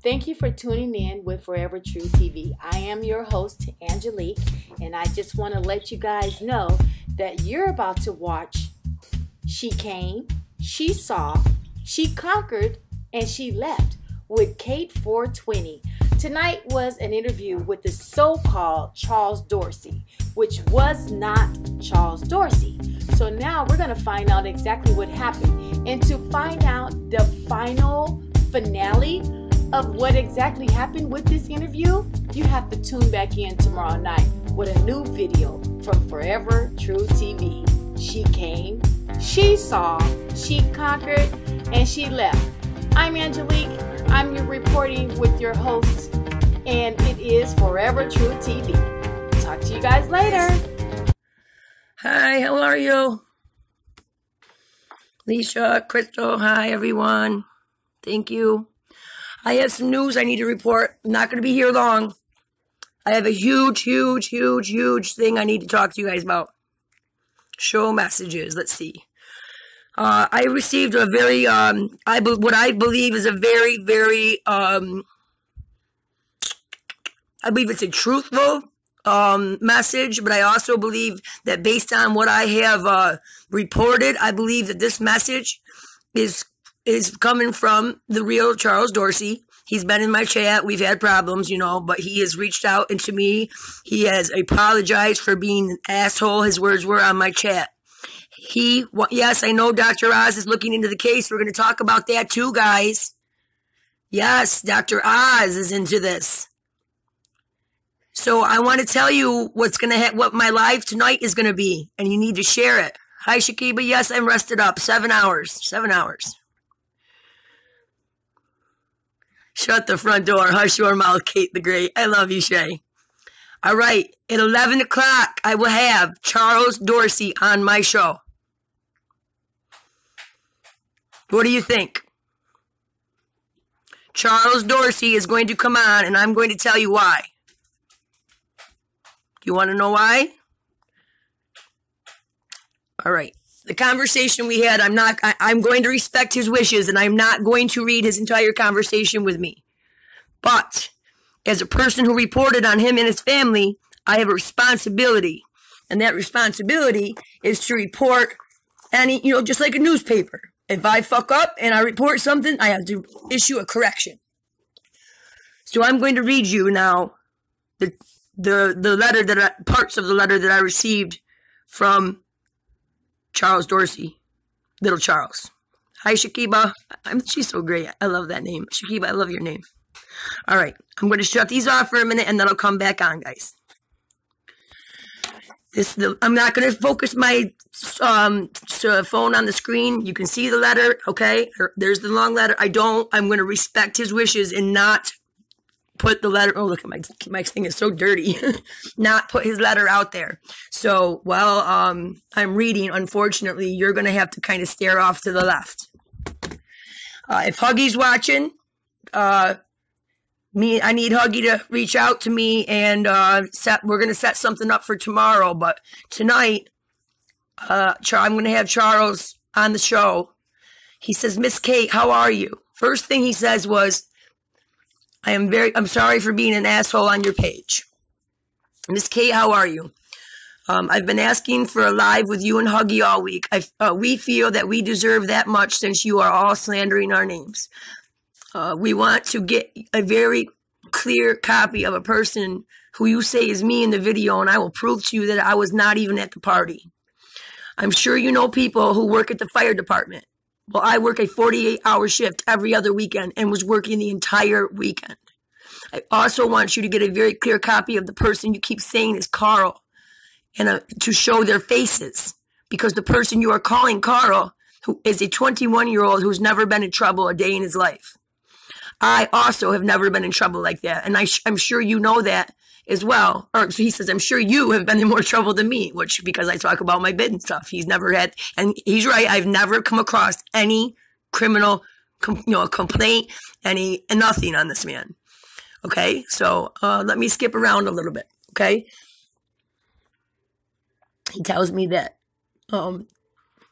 Thank you for tuning in with Forever True TV. I am your host, Angelique, and I just want to let you guys know that you're about to watch She Came, She Saw, She Conquered, and She Left with Kra8zyKate420. Tonight was an interview with the so-called Charles Dorsey, which was not Charles Dorsey. So now we're going to find out exactly what happened. And to find out the final finale of what exactly happened with this interview, you have to tune back in tomorrow night with a new video from Forever True TV. She came, she saw, she conquered, and she left. I'm Angelique. I'm your reporting with your host, and it is Forever True TV. Talk to you guys later. Hi, how are you? Alicia, Crystal, hi everyone. Thank you. I have some news I need to report. I'm not going to be here long. I have a huge thing I need to talk to you guys about. Show messages. Let's see. I received a very, what I believe is a very, I believe it's a truthful message, but I also believe that based on what I have reported, I believe that this message is coming from the real Charles Dorsey. He's been in my chat. We've had problems, you know, but he has reached out to me. He has apologized for being an asshole. His words were on my chat. Yes, I know Dr. Oz is looking into the case. We're going to talk about that too, guys. Yes, Dr. Oz is into this. So I want to tell you what my live tonight is going to be, and you need to share it. Hi, Shakiba. Yes, I'm rested up. 7 hours. 7 hours. Shut the front door. Hush your mouth, Kate the Great. I love you, Shay. All right. At 11 o'clock, I will have Charles Dorsey on my show. What do you think? Charles Dorsey is going to come on, and I'm going to tell you why. You want to know why? All right. The conversation we had, I'm going to respect his wishes, and I'm not going to read his entire conversation with me. But as a person who reported on him and his family, I have a responsibility. And that responsibility is to report any, just like a newspaper. If I fuck up and I report something, I have to issue a correction. So I'm going to read you now the letter parts of the letter that I received from Charles Dorsey, little Charles. Hi, Shakiba. She's so great. I love that name. Shakiba, I love your name. All right. I'm going to shut these off for a minute, and then I'll come back on, guys. I'm not going to focus my phone on the screen. You can see the letter, okay? There's the long letter. I'm going to respect his wishes and not put the letter. Oh, look at my thing is so dirty. Not put his letter out there. So while I'm reading, unfortunately, you're going to have to kind of stare off to the left. If Huggy's watching, I need Huggy to reach out to me, and we're going to set something up for tomorrow. But tonight, I'm going to have Charles on the show. He says, Miss Kate, how are you? First thing he says was, I'm sorry for being an asshole on your page. Miss Kate, how are you? I've been asking for a live with you and Huggy all week. We feel that we deserve that much since you are all slandering our names. We want to get a very clear copy of a person who you say is me in the video, and I will prove to you that I was not even at the party. I'm sure you know people who work at the fire department. Well, I work a 48-hour shift every other weekend and was working the entire weekend. I also want you to get a very clear copy of the person you keep saying is Carl, and to show their faces, because the person you are calling Carl, who is a 21-year-old who's never been in trouble a day in his life. I also have never been in trouble like that, and I'm sure you know that as well. Or so he says, I'm sure you have been in more trouble than me, which, because I talk about my bid and stuff, he's never had, and he's right, I've never come across any criminal, complaint, nothing on this man. Okay, so let me skip around a little bit, okay? He tells me that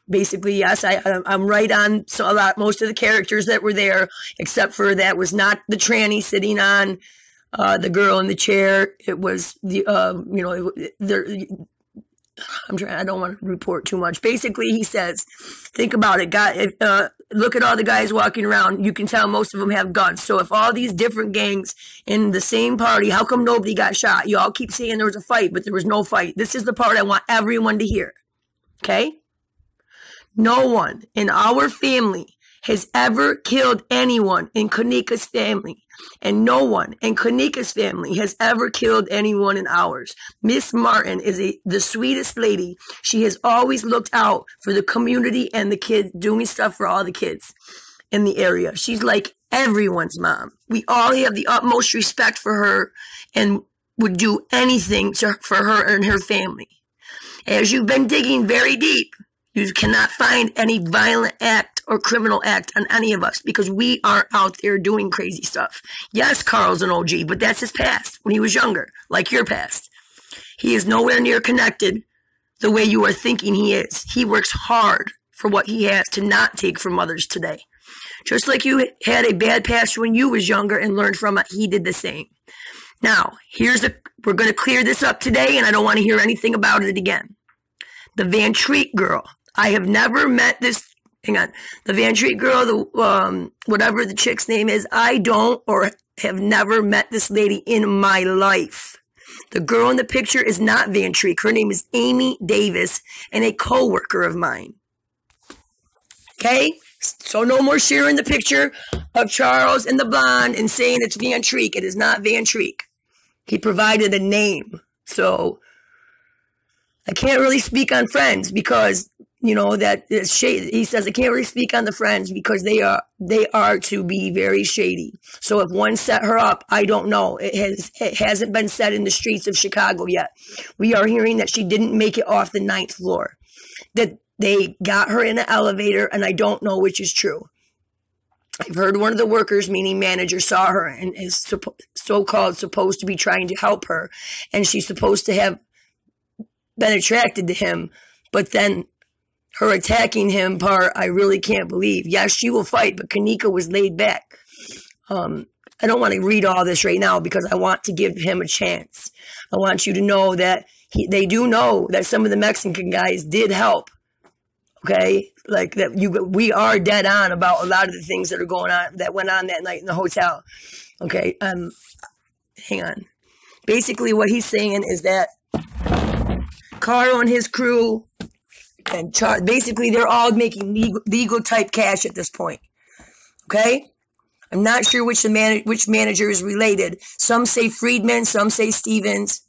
basically, yes, I'm right on most of the characters that were there, except for that was not the tranny sitting on the girl in the chair. It was the I don't want to report too much. Basically, he says, think about it. Look at all the guys walking around. You can tell most of them have guns. So if all these different gangs in the same party, how come nobody got shot? You all keep saying there was a fight, but there was no fight. This is the part I want everyone to hear. Okay? No one in our family has ever killed anyone in Kenneka's family. And no one in Kenneka's family has ever killed anyone in ours. Miss Martin is the sweetest lady. She has always looked out for the community and the kids, doing stuff for all the kids in the area. She's like everyone's mom. We all have the utmost respect for her and would do anything for her and her family. As you've been digging very deep, you cannot find any violent act or criminal act on any of us because we aren't out there doing crazy stuff. Yes, Carl's an OG, but that's his past when he was younger, like your past. He is nowhere near connected the way you are thinking he is. He works hard for what he has to not take from others today. Just like you had a bad past when you was younger and learned from it, he did the same. Now, we're going to clear this up today, and I don't want to hear anything about it again. The Van Treat girl. I have never met this, hang on, the Van Treat girl, whatever the chick's name is, I don't or have never met this lady in my life. The girl in the picture is not Van Treat. Her name is Amy Davis and a co-worker of mine. Okay? So no more sharing the picture of Charles and the blonde and saying it's Van Treat. It is not Van Treat. He provided a name. So I can't really speak on friends because that is shady. He says I can't really speak on the friends because they are to be very shady. So if one set her up, I don't know. It hasn't been said in the streets of Chicago yet. We are hearing that she didn't make it off the 9th floor. That they got her in an elevator, and I don't know which is true. I've heard one of the workers, meaning manager, saw her and is so-called supposed to be trying to help her, and she's supposed to have been attracted to him, but then her attacking him part, I really can't believe. Yes, she will fight, but Kenneka was laid back. I don't want to read all this right now because I want to give him a chance. I want you to know that they do know that some of the Mexican guys did help. Okay? Like that we are dead on about a lot of the things that are going on, that went on that night in the hotel. Okay? Hang on. Basically what he's saying is that Carl and his crew and basically they're all making legal type cash at this point. Okay? I'm not sure which manager is related. Some say Friedman, some say Stevens.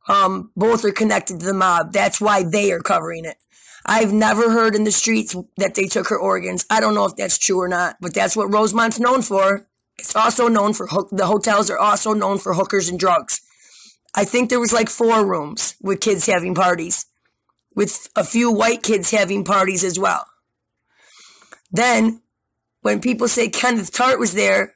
Both are connected to the mob. That's why they are covering it. I've never heard in the streets that they took her organs. I don't know if that's true or not, but that's what Rosemont's known for. It's also known for the hotels are also known for hookers and drugs. I think there was like 4 rooms with kids having parties, with a few white kids having parties as well. Then, when people say Kenneth Tart was there,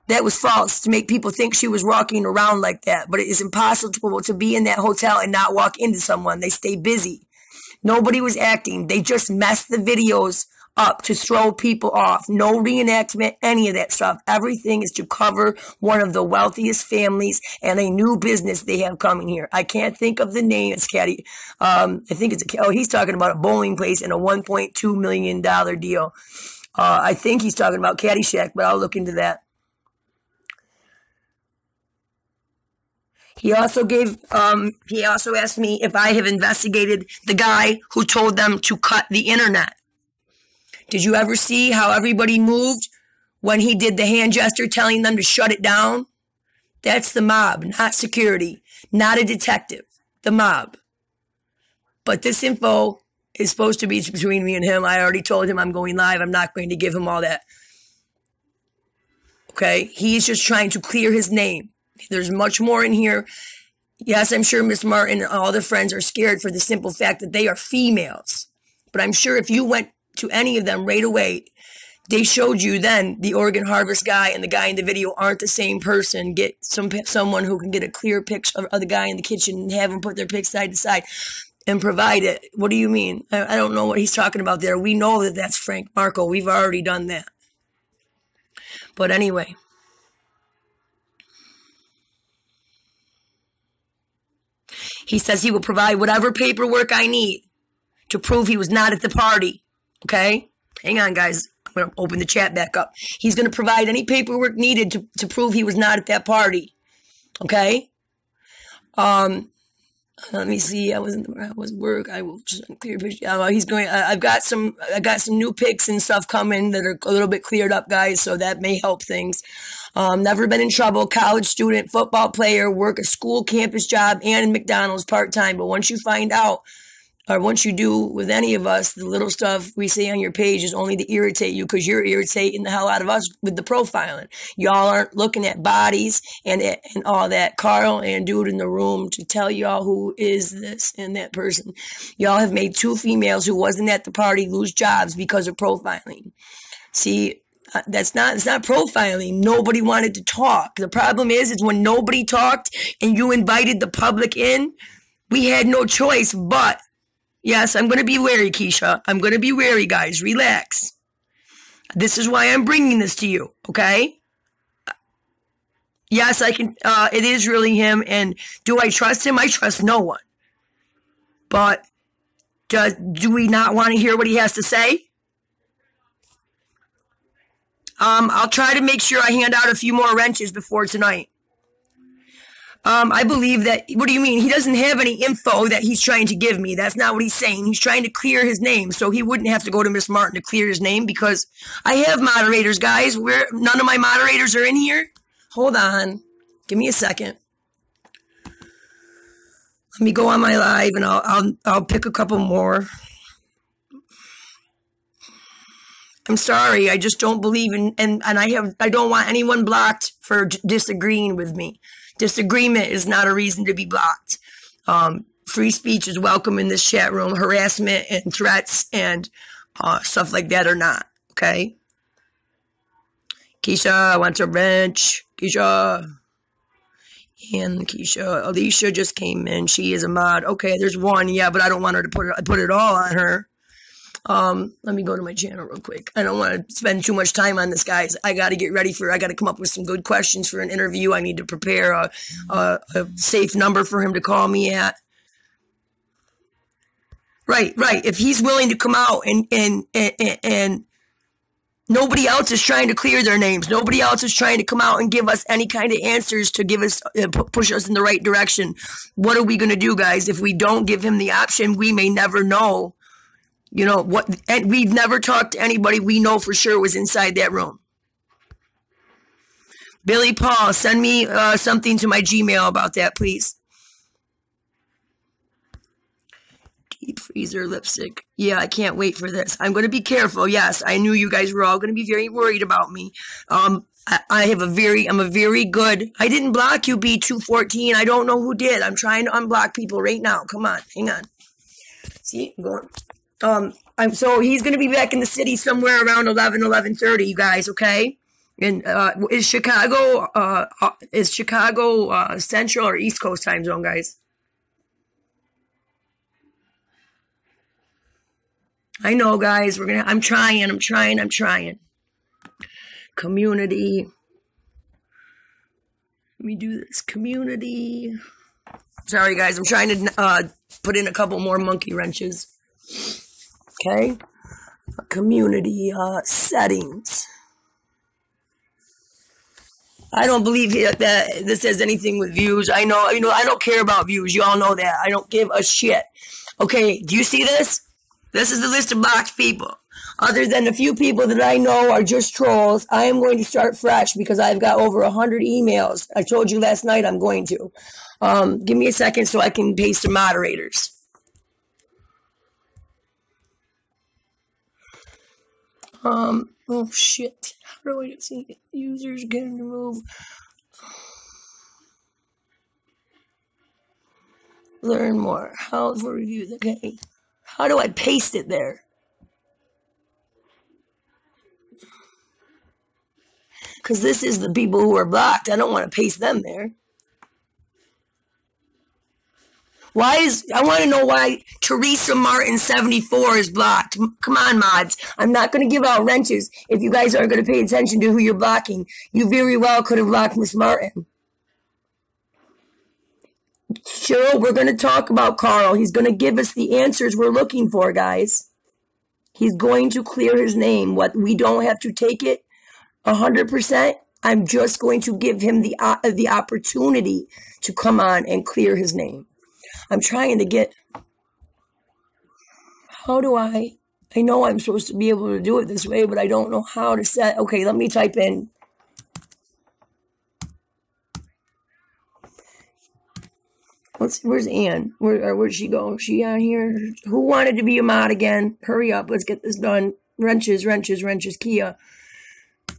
that was false to make people think she was walking around like that. But it is impossible to be in that hotel and not walk into someone. They stay busy. Nobody was acting. They just messed the videos up to throw people off. No reenactment, any of that stuff. Everything is to cover one of the wealthiest families and a new business they have coming here. I can't think of the name. It's Caddy. I think he's talking about a bowling place and a $1.2 million deal. I think he's talking about Caddyshack, but I'll look into that. He also asked me if I have investigated the guy who told them to cut the internet. Did you ever see how everybody moved when he did the hand gesture telling them to shut it down? That's the mob, not security, not a detective, the mob. But this info is supposed to be between me and him. I already told him I'm going live. I'm not going to give him all that. Okay? He's just trying to clear his name. There's much more in here. Yes, I'm sure Miss Martin and all the friends are scared for the simple fact that they are females. But I'm sure if you went to any of them right away, they showed you then the organ harvest guy and the guy in the video aren't the same person. Get someone who can get a clear picture of the guy in the kitchen and have them put their pics side to side. and provide it. What do you mean? I don't know what he's talking about there. We know that that's Frank Marco. We've already done that. But anyway. He says he will provide whatever paperwork I need to prove he was not at the party. Okay? Hang on, guys. I'm going to open the chat back up. He's going to provide any paperwork needed to prove he was not at that party. Okay? Let me see. I was work. I will just clear picture. He's going. I got some new pics and stuff coming that are a little bit cleared up, guys. So that may help things. Never been in trouble. College student, football player, work a school campus job and in McDonald's part time. But once you find out, or once you do with any of us, the little stuff we say on your page is only to irritate you because you're irritating the hell out of us with the profiling. Y'all aren't looking at bodies and all that. Carl and dude in the room to tell y'all who is this and that person. Y'all have made 2 females who wasn't at the party lose jobs because of profiling. See, it's not profiling. Nobody wanted to talk. The problem is when nobody talked and you invited the public in, we had no choice but. Yes, I'm going to be wary, Keisha. I'm going to be wary, guys. Relax. This is why I'm bringing this to you, okay? Yes, I can. It is really him. And do I trust him? I trust no one. But do we not want to hear what he has to say? I'll try to make sure I hand out a few more wrenches before tonight. I believe that, what do you mean? He doesn't have any info that he's trying to give me. That's not what he's saying. He's trying to clear his name, so he wouldn't have to go to Miss Martin to clear his name because I have moderators, guys. None of my moderators are in here. Hold on. Give me a second. Let me go on my live and I'll pick a couple more. I'm sorry. I just don't believe and I don't want anyone blocked for disagreeing with me. Disagreement is not a reason to be blocked. Free speech is welcome in this chat room. Harassment and threats and stuff like that are not. Okay? Keisha wants a wrench. Keisha. And Keisha. Alicia just came in. She is a mod. Okay, there's one. Yeah, but I don't want her to put it all on her. Let me go to my channel real quick. I don't want to spend too much time on this, guys. I got to get ready I got to come up with some good questions for an interview. I need to prepare a safe number for him to call me at. Right. If he's willing to come out and nobody else is trying to clear their names. Nobody else is trying to come out and give us any kind of answers to give us, push us in the right direction. What are we going to do, guys? If we don't give him the option, we may never know. You know what? And we've never talked to anybody we know for sure was inside that room. Billy Paul, send me something to my Gmail about that, please. Deep freezer lipstick. Yeah, I can't wait for this. I'm going to be careful. Yes, I knew you guys were all going to be very worried about me. I'm a very good. I didn't block you, B214. I don't know who did. I'm trying to unblock people right now. Come on, hang on. See, I'm going. So he's going to be back in the city somewhere around 11:30, you guys, okay? And is Chicago Central or East Coast time zone, guys? I know, guys. I'm trying. Community. Let me do this. Community. Sorry, guys. I'm trying to put in a couple more monkey wrenches. Okay, community settings. I don't believe that this has anything with views. I know, I don't care about views. You all know that. I don't give a shit. Okay, do you see this? This is the list of blocked people. Other than a few people that I know are just trolls, I am going to start fresh because I've got over 100 emails. I told you last night I'm going to. Give me a second so I can paste the moderators. Oh shit. How do I see users getting removed? Learn more. How for reviews? Okay. How do I paste it there? Because this is the people who are blocked. I don't want to paste them there. I want to know why Teresa Martin 74 is blocked. Come on, mods. I'm not going to give out wrenches if you guys aren't going to pay attention to who you're blocking. You very well could have blocked Miss Martin. Cheryl, we're going to talk about Carl. He's going to give us the answers we're looking for, guys. He's going to clear his name. What we don't have to take it 100%. I'm just going to give him the opportunity to come on and clear his name. I'm trying to get... How do I know I'm supposed to be able to do it this way, but I don't know how to set... Okay, let me type in... Where's Ann? Where'd she go? Is she on here? Who wanted to be a mod again? Hurry up. Let's get this done. Wrenches. Kia.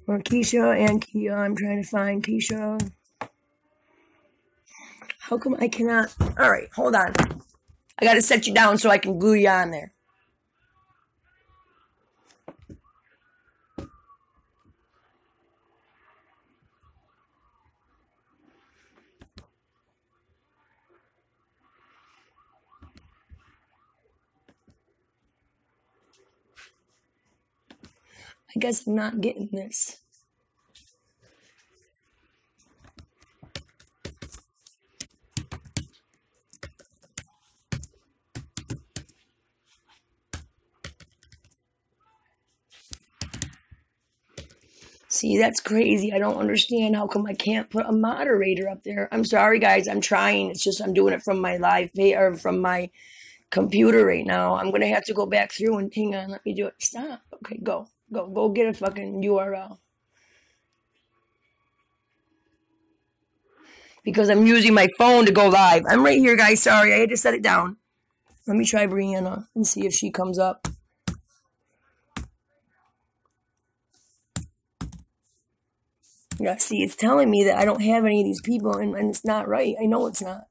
Or Keisha and Kia. I'm trying to find Keisha. How come I cannot? All right, hold on. I got to set you down so I can glue you on there. I guess I'm not getting this. See, that's crazy. I don't understand. How come I can't put a moderator up there? I'm sorry, guys. I'm trying. It's just I'm doing it from my live or from my computer right now. I'm going to have to go back through and hang on. Let me do it. Stop. Okay, go. Go get a fucking URL. Because I'm using my phone to go live. I'm right here, guys. Sorry, I had to set it down. Let me try Brianna and see if she comes up. Yeah, see, it's telling me that I don't have any of these people, and it's not right. I know it's not.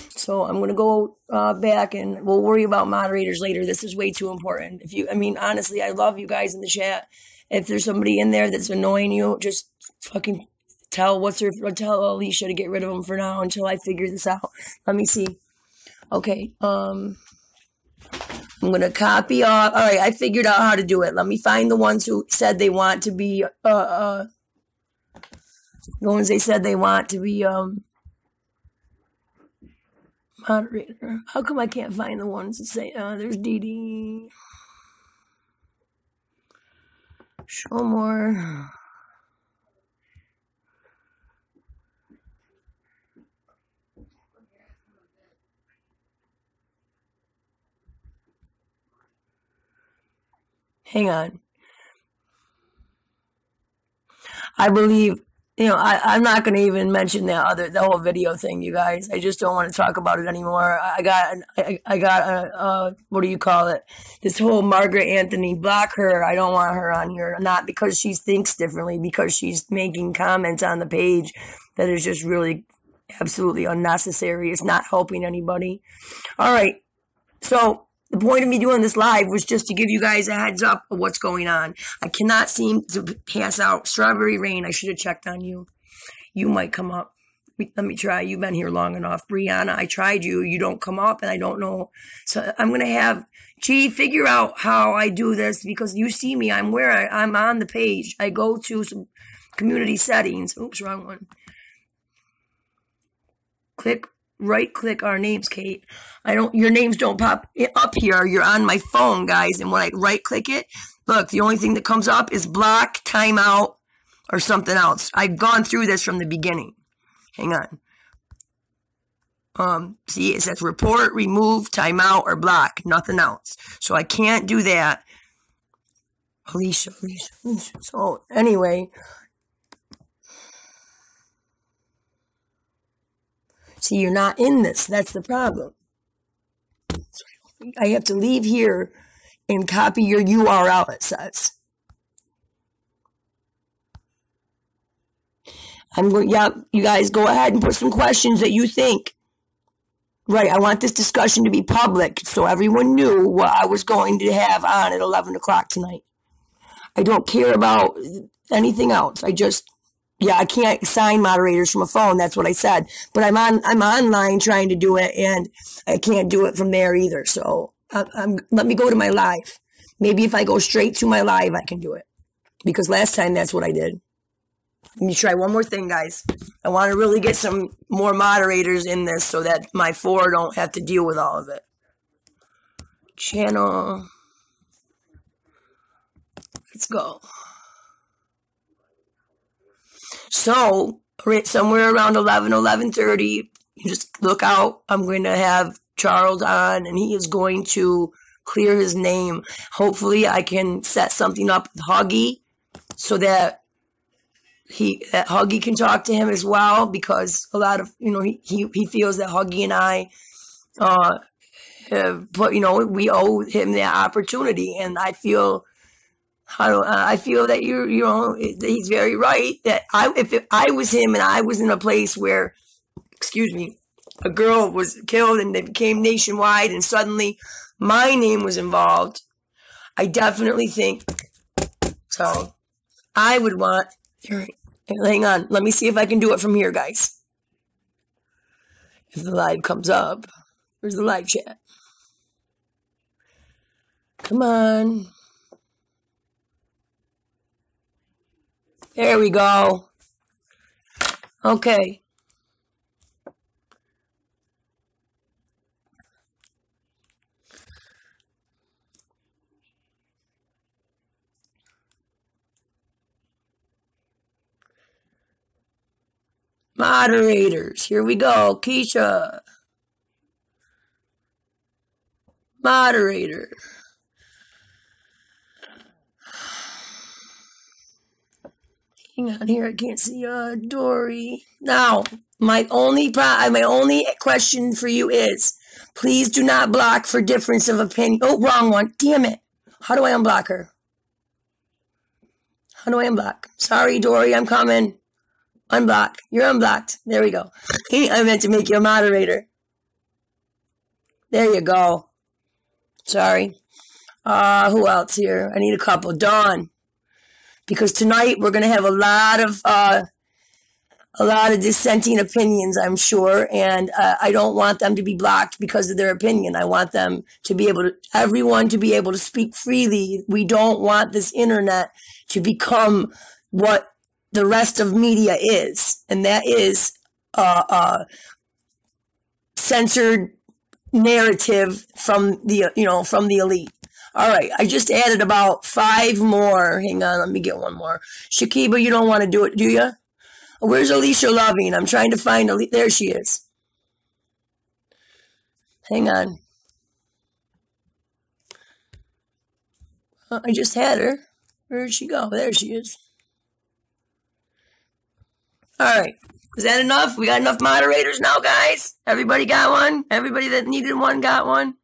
So I'm going to go back, and we'll worry about moderators later. This is way too important. Honestly, I love you guys in the chat. If there's somebody in there that's annoying you, just fucking tell Alicia to get rid of them for now until I figure this out. Let me see. Okay. I'm going to copy off. All right, I figured out how to do it. Let me find the ones who said they want to be, the ones they said they want to be, moderator. How come I can't find the ones that say, there's Dee Dee. Show more. Hang on. I believe... I'm not going to even mention the whole video thing, you guys. I just don't want to talk about it anymore. I got what do you call it? This whole Margaret Anthony, block her. I don't want her on here. Not because she thinks differently, because she's making comments on the page that is just really absolutely unnecessary. It's not helping anybody. All right. So the point of me doing this live was just to give you guys a heads up of what's going on. I cannot seem to pass out. Strawberry Rain, I should have checked on you. You might come up. Let me try. You've been here long enough. Brianna, I tried you. You don't come up, and I don't know. So I'm going to have G figure out how I do this, because you see me. I'm on the page. I go to some community settings. Oops, wrong one. Right click our names, Kate. Your names don't pop up here. You're on my phone, guys. And when I right click it, look, the only thing that comes up is block, timeout, or something else. I've gone through this from the beginning. Hang on. See, it says report, remove, timeout, or block. Nothing else. So I can't do that. Alicia. So anyway. See, you're not in this. That's the problem. I have to leave here and copy your URL, it says. You guys go ahead and put some questions that you think. Right, I want this discussion to be public so everyone knew what I was going to have on at 11 o'clock tonight. I don't care about anything else. Yeah, I can't assign moderators from a phone. That's what I said. But I'm online trying to do it, and I can't do it from there either. So let me go to my live. Maybe if I go straight to my live, I can do it. Because last time, that's what I did. Let me try one more thing, guys. I want to really get some more moderators in this so that my 4 don't have to deal with all of it. Channel. Let's go. So, somewhere around 11:30, you just look out. I'm going to have Charles on, and he is going to clear his name. Hopefully, I can set something up with Huggy so that Huggy can talk to him as well, because a lot of, he feels that Huggy and I we owe him that opportunity, and I feel that he's very right, that if I was him and I was in a place where, a girl was killed and they became nationwide and suddenly my name was involved, I definitely think so. I would want, hang on, let me see if I can do it from here, guys. If the live comes up, where's the live chat? Come on. There we go. Okay. Moderators, here we go. Keisha. Moderator. Hang on here, I can't see Dory. Now, my only question for you is, please do not block for difference of opinion. Oh, wrong one. Damn it. How do I unblock her? How do I unblock? Sorry, Dory, I'm coming. Unblock. You're unblocked. There we go. I meant to make you a moderator. There you go. Sorry. Who else here? I need a couple. Dawn. Because tonight we're going to have a lot of dissenting opinions, I'm sure, and I don't want them to be blocked because of their opinion. I want them to be able to, everyone to be able to speak freely. We don't want this internet to become what the rest of media is, and that is censored narrative from the elite. All right, I just added about 5 more. Hang on, let me get one more. Shakiba, you don't want to do it, do you? Where's Alicia Loving? I'm trying to find Alicia. There she is. Hang on. I just had her. Where did she go? There she is. All right. Is that enough? We got enough moderators now, guys? Everybody got one? Everybody that needed one got one?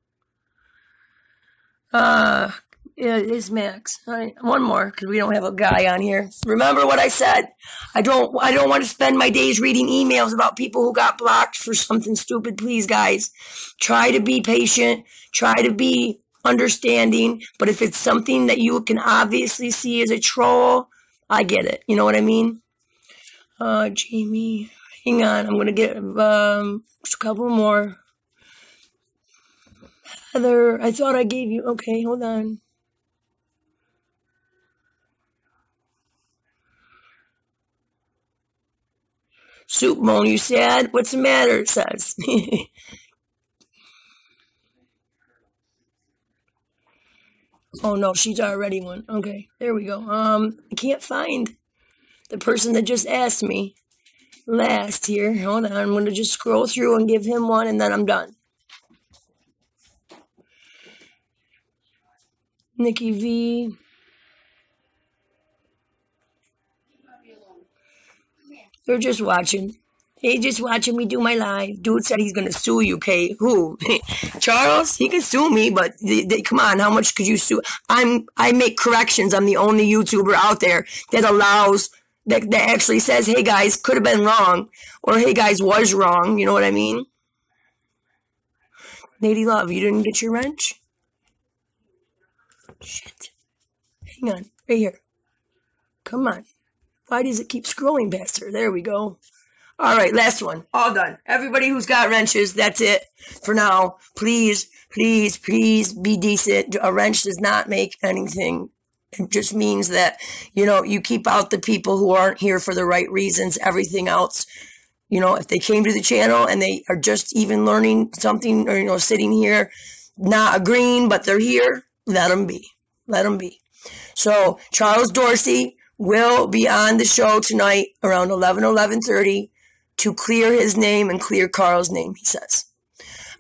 Yeah, it's Max. All right, one more, because we don't have a guy on here. Remember what I said. I don't want to spend my days reading emails about people who got blocked for something stupid. Please, guys, try to be patient. Try to be understanding. But if it's something that you can obviously see as a troll, I get it. You know what I mean? Jamie, hang on. I'm going to get a couple more. Heather, I thought I gave you... Okay, hold on. Soup Moan, you sad? What's the matter? It says. Oh, no, she's already one. Okay, there we go. I can't find the person that just asked me last here. Hold on, I'm going to just scroll through and give him one, and then I'm done. Nikki V. They're just watching. They just watching me do my live. Dude said he's going to sue you, Kate. Who? Charles? He can sue me, but come on, how much could you sue? I make corrections. I'm the only YouTuber out there that allows, that actually says, hey guys, could have been wrong. Or hey guys, was wrong. You know what I mean? Lady Love, you didn't get your wrench? Shit. Hang on. Right here. Come on. Why does it keep scrolling past her? There we go. All right, last one. All done. Everybody who's got wrenches, that's it for now. Please, please, please be decent. A wrench does not make anything. It just means that, you keep out the people who aren't here for the right reasons. Everything else, if they came to the channel and they are just even learning something or, sitting here, not agreeing, but they're here, let them be. Let them be. So Charles Dorsey will be on the show tonight around 11:30 to clear his name and clear Carl's name, he says.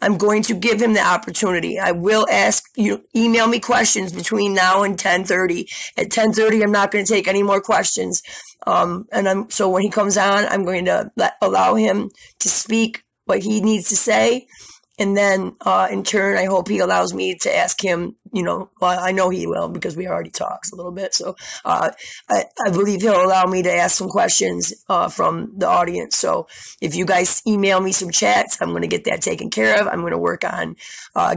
I'm going to give him the opportunity. I will ask you, email me questions between now and 10:30. At 10:30, I'm not going to take any more questions. So when he comes on, I'm going to allow him to speak what he needs to say. And then, in turn, I hope he allows me to ask him, well, I know he will because we already talked a little bit. So, I believe he'll allow me to ask some questions, from the audience. So if you guys email me some chats, I'm going to get that taken care of. I'm going to work on,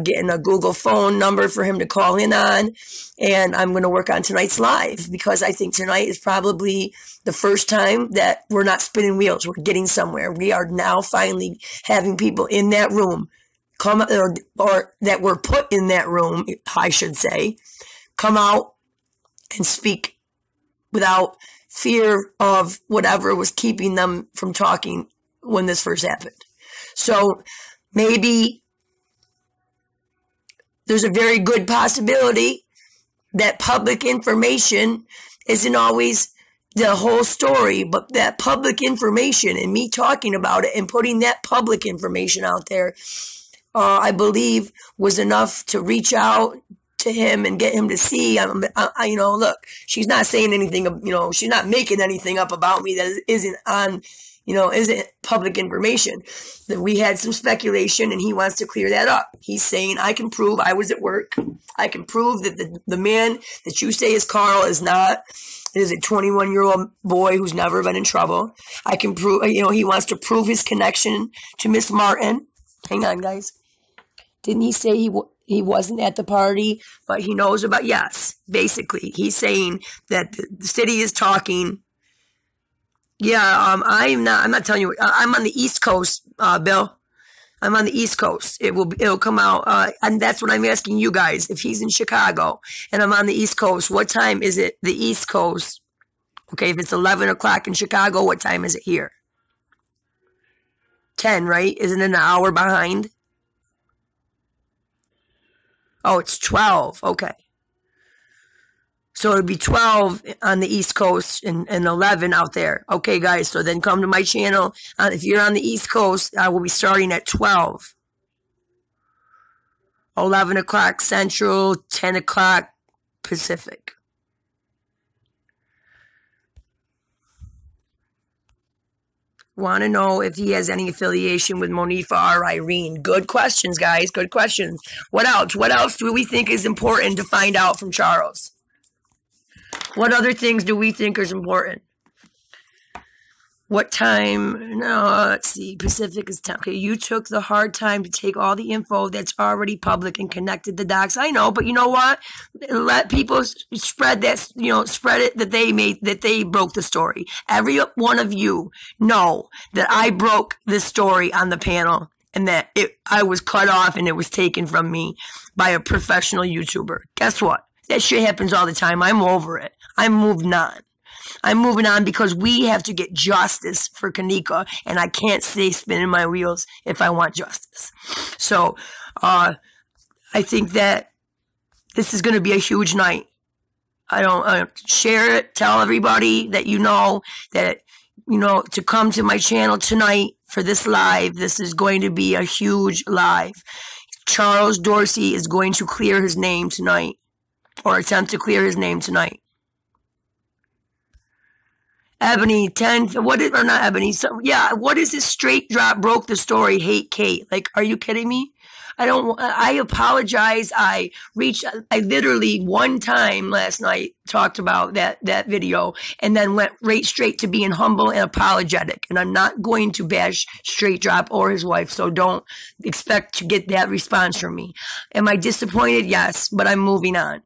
getting a Google phone number for him to call in on. And I'm going to work on tonight's live because I think tonight is probably the first time that we're not spinning wheels. We're getting somewhere. We are now finally having people in that room come, or that were put in that room, I should say, come out and speak without fear of whatever was keeping them from talking when this first happened. So maybe there's a very good possibility that public information isn't always the whole story, but that public information and me talking about it and putting that public information out there, I believe was enough to reach out to him and get him to see. Look, she's not saying anything, she's not making anything up about me that isn't on, isn't public information. That we had some speculation and he wants to clear that up. He's saying, I can prove I was at work. I can prove that the man that you say is Carl is not. It is a 21-year-old boy who's never been in trouble. I can prove, he wants to prove his connection to Miss Martin. Hang on, guys. Didn't he say he wasn't at the party, but he knows about? Yes, basically. He's saying that the city is talking. Yeah, I'm not telling you. I'm on the East Coast, Bill. I'm on the East Coast. It'll come out, and that's what I'm asking you guys. If he's in Chicago and I'm on the East Coast, what time is it? The East Coast. Okay, if it's 11 o'clock in Chicago, what time is it here? 10, right? Isn't it an hour behind? Oh, it's 12. Okay. So it'll be 12 on the East Coast and 11 out there. Okay, guys. So then come to my channel. If you're on the East Coast, I will be starting at 12. 11 o'clock Central, 10 o'clock Pacific. Want to know if he has any affiliation with Monifa or Irene. Good questions, guys. Good questions. What else? What else do we think is important to find out from Charles? What other things do we think is important? What time? No, let's see. Pacific is 10. Okay, you took the hard time to take all the info that's already public and connected the docs. I know, but you know what? Let people spread that, spread it that they broke the story. Every one of you know that I broke this story on the panel and that I was cut off and it was taken from me by a professional YouTuber. Guess what? That shit happens all the time. I'm over it. I'm moving on. I'm moving on because we have to get justice for Kenneka, and I can't stay spinning my wheels if I want justice. So, I think that this is going to be a huge night. I don't share it. Tell everybody that to come to my channel tonight for this live. This is going to be a huge live. Charles Dorsey is going to clear his name tonight, or attempt to clear his name tonight. Ebony, 10, what is, or not Ebony, so, yeah, what is this straight drop, broke the story, hate Kate? Like, are you kidding me? I apologize. I literally one time last night talked about that video and then went right straight to being humble and apologetic. And I'm not going to bash Straight Drop or his wife, so don't expect to get that response from me. Am I disappointed? Yes, but I'm moving on.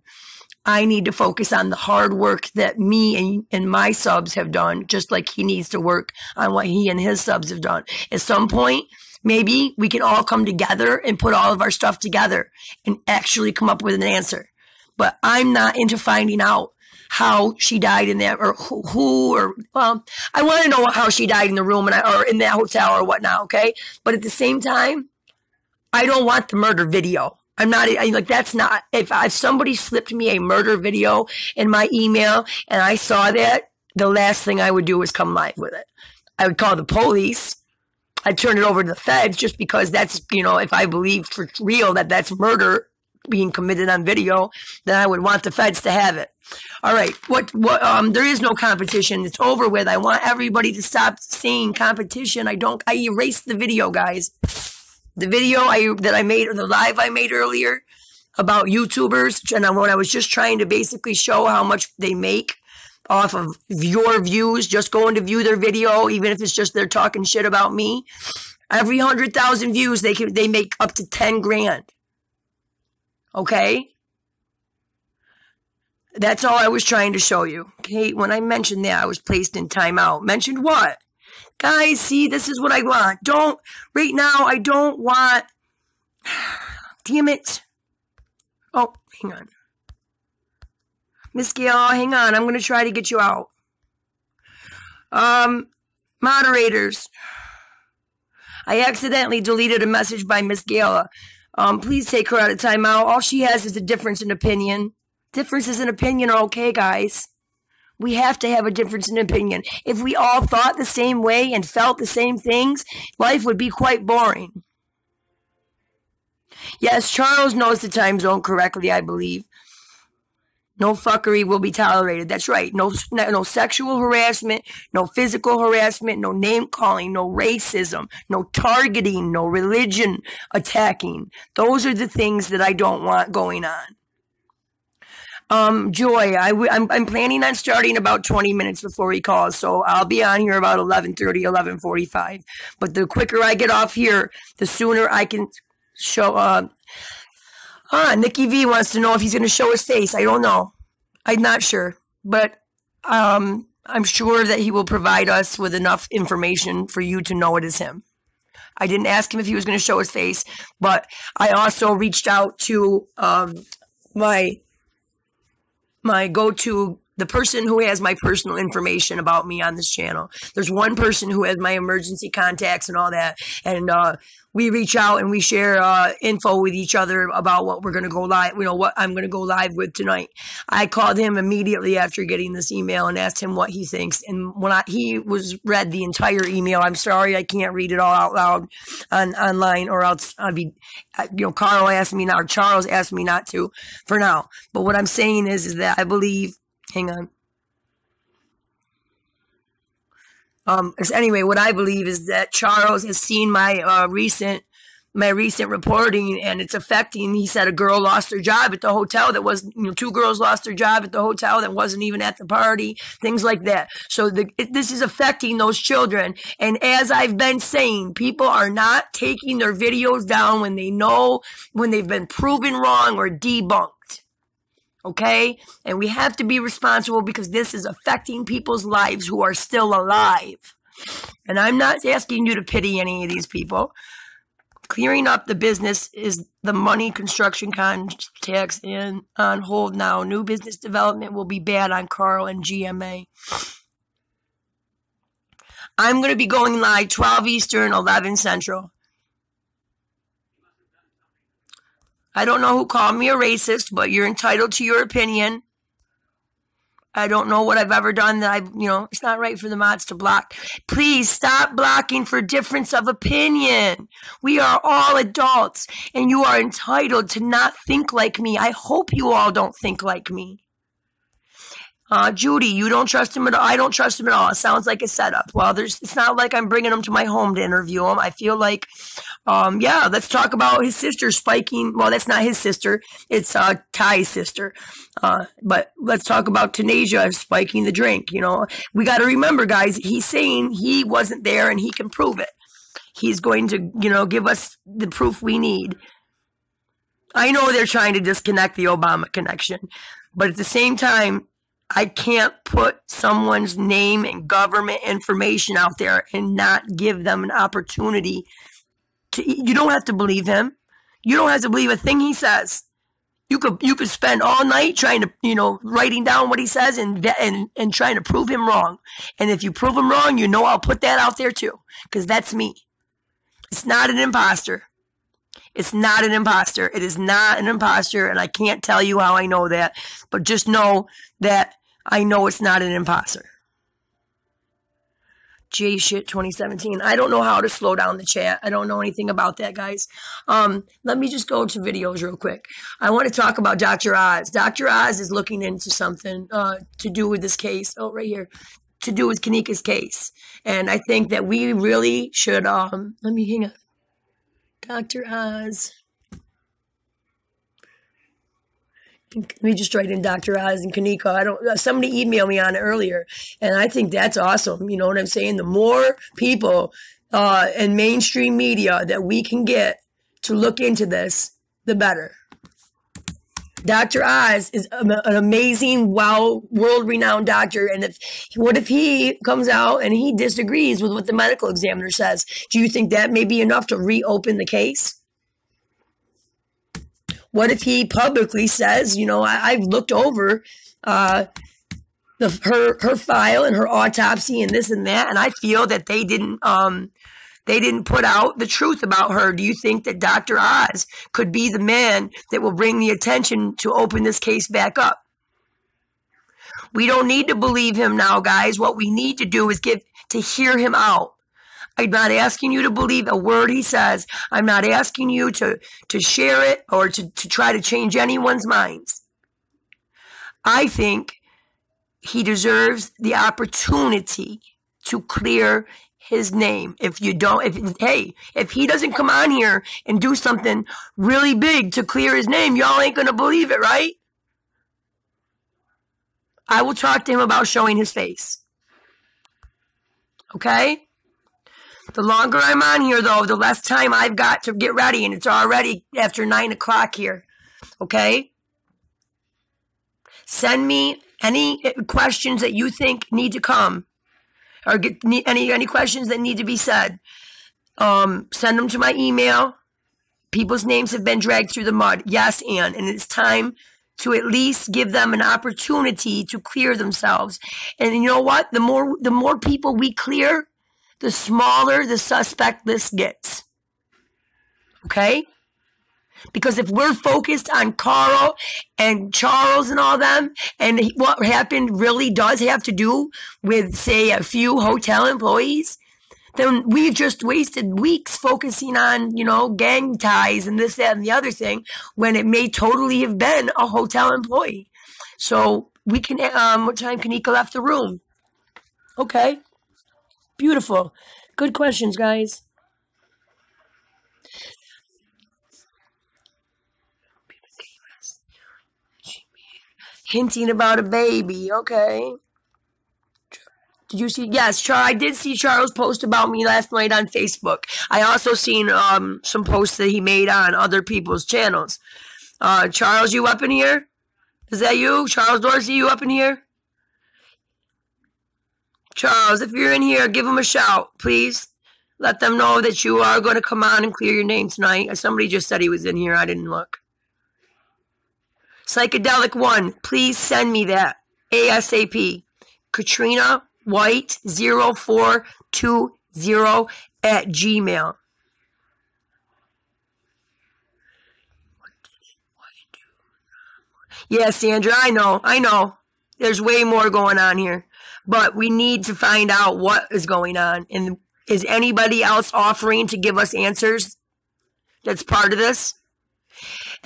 I need to focus on the hard work that me and my subs have done, just like he needs to work on what he and his subs have done. At some point, maybe we can all come together and put all of our stuff together and actually come up with an answer. But I'm not into finding out how she died in that, or I want to know how she died in the room or in that hotel or whatnot, okay? But at the same time, I don't want the murder video. That's not, if somebody slipped me a murder video in my email and I saw that, the last thing I would do is come live with it. I would call the police. I'd turn it over to the feds just because that's, if I believe for real that that's murder being committed on video, then I would want the feds to have it. All right. There is no competition. It's over with. I want everybody to stop saying competition. I erased the video, guys. The video that I made, or the live I made earlier about YouTubers, and when I was just trying to basically show how much they make off of your views, just going to view their video, even if it's just they're talking shit about me. Every 100,000 views, they make up to 10 grand. Okay? That's all I was trying to show you. Okay? When I mentioned that, I was placed in timeout. Mentioned what? Guys, see, this is what I want. Right now, I don't want, damn it. Oh, hang on. Miss Gail, hang on. I'm going to try to get you out. Moderators. I accidentally deleted a message by Miss Gail. Please take her out of timeout. All she has is a difference in opinion. Differences in opinion are okay, guys. We have to have a difference in opinion. If we all thought the same way and felt the same things, life would be quite boring. Yes, Charles knows the time zone correctly, I believe. No fuckery will be tolerated. That's right. No sexual harassment, no physical harassment, no name calling, no racism, no targeting, no religion attacking. Those are the things that I don't want going on. Joy, I'm planning on starting about 20 minutes before he calls, so I'll be on here about 11:30, 11:45. But the quicker I get off here, the sooner I can show. Nikki V wants to know if he's going to show his face. I don't know. I'm not sure, but I'm sure that he will provide us with enough information for you to know it is him. I didn't ask him if he was going to show his face, but I also reached out to my go-to, the person who has my personal information about me on this channel. There's one person who has my emergency contacts and all that, and we reach out and we share info with each other about what we're going to go live, what I'm going to go live with tonight. I called him immediately after getting this email and asked him what he thinks. And when he read the entire email, I'm sorry I can't read it all out loud online, or else I'd be, Carl asked me not, or Charles asked me not to for now. But what I'm saying is that I believe, hang on. Anyway, what I believe is that Charles has seen my recent reporting, and it's affecting. He said a girl lost her job at the hotel that was, two girls lost their job at the hotel that wasn't even at the party, things like that. So this is affecting those children. And as I've been saying, people are not taking their videos down when they've been proven wrong or debunked. Okay? And we have to be responsible because this is affecting people's lives who are still alive. And I'm not asking you to pity any of these people. Clearing up the business is the money construction contracts on hold now. New business development will be bad on Carl and GMA. I'm going to be going live 12 Eastern, 11 Central. I don't know who called me a racist, but you're entitled to your opinion. I don't know what I've ever done that it's not right for the mods to block. Please stop blocking for difference of opinion. We are all adults, and you are entitled to not think like me. I hope you all don't think like me. Judy, you don't trust him at all. I don't trust him at all. It sounds like a setup. Well, it's not like I'm bringing him to my home to interview him. I feel like, let's talk about his sister spiking. Well, that's not his sister. It's Ty's sister. But let's talk about Tanasia spiking the drink. We got to remember, guys, he's saying he wasn't there and he can prove it. He's going to, give us the proof we need. I know they're trying to disconnect the Obama connection. But at the same time, I can't put someone's name and government information out there and not give them an opportunity to. You don't have to believe him. You don't have to believe a thing he says. You could spend all night trying to, writing down what he says and trying to prove him wrong. And if you prove him wrong, I'll put that out there too, because that's me. It's not an imposter. It's not an imposter. It is not an imposter, and I can't tell you how I know that, but just know that I know it's not an imposter. Shit 2017. I don't know how to slow down the chat. I don't know anything about that, guys. Let me just go to videos real quick. I want to talk about Dr. Oz. Dr. Oz is looking into something to do with this case. Oh, right here. To do with Kenneka's case. And I think that we really should, let me hang on. Dr. Oz. Let me just write in Dr. Oz and Kenneka. Somebody emailed me on it earlier, and I think that's awesome. You know what I'm saying? The more people in mainstream media that we can get to look into this, the better. Dr. Oz is an amazing, world-renowned doctor, and what if he comes out and he disagrees with what the medical examiner says? Do you think that may be enough to reopen the case? What if he publicly says, I've looked over her file and her autopsy and this and that, and I feel that they didn't put out the truth about her. Do you think that Dr. Oz could be the man that will bring the attention to open this case back up? We don't need to believe him now, guys. What we need to do is to hear him out. I'm not asking you to believe a word he says. I'm not asking you to share it or to try to change anyone's minds. I think he deserves the opportunity to clear his name. If he doesn't come on here and do something really big to clear his name, y'all ain't going to believe it, right? I will talk to him about showing his face. Okay? The longer I'm on here, though, the less time I've got to get ready, and it's already after 9 o'clock here, okay? Send me any questions that you think need to come, or any questions that need to be said. Send them to my email. People's names have been dragged through the mud. Yes, and it's time to at least give them an opportunity to clear themselves. And you know what? The more people we clear, the smaller the suspect list gets. Okay? Because if we're focused on Carl and Charles and all them, and what happened really does have to do with, say, a few hotel employees, then we've just wasted weeks focusing on, gang ties and this, that, and the other thing, when it may totally have been a hotel employee. So we can, what time Kenneka left the room? Okay. Beautiful. Good questions, guys. Hinting about a baby. Okay. Did you see? Yes, I did see Charles post about me last night on Facebook. I also seen some posts that he made on other people's channels. Charles, you up in here? Is that you? Charles Dorsey, you up in here? Charles, if you're in here, give them a shout, please. Let them know that you are going to come on and clear your name tonight. Somebody just said he was in here. I didn't look. Psychedelic 1, please send me that ASAP. Katrina White 0420 at Gmail. Yeah, Sandra, I know. There's way more going on here. But we need to find out what is going on. And is anybody else offering to give us answers that's part of this?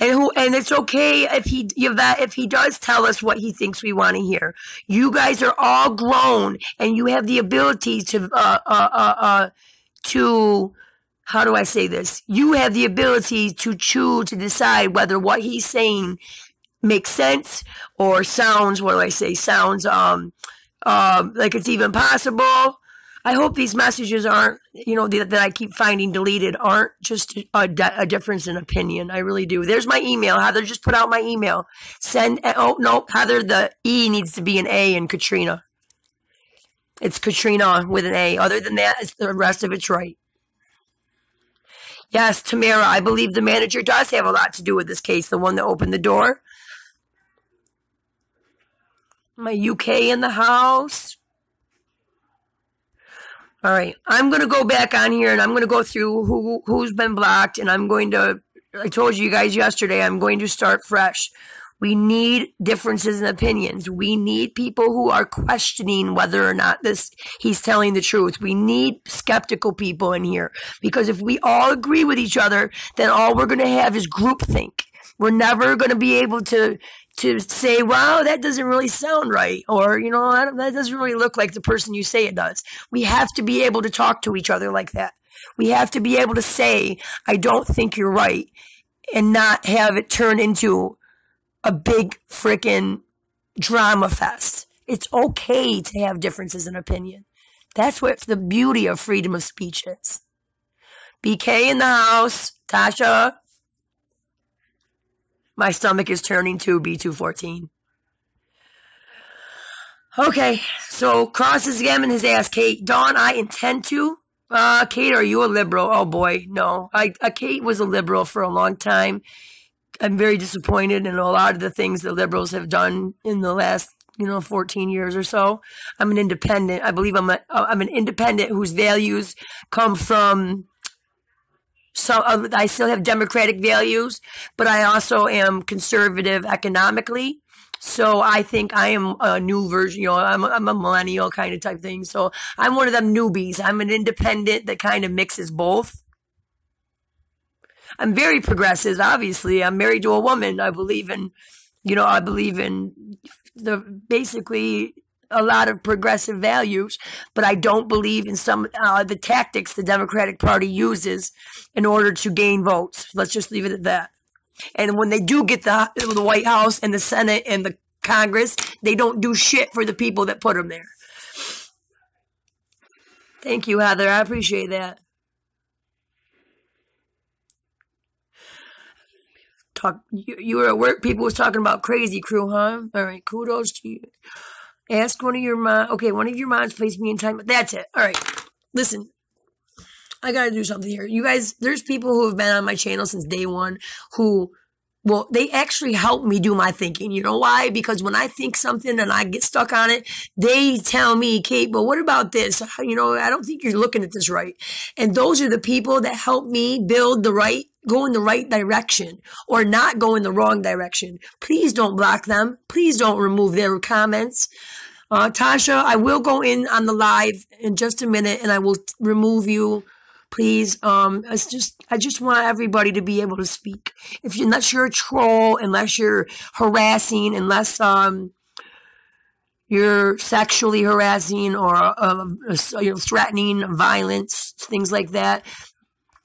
And it's okay if he does tell us what he thinks we want to hear. You guys are all grown, and you have the ability to how do I say this? You have the ability to choose to decide whether what he's saying makes sense or sounds, what do I say? Sounds like it's even possible. I hope these messages aren't, that I keep finding deleted aren't just a difference in opinion. I really do. There's my email. Heather just put out my email. Oh, no, Heather, the E needs to be an A in Katrina. It's Katrina with an A. Other than that, the rest of it's right. Yes, Tamara, I believe the manager does have a lot to do with this case, the one that opened the door. My UK in the house. All right, I'm going to go back on here and I'm going to go through who's been blocked, and I told you guys yesterday, I'm going to start fresh. We need differences in opinions. We need people who are questioning whether or not he's telling the truth. We need skeptical people in here, because if we all agree with each other, then all we're going to have is groupthink. We're never going to be able to say, wow, that doesn't really sound right. Or, that doesn't really look like the person you say it does. We have to be able to talk to each other like that. We have to be able to say, I don't think you're right, and not have it turn into a big freaking drama fest. It's okay to have differences in opinion. That's what the beauty of freedom of speech is. BK in the house. Tasha. My stomach is turning to B214. Okay, so cross-examine his ass, Kate. Dawn, I intend to. Kate, are you a liberal? Oh boy, no. Kate was a liberal for a long time. I'm very disappointed in a lot of the things the liberals have done in the last, 14 years or so. I'm an independent. I believe I'm an independent whose values come from. So I still have democratic values, but I also am conservative economically. So I think I am a new version. I'm a millennial kind of type thing. So I'm one of them newbies. I'm an independent that kind of mixes both. I'm very progressive, obviously. I'm married to a woman. I believe in basically a lot of progressive values, but I don't believe in some the tactics the Democratic Party uses in order to gain votes. Let's just leave it at that. And when they do get the White House and the Senate and the Congress, they don't do shit for the people that put them there. Thank you, Heather. I appreciate that. You were at work. People was talking about crazy crew, huh? All right, kudos to you. Ask one of your moms. Okay, one of your moms placed me in time. That's it. All right. Listen, I got to do something here. You guys, there's people who have been on my channel since day one who, they actually help me do my thinking. You know why? Because when I think something and I get stuck on it, they tell me, Kate, but what about this? I don't think you're looking at this right. And those are the people that help me go in the right direction or not go in the wrong direction. Please don't block them. Please don't remove their comments. Tasha, I will go in on the live in just a minute and I will remove you. Please, I just want everybody to be able to speak. Unless you're a troll, unless you're harassing, unless you're sexually harassing or threatening violence, things like that,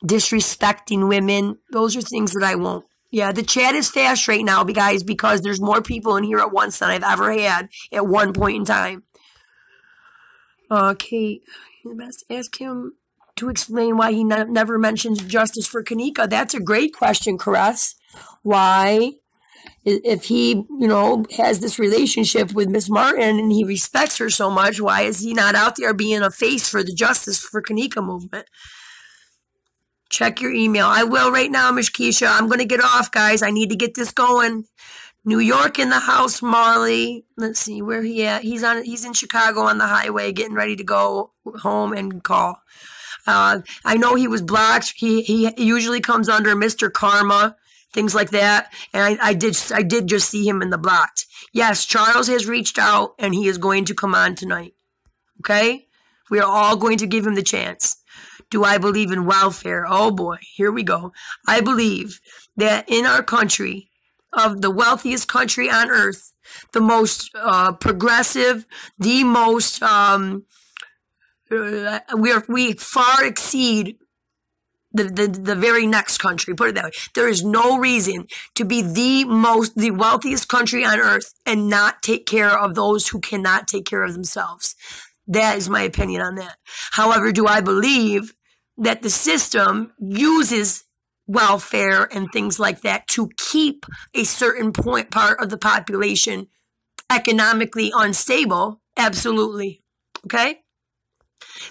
disrespecting women, those are things that I won't. Yeah, the chat is fast right now, guys, because there's more people in here at once than I've ever had at one point in time. Kate, you best ask him to explain why he never mentions justice for Kenneka. That's a great question, Caress. Why, if he, has this relationship with Miss Martin and he respects her so much, why is he not out there being a face for the justice for Kenneka movement? Check your email. I will right now, Miss Keisha. I'm going to get off, guys. I need to get this going. New York in the house, Marley. Let's see where he at. He's in Chicago on the highway, getting ready to go home and call. I know he was blocked. He usually comes under Mr. Karma, things like that. And I did just see him in the blocked. Yes, Charles has reached out and he is going to come on tonight. Okay? We are all going to give him the chance. Do I believe in welfare? Oh boy, here we go. I believe that in our country, of the wealthiest country on earth, the most progressive, the most we far exceed the very next country. Put it that way. There is no reason to be the wealthiest country on earth and not take care of those who cannot take care of themselves. That is my opinion on that. However, do I believe that the system uses welfare and things like that to keep a certain part of the population economically unstable? Absolutely. Okay?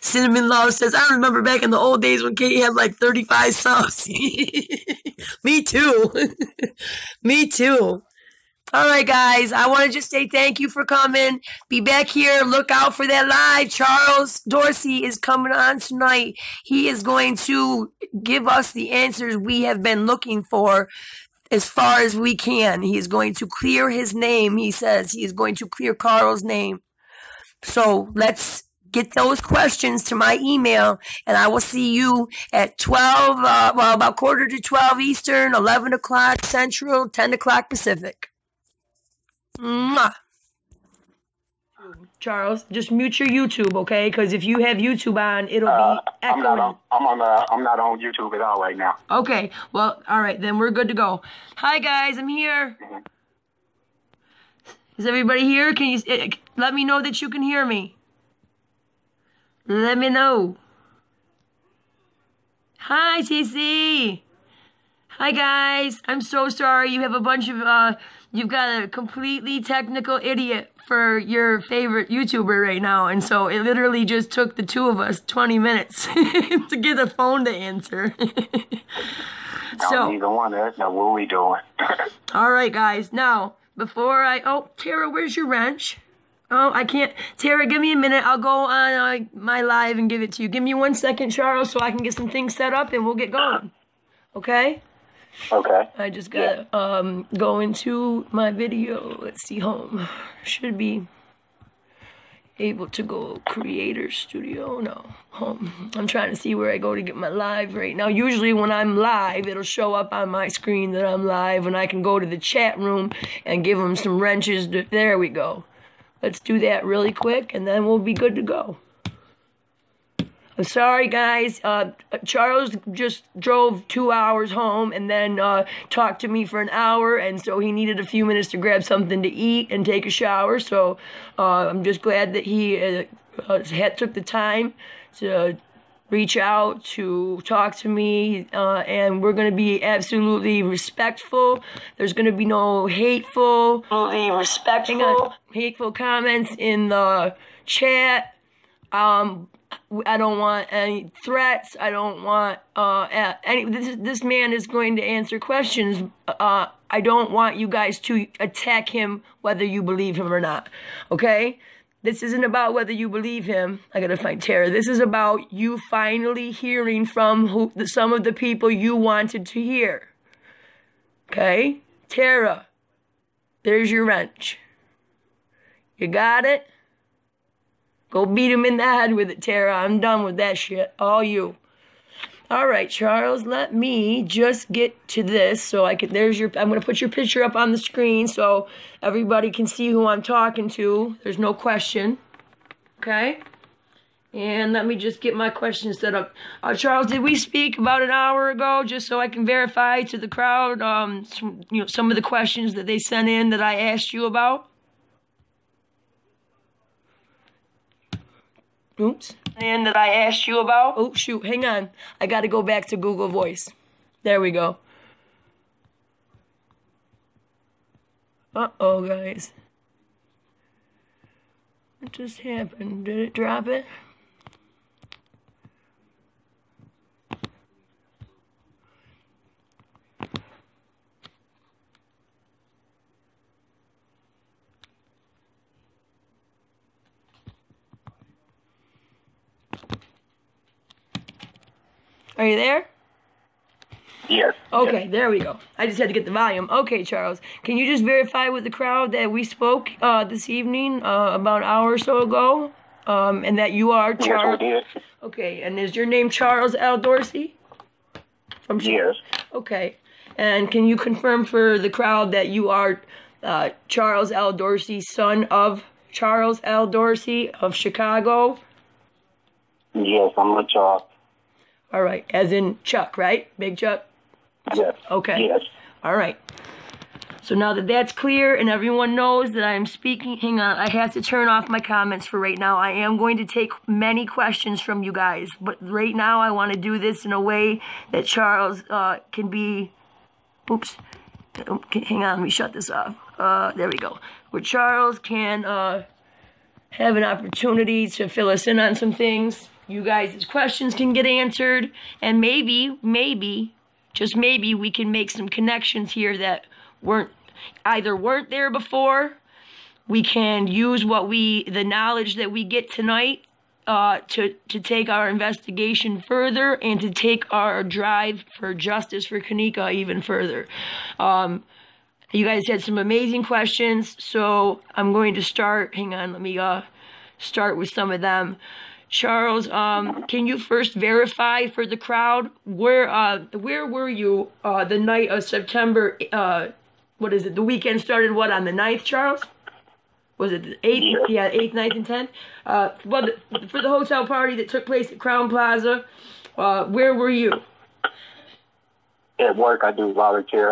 Cinnamon Love says, I remember back in the old days when Katie had like 35 subs. Me too. Me too. All right, guys. I want to just say thank you for coming. Be back here. Look out for that live. Charles Dorsey is coming on tonight. He is going to give us the answers we have been looking for as far as we can. He is going to clear his name. He says he is going to clear Carl's name. So let's get those questions to my email, and I will see you at 12, about 11:45 Eastern, 11 o'clock Central, 10 o'clock Pacific. Mwah. Charles, just mute your YouTube, okay? Because if you have YouTube on, it'll be echoing. I'm not on YouTube at all right now. Okay, well, all right, then we're good to go. Hi, guys, I'm here. Is everybody here? Can you let me know that you can hear me? Let me know. Hi, TC. Hi, guys. I'm so sorry. You have a bunch of, you've got a completely technical idiot for your favorite YouTuber right now. And so it literally just took the two of us 20 minutes to get a phone to answer. So, neither one of us know what we doing. All right, guys. Now, before oh, Tara, where's your wrench? Oh, I can't. Tara, give me a minute. I'll go on my live and give it to you. Give me 1 second, Charles, so I can get some things set up and we'll get going. Okay? Okay. I just gotta go into my video. Let's see, home. Should be able to go creator studio. No, home. I'm trying to see where I go to get my live right now. Usually when I'm live, it'll show up on my screen that I'm live, and I can go to the chat room and give them some wrenches. There we go. Let's do that really quick, and then we'll be good to go. I'm sorry, guys. Charles just drove 2 hours home and then talked to me for an hour, and so he needed a few minutes to grab something to eat and take a shower. So I'm just glad that he took the time to reach out, to talk to me, and we're going to be absolutely respectful. There's going to be no hateful comments in the chat. I don't want any threats. I don't want any. This man is going to answer questions. I don't want you guys to attack him whether you believe him or not. Okay? This isn't about whether you believe him. I gotta find Tara. This is about you finally hearing from some of the people you wanted to hear. Okay? Tara, there's your wrench. You got it? Go beat him in the head with it, Tara. I'm done with that shit. All you. All right, Charles, let me just get to this so I can, I'm going to put your picture up on the screen so everybody can see who I'm talking to. There's no question. Okay? And let me just get my questions set up. Charles, did we speak about an hour ago just so I can verify to the crowd some of the questions that they sent in that I asked you about? Oops. And that I asked you about. Oh, shoot. Hang on. I got to go back to Google Voice. There we go. Uh-oh, guys. What just happened? Did it drop it? Are you there? Yes. Okay, yes. There we go. I just had to get the volume. Okay, Charles, can you just verify with the crowd that we spoke this evening about an hour or so ago, and that you are Charles? Yes, we did. Okay, and is your name Charles L. Dorsey? Yes. Okay, and can you confirm for the crowd that you are Charles L. Dorsey, son of Charles L. Dorsey of Chicago? Yes, I'm with Charles. All right, as in Chuck, right? Big Chuck? Yes. Okay. Yes. All right. So now that that's clear and everyone knows that I am speaking, hang on, I have to turn off my comments for right now. I am going to take many questions from you guys, but right now I want to do this in a way that Charles can be, oops, hang on, let me shut this off. There we go. Where Charles can have an opportunity to fill us in on some things. You guys' questions can get answered, and maybe, just maybe, we can make some connections here that weren't there before. We can use the knowledge that we get tonight to take our investigation further and to take our drive for justice for Kenneka even further. You guys had some amazing questions, so I'm going to start. Hang on, let me start with some of them. Charles, can you first verify for the crowd where were you the night of September? What is it? The weekend started what, on the 9th, Charles? Was it the 8th? Yeah, 8th, 9th, and 10th. Well, for the hotel party that took place at Crown Plaza, where were you? At work, I do volunteer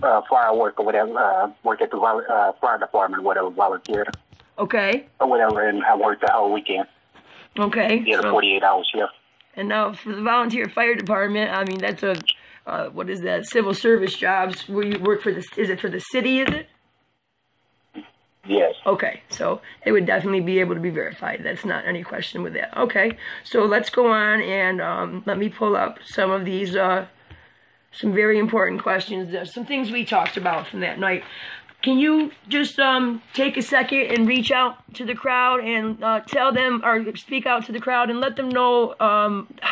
fire work or whatever. Work at the fire department, whatever, volunteer. Okay. Or whatever, and I worked the whole weekend. Okay. Yeah, 48-hour shift. And now for the volunteer fire department, I mean, that's a, what is that, civil service jobs where you work for the, is it for the city, is it? Yes. Okay, so it would definitely be able to be verified. That's not any question with that. Okay, so let's go on and let me pull up some of these, some very important questions. There's some things we talked about from that night. Can you just take a second and reach out to the crowd and tell them, or speak out to the crowd and let them know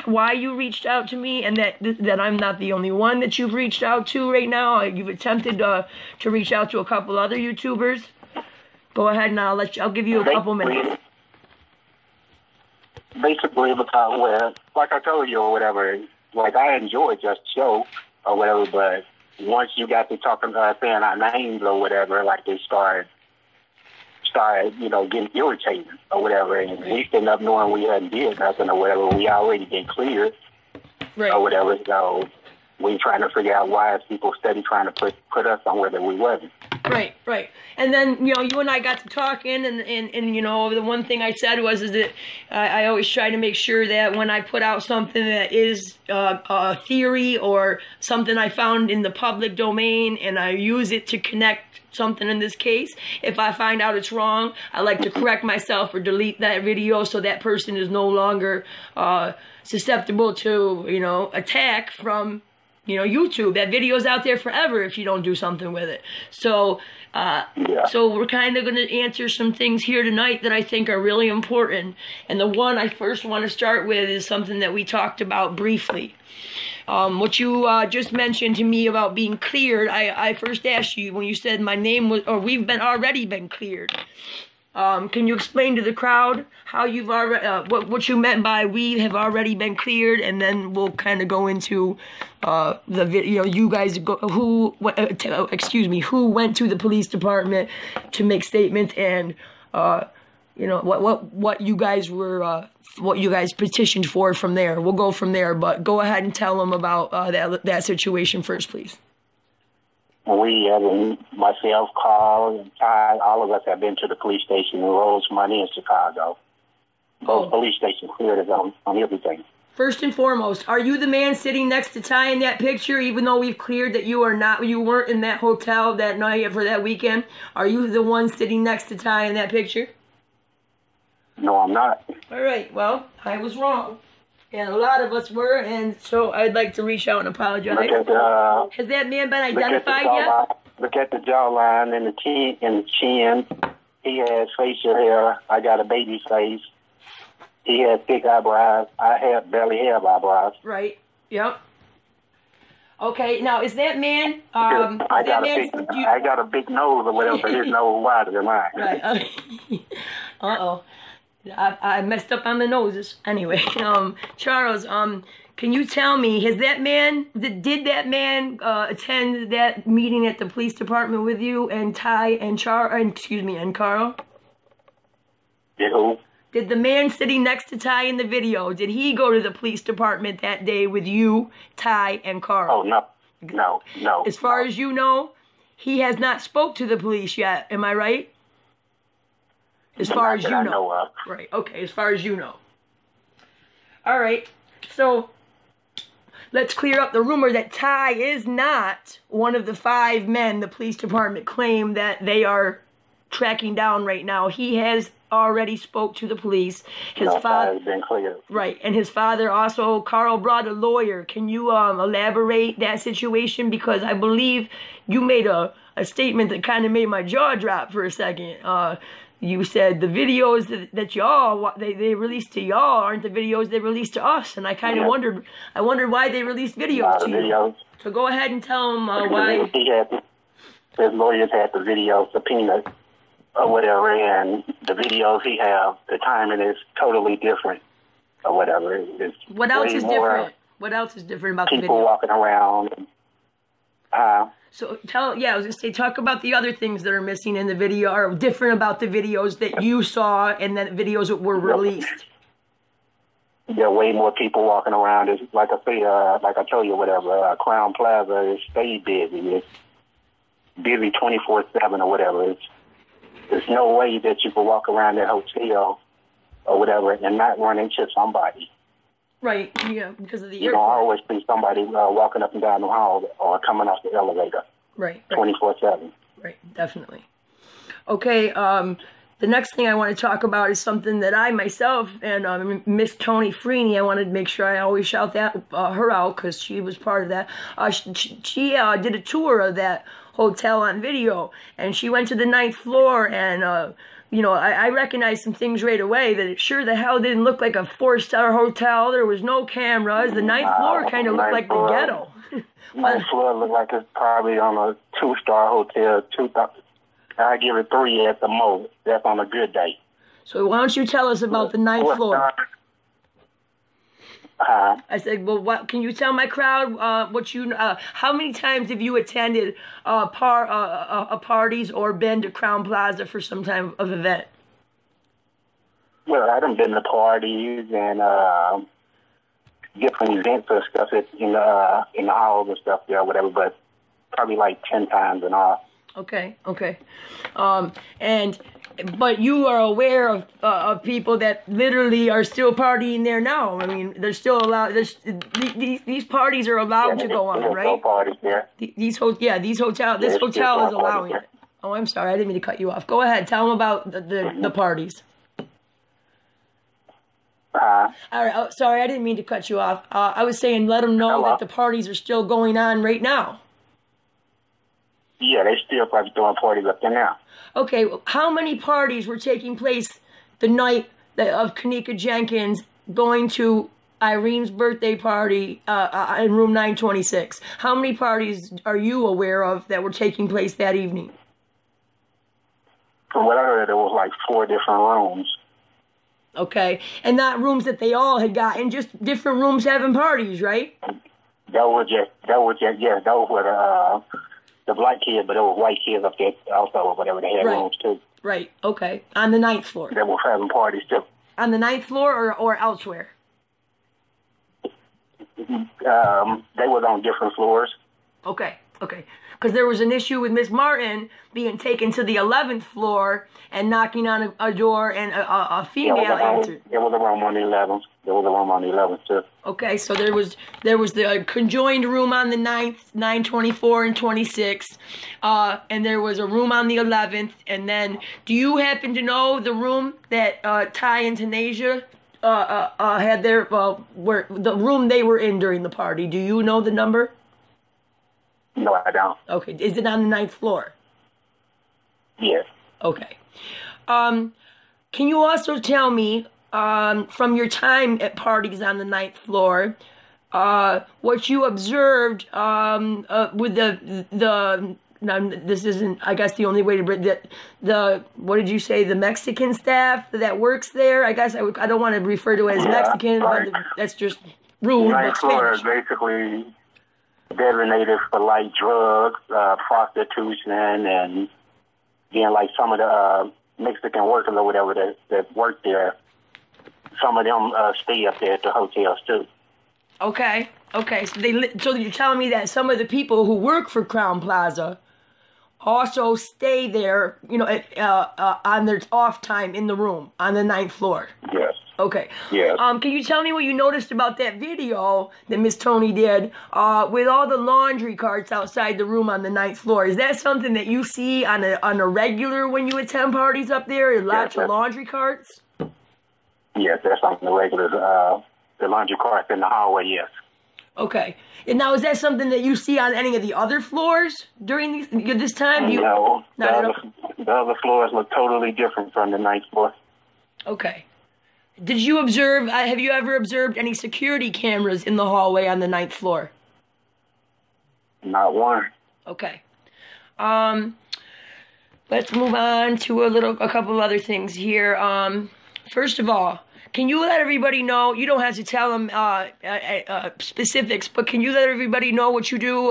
why you reached out to me, and that I'm not the only one that you've reached out to right now. You've attempted to reach out to a couple other YouTubers. Go ahead and I'll give you a couple minutes. Basically, because, well, like I told you or whatever, like I enjoyed your show or whatever, but once you got to talking about saying our names or whatever, like they started, you know, getting irritated or whatever, and we ended up knowing we hadn't did nothing or whatever. We already been cleared, right, or whatever. So we trying to figure out why people steady trying to put us somewhere that we wasn't. Right, right. And then, you know, you and I got to talking, and you know, the one thing I said was that I always try to make sure that when I put out something that is a theory or something I found in the public domain and I use it to connect something in this case, if I find out it's wrong, I like to correct myself or delete that video so that person is no longer susceptible to, you know, attack from, you know, YouTube. That video's out there forever if you don't do something with it. So, so we're kind of going to answer some things here tonight that I think are really important. And the one I first want to start with is something that we talked about briefly. What you just mentioned to me about being cleared, I first asked you when you said my name was, or we've already been cleared. Can you explain to the crowd how you've already, what you meant by we have already been cleared, and then we'll kind of go into the video. You guys who went to the police department to make statements, and you know what you guys were what you guys petitioned for from there. We'll go from there, but go ahead and tell them about that situation first, please. We, myself, Carl, and Ty, all of us have been to the police station in Rosemont in Chicago. Both police stations cleared us on everything. First and foremost, are you the man sitting next to Ty in that picture, even though we've cleared that you weren't in that hotel that night for that weekend? Are you the one sitting next to Ty in that picture? No, I'm not. All right, well, I was wrong. And a lot of us were, and so I'd like to reach out and apologize. Has that man been identified yet? Look at the jawline and the chin. He has facial hair. I got a baby face. He has thick eyebrows. I barely have eyebrows. Right. Yep. Okay. Now, is that man? I got a big nose or whatever, but his nose wider than mine. Right. Uh-oh. I messed up on the noses. Anyway, Charles, can you tell me, did that man attend that meeting at the police department with you and Ty and and Carl? Did who? Did the man sitting next to Ty in the video, did he go to the police department that day with you, Ty, and Carl? Oh, no. No. As far as you know, he has not spoke to the police yet. Am I right? As far as you know of. Right. Okay. As far as you know. All right. So let's clear up the rumor that Ty is not one of the 5 men the police department claim that they are tracking down right now. He has already spoke to the police. His father has been cleared. Right, and his father also, Carl, brought a lawyer. Can you elaborate that situation? Because I believe you made a statement that kind of made my jaw drop for a second. You said the videos that y'all they released to y'all aren't the videos they released to us, and I kind of wondered why they released videos to you. So go ahead and tell them why. His lawyers had the video subpoenaed or whatever, and the videos he have, the timing is totally different or whatever. What else is different? What else is different about the video? People walking around. So I was gonna say, talk about the other things that are missing in the video, or different about the videos that you saw and then videos that were released. There are way more people walking around. It's like I say, like I told you, whatever. Crown Plaza is stay busy. It's busy 24/7 or whatever. There's no way that you can walk around that hotel or whatever and not run into somebody. Right, yeah, because of the airport. I always see somebody walking up and down the hall or coming off the elevator. Right. 24/7. Right, definitely. Okay, the next thing I want to talk about is something that I myself and Miss Tony Freeney, I wanted to make sure I always shout that her out because she was part of that. She did a tour of that hotel on video, and she went to the 9th floor, and I recognized some things right away that it sure the hell didn't look like a 4-star hotel. There was no cameras. The 9th floor kind of looked like the ghetto. 9th floor looked like it's probably on a 2-star hotel. I give it 3 at the most. That's on a good day. So why don't you tell us about the 9th floor? I said, well, what can you tell my crowd how many times have you attended parties or been to Crown Plaza for some type of event? Well, I done been to parties and different events or stuff in the halls and stuff there, whatever, but probably like 10 times in all. Okay. But you are aware of people that literally are still partying there now. I mean, they're still allowed. These parties are allowed to go on, right? No parties there. This hotel is allowing it. Oh, I'm sorry, I didn't mean to cut you off. Go ahead, tell them about the parties. All right. Oh, sorry, I didn't mean to cut you off. I was saying, let them know that the parties are still going on right now. Yeah, they still probably doing parties up there now. Okay, well, how many parties were taking place the night of Kenneka Jenkins going to Irene's birthday party in room 926? How many parties are you aware of that were taking place that evening? From what I heard, there was like 4 different rooms. Okay, and not rooms that they all had gotten, just different rooms having parties, right? That was the black kids, but there were white kids up there also, or whatever. They had rooms too. Right. Okay. On the 9th floor. They were having parties too. On the 9th floor or elsewhere? They was on different floors. Okay. Because there was an issue with Miss Martin being taken to the 11th floor and knocking on a door, and a female answered. There was a room on the 11th. There was a room on the 11th too. Okay, so there was the conjoined room on the 9th, 924 and 26, and there was a room on the 11th. And then, do you happen to know the room that Ty and Tanasia had their where the room they were in during the party? Do you know the number? No, I don't. Okay, is it on the 9th floor? Yes. Okay. Can you also tell me, from your time at parties on the 9th floor, what you observed with now this isn't, I guess, the only way to bring the what did you say, the Mexican staff that works there? I guess I don't want to refer to it as Mexican, but that's just rude. 9th floor is basically designated for like drugs, prostitution, and then like some of the Mexican workers or whatever that work there. Some of them stay up there at the hotels too. Okay. Okay. So you're telling me that some of the people who work for Crowne Plaza also stay there, you know, on their off time in the room on the 9th floor. Yes. Okay. Yes. Can you tell me what you noticed about that video that Miss Tony did with all the laundry carts outside the room on the 9th floor? Is that something that you see on a regular when you attend parties up there? Lots of laundry carts? Yes, that's on the regular, the laundry carts in the hallway, yes. Okay. And now, is that something that you see on any of the other floors during this time? No. The other floors look totally different from the 9th floor. Okay. Did you observe, have you ever observed any security cameras in the hallway on the 9th floor? Not one. Okay. Let's move on to a couple other things here. First of all, can you let everybody know, you don't have to tell them specifics, but can you let everybody know what you do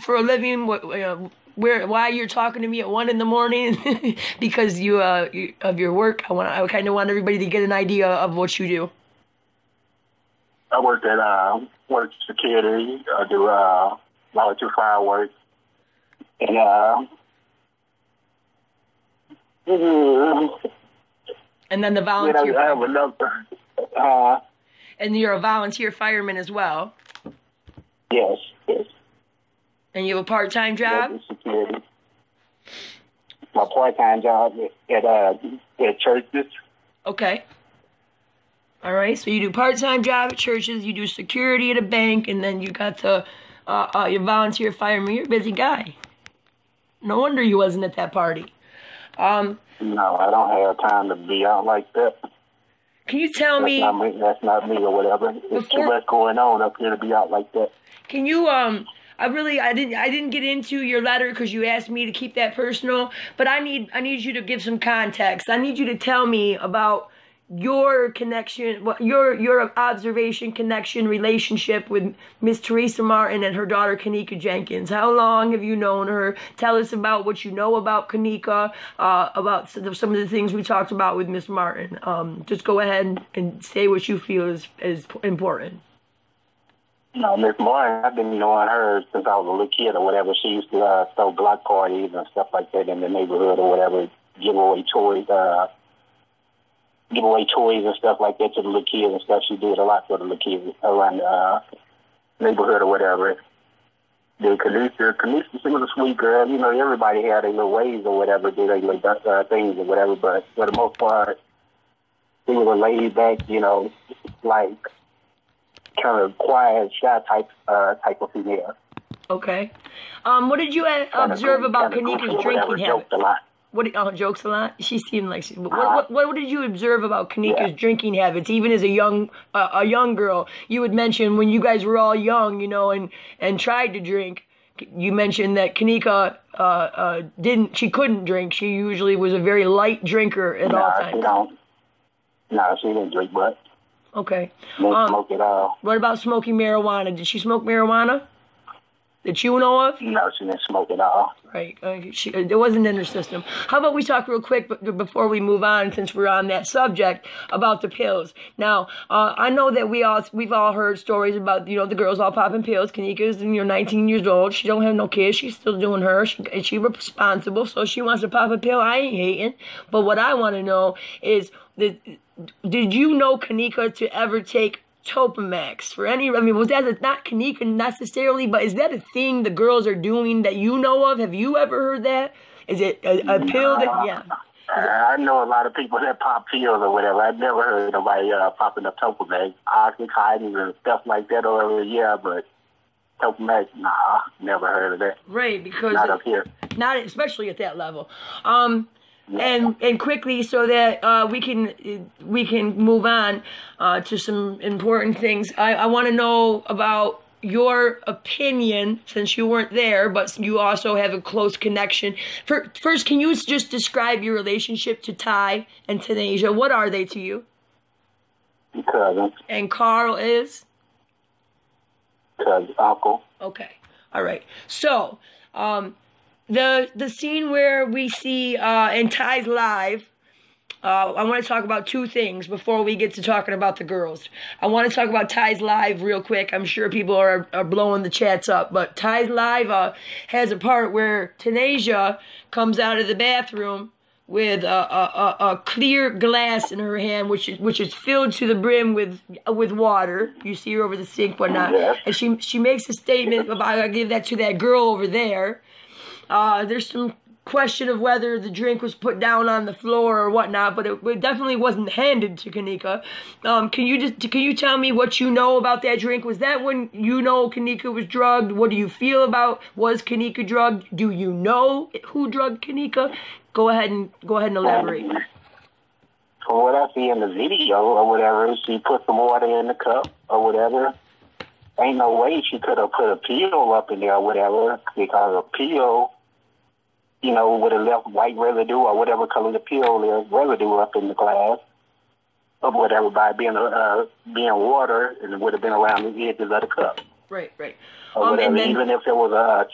for a living, why you're talking to me at 1 a.m. because of your work? I kind of want everybody to get an idea of what you do. I work security. I do volunteer firework, and then the volunteer. I have another. And you're a volunteer fireman as well. Yes. And you have a part-time job? Security. My part-time job at churches. Okay. All right. So you do part-time job at churches, you do security at a bank, and then you got the your volunteer fireman. You're a busy guy. No wonder you wasn't at that party. No, I don't have time to be out like that. Can you tell me? That's not me or whatever. There's too much going on up here to be out like that. Can you I didn't get into your letter because you asked me to keep that personal, but I need you to give some context. I need you to tell me about your connection, your observation, connection, relationship with Miss Teresa Martin and her daughter Kenneka Jenkins. How long have you known her? Tell us about what you know about Kenneka, about some of the things we talked about with Miss Martin. Just go ahead and say what you feel is important. No, Miss Martin, I've been knowing her since I was a little kid or whatever. She used to throw block parties and stuff like that in the neighborhood or whatever, give away toys and stuff like that to the little kids and stuff. She did a lot for the little kids around the neighborhood or whatever. Then Kenneka, she was a sweet girl. You know, everybody had their little ways or whatever, do their little things or whatever, but for the most part, she was a laid back, you know, like kind of quiet, shy type of female. Okay. What did you observe about Kenneka's drinking habits? Joked a lot. Jokes a lot? She seemed like she... What did you observe about Kenneka's drinking habits, even as a young girl? You would mention when you guys were all young, you know, and tried to drink. You mentioned that Kenneka she couldn't drink. She usually was a very light drinker at all times. She didn't drink much. Okay. Didn't smoke at all. What about smoking marijuana? Did she smoke marijuana that you know of? No, she didn't smoke at all. Right. It wasn't in her system. How about we talk real quick before we move on, since we're on that subject, about the pills. Now, I know that we've all heard stories about, you know, the girls all popping pills. Kenneka's 19 years old. She don't have no kids. She's still doing her. She's responsible, so she wants to pop a pill. I ain't hating. But what I want to know is, did you know Kenneka to ever take Topamax for any? I mean, was that not Kenneka necessarily, but is that a thing the girls are doing that you know of? Have you ever heard that? Is it a pill that? Yeah. I know a lot of people that pop pills or whatever. I've never heard nobody popping up Topamax, Oxycontin and stuff like that or whatever. Yeah, but Topamax, nah, never heard of that. Right, because not up here. Not especially at that level. And quickly, so that we can move on to some important things. I want to know about your opinion, since you weren't there, but you also have a close connection. First, can you just describe your relationship to Ty and Tanasia? What are they to you? Cousin. And Carl is? Cousin, uncle. Okay. All right. So, the scene where we see in Ty's live, I want to talk about two things before we get to talking about the girls. I want to talk about Ty's Live real quick. I'm sure people are blowing the chats up, but Ty's Live has a part where Tanasia comes out of the bathroom with a clear glass in her hand, which is filled to the brim with water. You see her over the sink, whatnot, and she makes a statement about, "I give that to that girl over there." There's some question of whether the drink was put down on the floor or whatnot, but it definitely wasn't handed to Kenneka. Can you tell me what you know about that drink? Was that when you know Kenneka was drugged? What do you feel about, was Kenneka drugged? Do you know who drugged Kenneka? Go ahead and elaborate. From what I see in the video or whatever, she put some water in the cup or whatever. Ain't no way she could have put a pill up in there or whatever, because a pill, you know, would have left white residue or whatever color the pill is, residue up in the glass or whatever, by being water, and it would have been around the edges of the cup. Right. Or whatever, even if it was a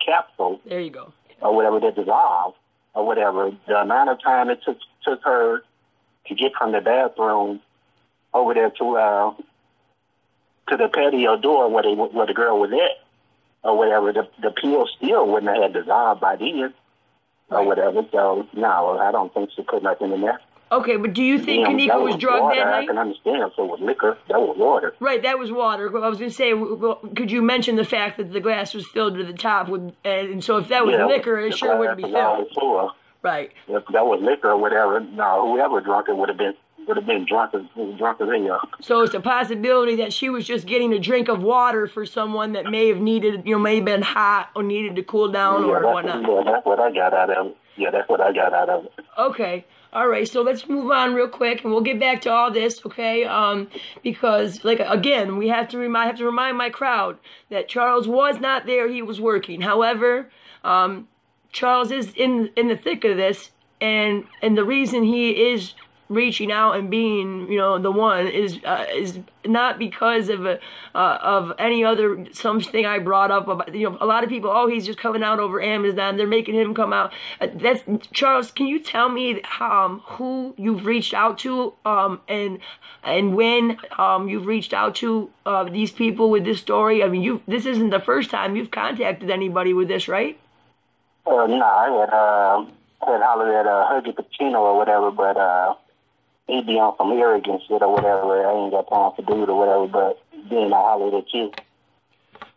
capsule. There you go. Or whatever that dissolved or whatever, the amount of time it took her to get from the bathroom over there to the patio door where the girl was at, or whatever, the pill still wouldn't have dissolved by then, or whatever. So, no, I don't think she put nothing in there. Okay, but do you think Kenneka was drugged that night? I can understand if it was liquor. That was water. Right, that was water. I was going to say, could you mention the fact that the glass was filled to the top with, and so if that was liquor, it sure wouldn't be filled. Right. If that was liquor or whatever, no, whoever drunk it would have been drunk as hell. So it's a possibility that she was just getting a drink of water for someone that may have needed, may have been hot or needed to cool down or whatnot. Yeah, that's what I got out of it. Yeah, that's what I got out of it. Okay. All right, so let's move on real quick, and we'll get back to all this, okay? Because, again, I have to remind my crowd that Charles was not there; he was working. However, Charles is in the thick of this, and the reason he is reaching out and being, the one is not because of any other something I brought up about. A lot of people, he's just coming out over Amazon. They're making him come out. That's Charles. Can you tell me who you've reached out to, and when you've reached out to these people with this story? I mean, this isn't the first time you've contacted anybody with this, right? No, I had hollered at Huggy Pacino or whatever, but he be on some arrogant shit or whatever. I ain't got time to do it or whatever, but then I hollered at you.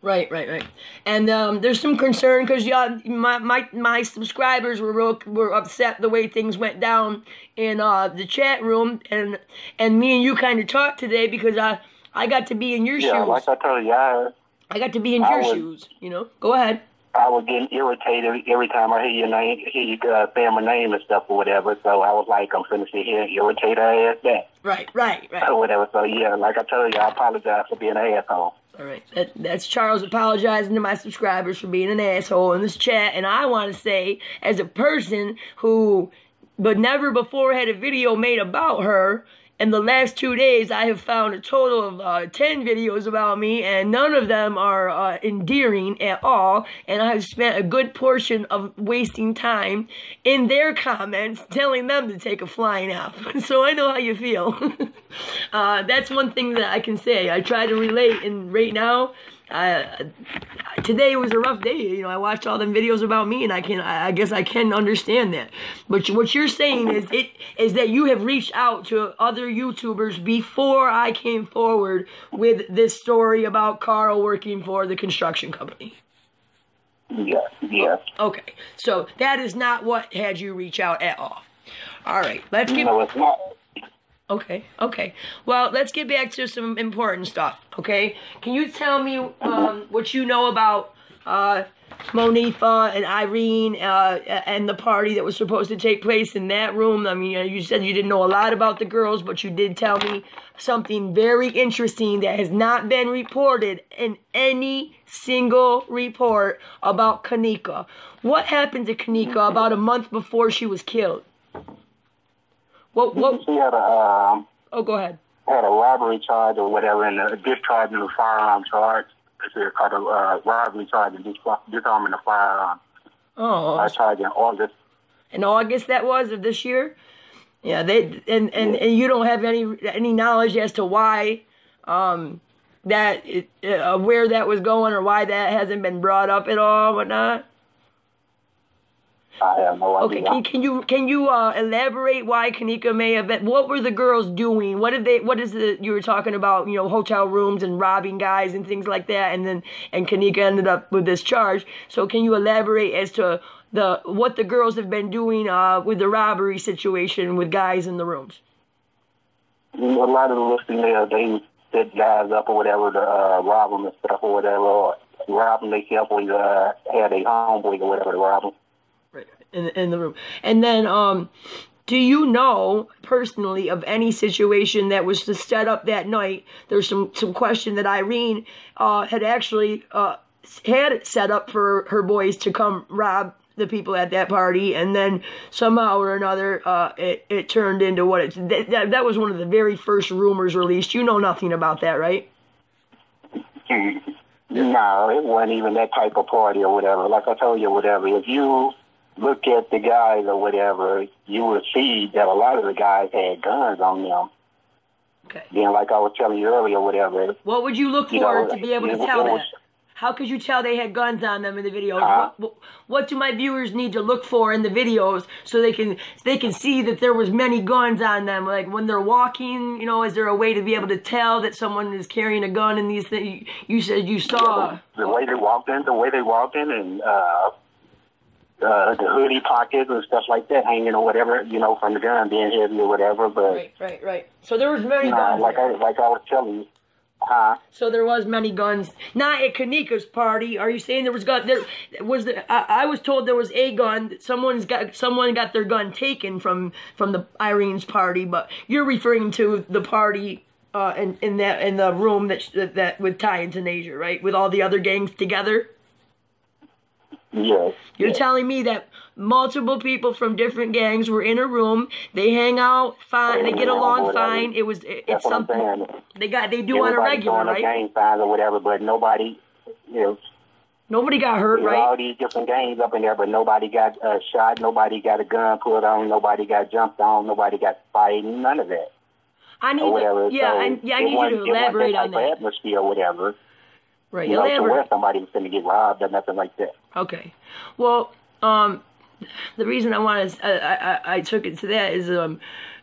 Right. And there's some concern because my subscribers were upset the way things went down in the chat room, and me and you kind of talked today because I got to be in your shoes. Yeah, like I told you, I got to be in your shoes. Go ahead. I was getting irritated every time I hear your name, hear you saying my name and stuff or whatever. So I was like, I'm finna sit here and irritate her ass back. Right. Or whatever. So yeah, like I told you, I apologize for being an asshole. All right. That's Charles apologizing to my subscribers for being an asshole in this chat. And I want to say, as a person who, but never before had a video made about her, in the last 2 days, I have found a total of 10 videos about me, and none of them are endearing at all. And I have spent a good portion of wasting time in their comments telling them to take a flying nap. So I know how you feel. That's one thing that I can say. I try to relate, and right now, today was a rough day. I watched all them videos about me, and I guess I can understand that. But what you're saying is that you have reached out to other YouTubers before I came forward with this story about Carl working for the construction company. Yeah. Okay, so that is not what had you reach out at all. All right, let's get. No, it's not. Okay. Well, let's get back to some important stuff, okay? Can you tell me what you know about Monifa and Irene and the party that was supposed to take place in that room? I mean, you said you didn't know a lot about the girls, but you did tell me something very interesting that has not been reported in any single report about Kenneka. What happened to Kenneka about a month before she was killed? What? She had a go ahead. Had a robbery charge or whatever, and a discharge in the firearm charge. It's called a robbery charge and disarming the firearm. Oh. I charged in August. In August that was of this year? Yeah, and you don't have any knowledge as to why that where that was going or why that hasn't been brought up at all, whatnot. I have no idea. Okay, can you elaborate why Kenneka may have been? What were the girls doing? What is you were talking about? You know, hotel rooms and robbing guys and things like that, and Kenneka ended up with this charge. So can you elaborate as to what the girls have been doing with the robbery situation with guys in the rooms? A lot of the listening there, they set guys up or whatever to rob them and stuff or whatever, or rob them themselves or had a homeboy or whatever to rob them. Right, in the room. And then, do you know personally of any situation that was set up that night? There's some question that Irene had actually had it set up for her boys to come rob the people at that party, and then somehow or another it turned into what it's that was one of the very first rumors released. You know nothing about that, right? No, it wasn't even that type of party or whatever. Like I told you, whatever. If you look at the guys or whatever, you will see that a lot of the guys had guns on them. Okay. Then, like I was telling you earlier, whatever. What would you look for to be able to tell that? How could you tell they had guns on them in the videos? What do my viewers need to look for in the videos so they can see that there was many guns on them? Like when they're walking, you know, is there a way to be able to tell that someone is carrying a gun in these things? You said you saw the way they walked in, and the hoodie pockets and stuff like that hanging or whatever, you know, from the gun being heavy or whatever. But right. So there was many guns. Like I was telling you. So there was many guns. Not at Kenneka's party. Are you saying there was gun? There was. I was told there was a gun. Someone got their gun taken from the Irene's party. But you're referring to the party in the room that with Ty and Tanasia, right? With all the other gangs together. Yes. You're telling me that multiple people from different gangs were in a room. They hang out fine. They get along fine. It's something they do on a regular, right? Gang signs or whatever, but nobody, you know. Nobody got hurt, right? All these different gangs up in there, but nobody got shot. Nobody got a gun put on. Nobody got jumped on. Nobody got fired. None of that. I need I need you to elaborate on that. Atmosphere or whatever. Right. You know, to where somebody was going to get robbed or nothing like that. Okay. Well, the reason I took it to that is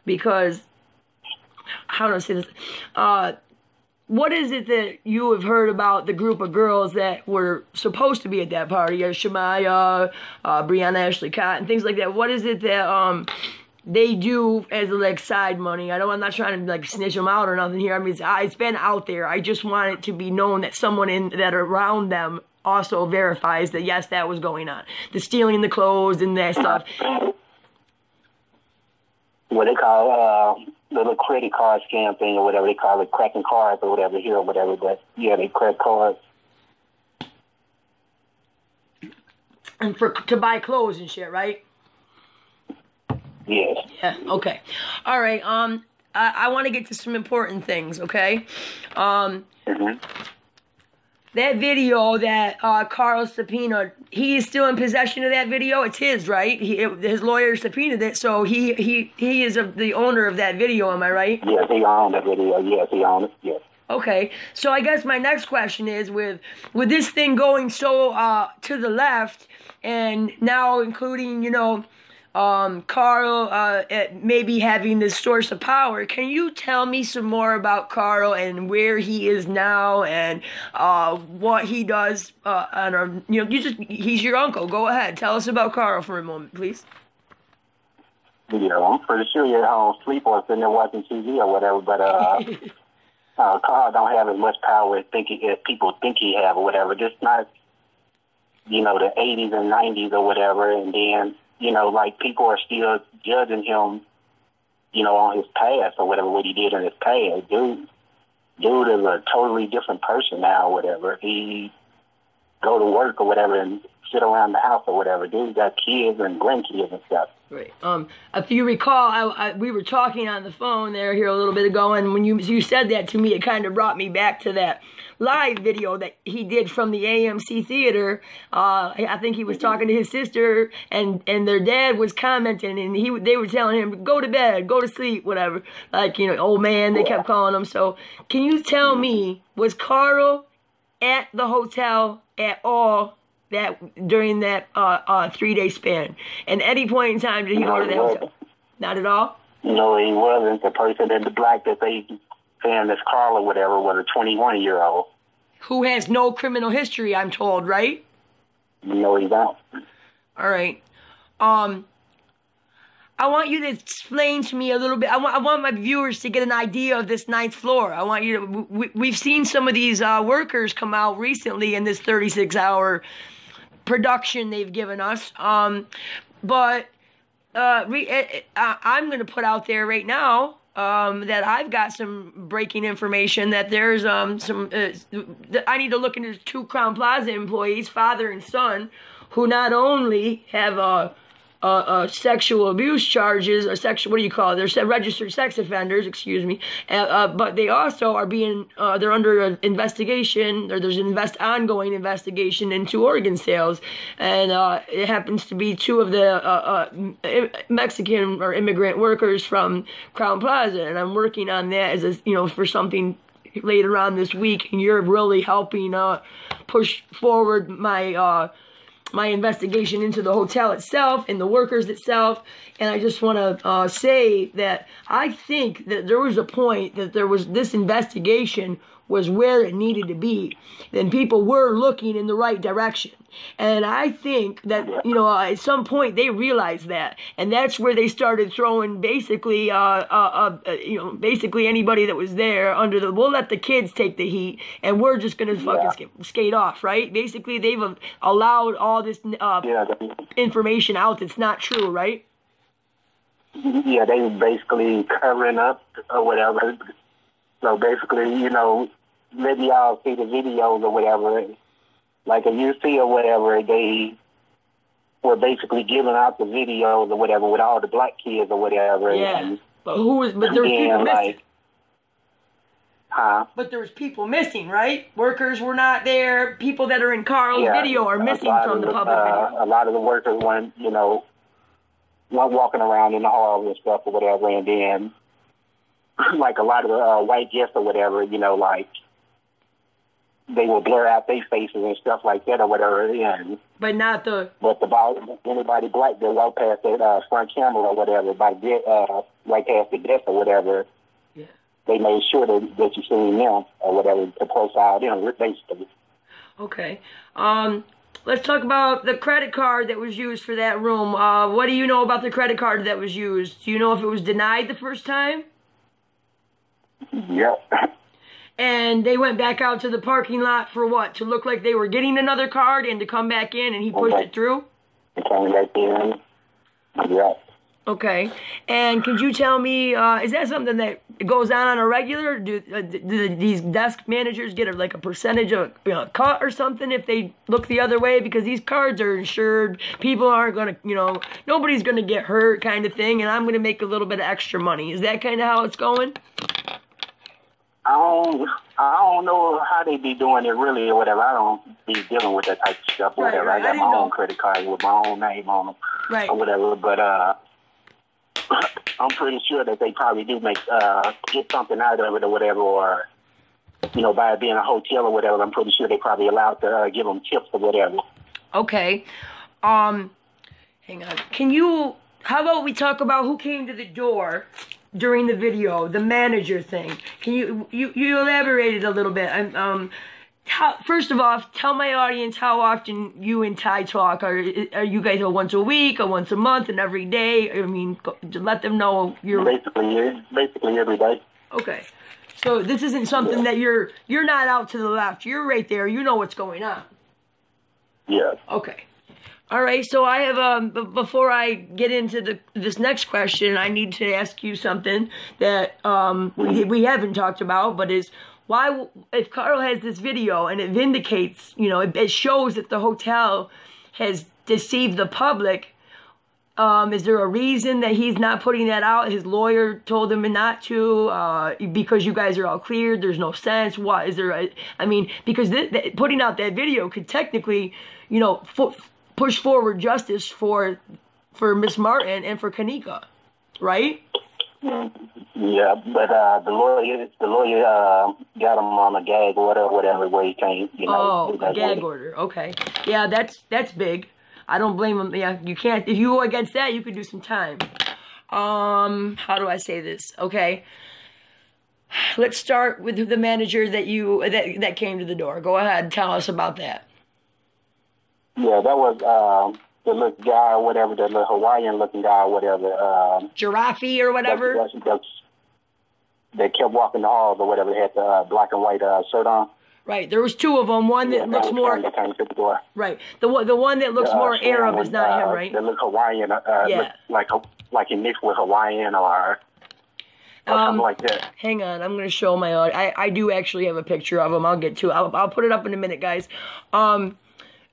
because, how do I say this? What is it that you have heard about the group of girls that were supposed to be at that party? Shemaya, Brianna, Ashley Cott, and things like that. What is it that they do as like side money? I'm not trying to like snitch them out or nothing here. I mean, it's been out there. I just want it to be known that someone that around them also verifies that yes, that was going on. The stealing the clothes and that stuff. What they call the little credit card scam thing or whatever they call it, cracking cards or whatever here or whatever. But yeah, they crack cards. And to buy clothes and shit, right? Yes. Yeah. Okay. All right. I want to get to some important things. Okay. That video that Carl subpoenaed, he is still in possession of that video. It's his, right? His lawyer subpoenaed it, so he is the owner of that video. Am I right? Yes, he owned that video. Yes, he owned it. Yes. Okay, so I guess my next question is with this thing going so to the left, and now including Carl maybe having this source of power. Can you tell me some more about Carl and where he is now and what he does? He's your uncle. Go ahead, tell us about Carl for a moment, please. Yeah, I'm pretty sure you're at home sleep or sitting there watching TV or whatever, but Carl don't have as much power as people think he have or whatever. Just not, the 80s and 90s or whatever, and then. Like people are still judging him, on his past or whatever, what he did in his past. Dude is a totally different person now or whatever. He go to work or whatever and sit around the house or whatever. Dudes got kids and grandkids and stuff. Right. If you recall, we were talking on the phone here a little bit ago, and when you said that to me, it kind of brought me back to that live video that he did from the AMC theater. I think he was talking to his sister, and their dad was commenting, and they were telling him, go to bed, go to sleep, whatever. Like, you know, old man, they kept calling him. So can you tell me, was Carl at the hotel at all during that 3-day span? And any point in time did he go to the hotel? Not at all? No, he wasn't. The person in the black that they saying this Carl or whatever was a 21-year-old. Who has no criminal history, I'm told, right? No, he don't. All right. I want you to explain to me a little bit. I want my viewers to get an idea of this 9th floor. I want you to. We've seen some of these workers come out recently in this 36-hour production they've given us. But I'm going to put out there right now that I've got some breaking information that there's I need to look into 2 Crowne Plaza employees, father and son, who not only have sexual abuse charges, or sexual, what do you call it? They're registered sex offenders, excuse me. But they also are they're under an investigation, or there's an ongoing investigation into organ sales. And it happens to be 2 of the Mexican or immigrant workers from Crowne Plaza. And I'm working on that as for something later on this week. And you're really helping push forward my investigation into the hotel itself and the workers itself. And I just want to say that I think that there was a point that this investigation was where it needed to be. Then people were looking in the right direction. And I think that, at some point they realized that. And that's where they started throwing basically, basically anybody that was there under we'll let the kids take the heat and we're just going to fucking skate off, right? Basically, they've allowed all this information out that's not true, right? Yeah, they basically covering up or whatever. So basically, letting y'all see the videos or whatever. Like if you see or whatever, they were basically giving out the videos or whatever with all the black kids or whatever. Yeah, but there was people missing. But there was people missing, right? Workers were not there. People that are in Carl's video are missing from the public video. A lot of the workers weren't walking around in the halls and stuff or whatever. And then, like a lot of the white guests or whatever, like, they will blur out their faces and stuff like that or whatever. And, but not the... But anybody black that walk past that front camera or whatever, right past the desk or whatever, they made sure that you seen them or whatever to profile them, basically. Okay. Let's talk about the credit card that was used for that room. What do you know about the credit card that was used? Do you know if it was denied the first time? Yep. And they went back out to the parking lot for what? To look like they were getting another card and to come back in, and he pushed it through? Coming back in. Yeah. Okay. And could you tell me, is that something that goes on a regular? Do these desk managers get a percentage of cut or something if they look the other way? Because these cards are insured. People aren't going to, nobody's going to get hurt kind of thing, and I'm going to make a little bit of extra money. Is that kind of how it's going? I don't know how they be doing it really or whatever. I don't be dealing with that type of stuff or whatever. Right. I got my own credit card with my own name on them or whatever. But I'm pretty sure that they probably do get something out of it or whatever. Or, by it being a hotel or whatever, I'm pretty sure they probably allowed to give them tips or whatever. Okay. Hang on. How about we talk about who came to the door during the video, the manager thing? Can you elaborated a little bit? First of all, tell my audience how often you and Ty talk. Are you guys once a week or once a month and every day? I mean, let them know you're basically every day. Okay, so this isn't something that you're not out to the left. You're right there. You know what's going on. Yeah. Okay. All right, so I have before I get into this next question, I need to ask you something that we haven't talked about, but is why, if Carl has this video and it vindicates, you know, it shows that the hotel has deceived the public, is there a reason that he's not putting that out? His lawyer told him not to, because you guys are all cleared, there's no sense. What is there? I mean, because putting out that video could technically, you know, push forward justice for Miss Martin and for Kenneka, right? Yeah, but the lawyer got him on a gag or whatever where he can't, you know. Oh, a gag order. Okay. Yeah, that's big. I don't blame him. Yeah, you can't. If you go against that, you could do some time. How do I say this? Okay. Let's start with the manager that came to the door. Go ahead, tell us about that. Yeah, that was the little guy or whatever, the little Hawaiian-looking guy or whatever. Giraffe or whatever? They kept walking the halls or whatever. They had the black and white shirt on. Right. There was two of them. One that looks more... Right. The one that looks more Arab is not him, right? They look Hawaiian, yeah. like he mixed with Hawaiian or something like that. Hang on. I'm going to show my... I do actually have a picture of him. I'll get to it. I'll put it up in a minute, guys.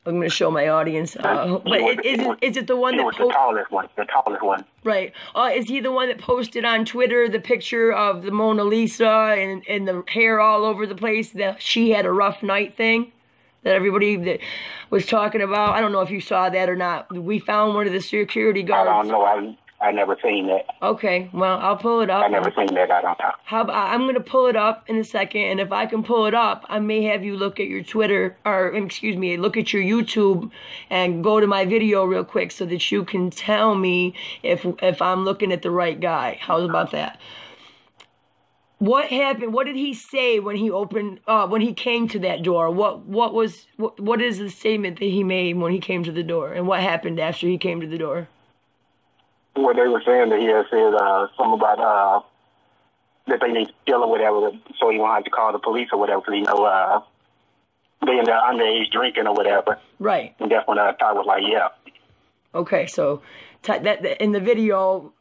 I'm going to show my audience. But is it the one that... the tallest one. The tallest one. Right. Is he the one that posted on Twitter the picture of the Mona Lisa and the hair all over the place? That she had a rough night thing that everybody was talking about? I don't know if you saw that or not. We found one of the security guards. I don't know. I never seen that. Okay, well, I'll pull it up. I never seen that. I don't know. I'm going to pull it up in a second, and if I can pull it up, I may have you look at your Twitter, or excuse me, look at your YouTube and go to my video real quick so that you can tell me if I'm looking at the right guy. How's about that? What happened? What did he say when he when he came to that door? What is the statement that he made when he came to the door, and what happened after he came to the door? Well, they were saying that he had said something about that they need to kill or whatever, so he wanted to call the police or whatever, because, you know, they in the underage drinking or whatever. Right. And that's when Ty was like, yeah. Okay, so that in the video,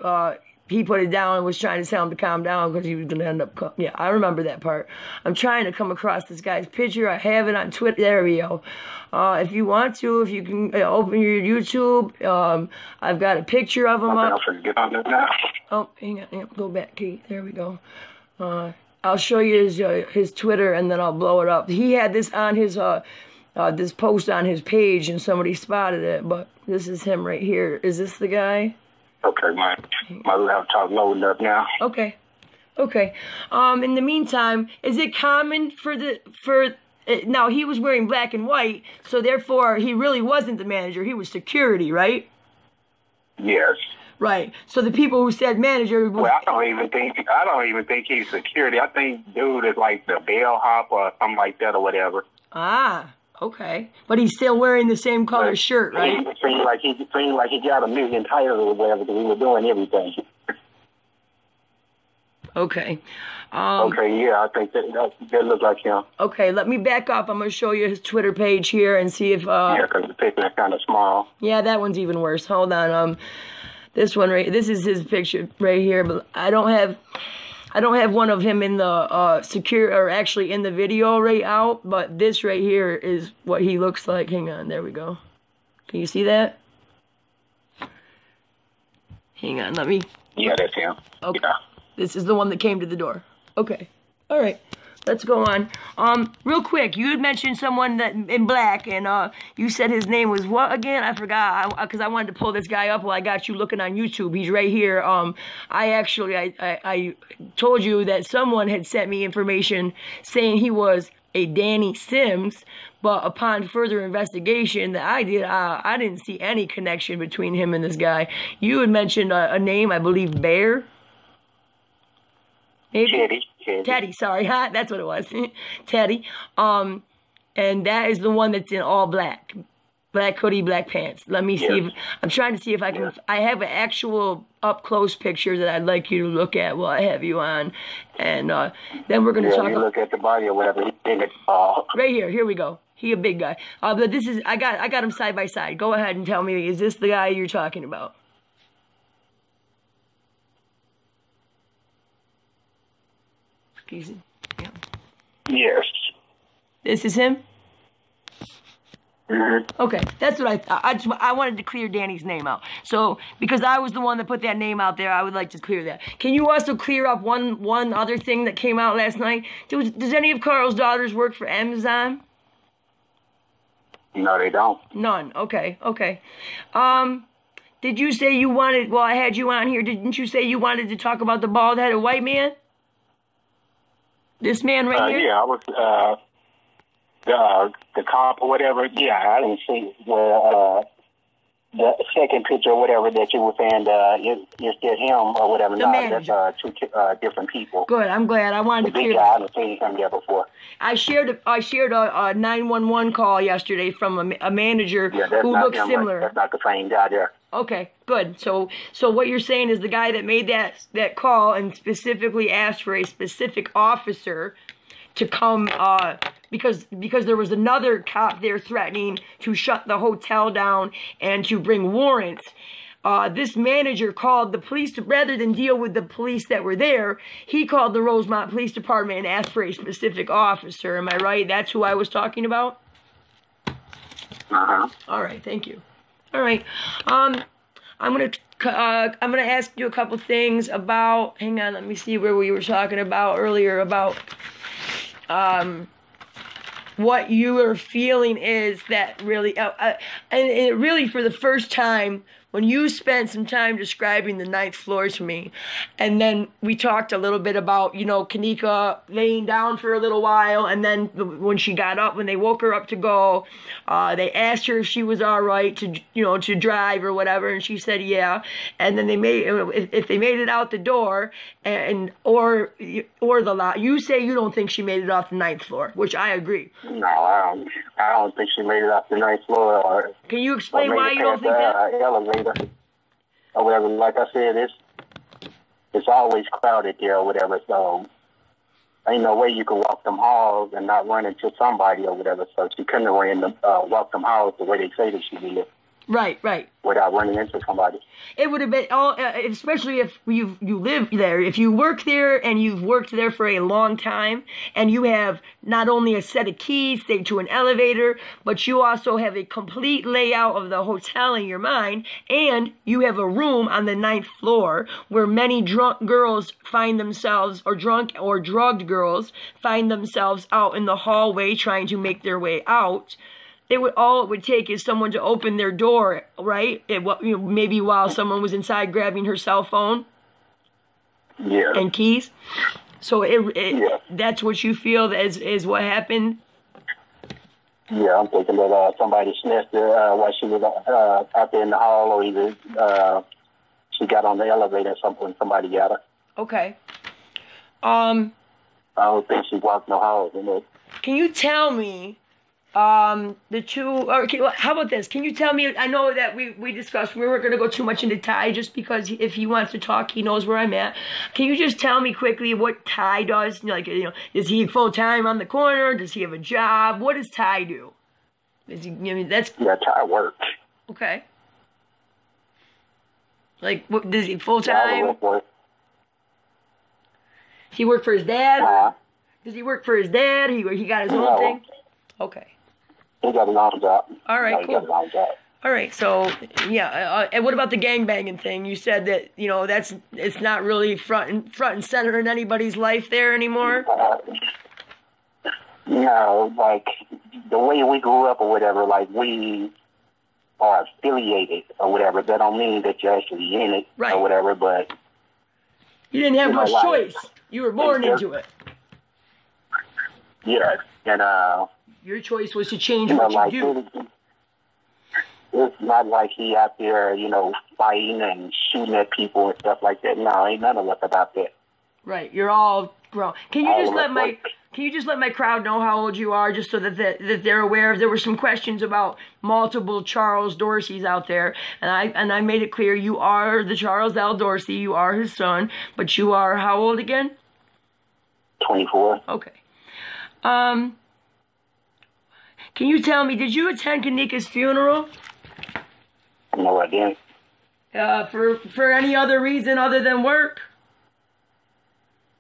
he put it down and was trying to tell him to calm down because he was going to end up... Yeah, I remember that part. I'm trying to come across this guy's picture. I have it on Twitter. There we go. If you want to, if you can open your YouTube, I've got a picture of him up. Get on this now. Oh, hang on. Go back, Kate. There we go. I'll show you his Twitter, and then I'll blow it up. He had this on his... this post on his page, and somebody spotted it, but this is him right here. Is this the guy? Okay, my laptop loading up now. Okay. In the meantime, is it common now he was wearing black and white, so therefore he really wasn't the manager. He was security, right? Yes. Right. So the people who said manager. Well, I don't even think he's security. I think dude is like the bellhop or something like that or whatever. Ah. Okay, but he's still wearing the same color shirt, right? It seemed like he got a million titles or whatever because he was doing everything. Okay. Okay, yeah, I think that looks like him. Okay, let me back up. I'm going to show you his Twitter page here and see if... yeah, because the picture is kind of small. Yeah, that one's even worse. Hold on. This is his picture right here, but I don't have one of him in the actually in the video right out, but this right here is what he looks like. Hang on, there we go. Can you see that? Hang on, let me... Yeah, that's him. Okay. Yeah. This is the one that came to the door. Okay. All right. Let's go on. Real quick, you had mentioned someone that in black, and you said his name was what again? I forgot, because I wanted to pull this guy up while I got you looking on YouTube. He's right here. I told you that someone had sent me information saying he was a Danny Sims, but upon further investigation that I did, I didn't see any connection between him and this guy. You had mentioned a name, I believe, Bear. Maybe? Teddy, sorry. That's what it was. Teddy. And that is the one that's in all black. Black hoodie, black pants. Let me see if... I'm trying to see if I can... I have an actual up-close picture that I'd like you to look at while I have you on. And then we're going to talk... look at the body or whatever. Right here. Here we go. He a big guy. But this is I got him side by side. Go ahead and tell me, is this the guy you're talking about? Yeah. Yes. This is him? Mm-hmm. Okay, that's what I thought. I wanted to clear Danny's name out. So, because I was the one that put that name out there, I would like to clear that. Can you also clear up one other thing that came out last night? Does any of Carl's daughters work for Amazon? No, they don't. None. Okay. Did you say you wanted, well, I had you on here, didn't you say you wanted to talk about the bald-headed white man? This man right here? Yeah, I was, the cop or whatever, yeah, I didn't see the second picture or whatever that you were saying, is that him or whatever. The manager. That's two different people. Good, I'm glad. I wanted to clear that. I haven't seen him there before. I shared a 911 call yesterday from a manager who looks similar. That's not the same guy there. Okay, good. So what you're saying is the guy that made that call and specifically asked for a specific officer to come because there was another cop there threatening to shut the hotel down and to bring warrants. This manager called the police rather than deal with the police that were there, he called the Rosemont Police Department and asked for a specific officer. Am I right? That's who I was talking about? Uh-huh. All right, thank you. All right. I'm gonna ask you a couple things about, hang on, let me see where we were talking about earlier about what you are feeling is that really, and it really for the first time, when you spent some time describing the 9th floor to me, and then we talked a little bit about, Kenneka laying down for a little while, and then when she got up, when they woke her up to go, they asked her if she was all right to drive or whatever, and she said yeah, and then if they made it out the door, or the lot, you say you don't think she made it off the 9th floor, which I agree. No, I don't think she made it off the 9th floor. Can you explain why you don't think that? Elevator or whatever. Like I said, it's always crowded there or whatever. So ain't no way you can walk them halls and not run into somebody or whatever. So she couldn't have walk them halls the way they say that she did. Right. Without running into somebody. It would have been all, especially if you live there. If you work there and you've worked there for a long time, and you have not only a set of keys to an elevator, but you also have a complete layout of the hotel in your mind, and you have a room on the 9th floor where many drunk girls find themselves, or drunk or drugged girls find themselves out in the hallway trying to make their way out. All it would take is someone to open their door, right? Maybe while someone was inside grabbing her cell phone, and keys. So that's what you feel is what happened. Yeah, I'm thinking that somebody snatched her while she was out there in the hall, or either she got on the elevator at some point. Somebody got her. Okay. I don't think she walked no halls. Can you tell me? The two, or how about this? Can you tell me, I know that we discussed, we weren't going to go too much into Ty, just because if he wants to talk, he knows where I'm at. Can you just tell me quickly what Ty does? Is he full-time on the corner? Does he have a job? What does Ty do? Yeah, Ty works. Okay. Does he full-time? He work for his dad? Does he work for his dad? He got his own thing? Okay. He got a long job. All right, cool. All right, so yeah, and what about the gangbanging thing? You said that it's not really front and center in anybody's life there anymore. No, like the way we grew up or whatever, like we are affiliated or whatever. That don't mean that you're actually in it or whatever. But you didn't have much choice. You were born into it. Yeah, and your choice was to change what you do. It's not like he out there, fighting and shooting at people and stuff like that. No, ain't none of us about that. Right, you're all grown. Can you just let my crowd know how old you are, just so that they're aware? There were some questions about multiple Charles Dorseys out there, and I made it clear you are the Charles L. Dorsey. You are his son, but you are how old again? 24. Okay. Can you tell me, did you attend Kenneka's funeral? No, I didn't. For any other reason other than work?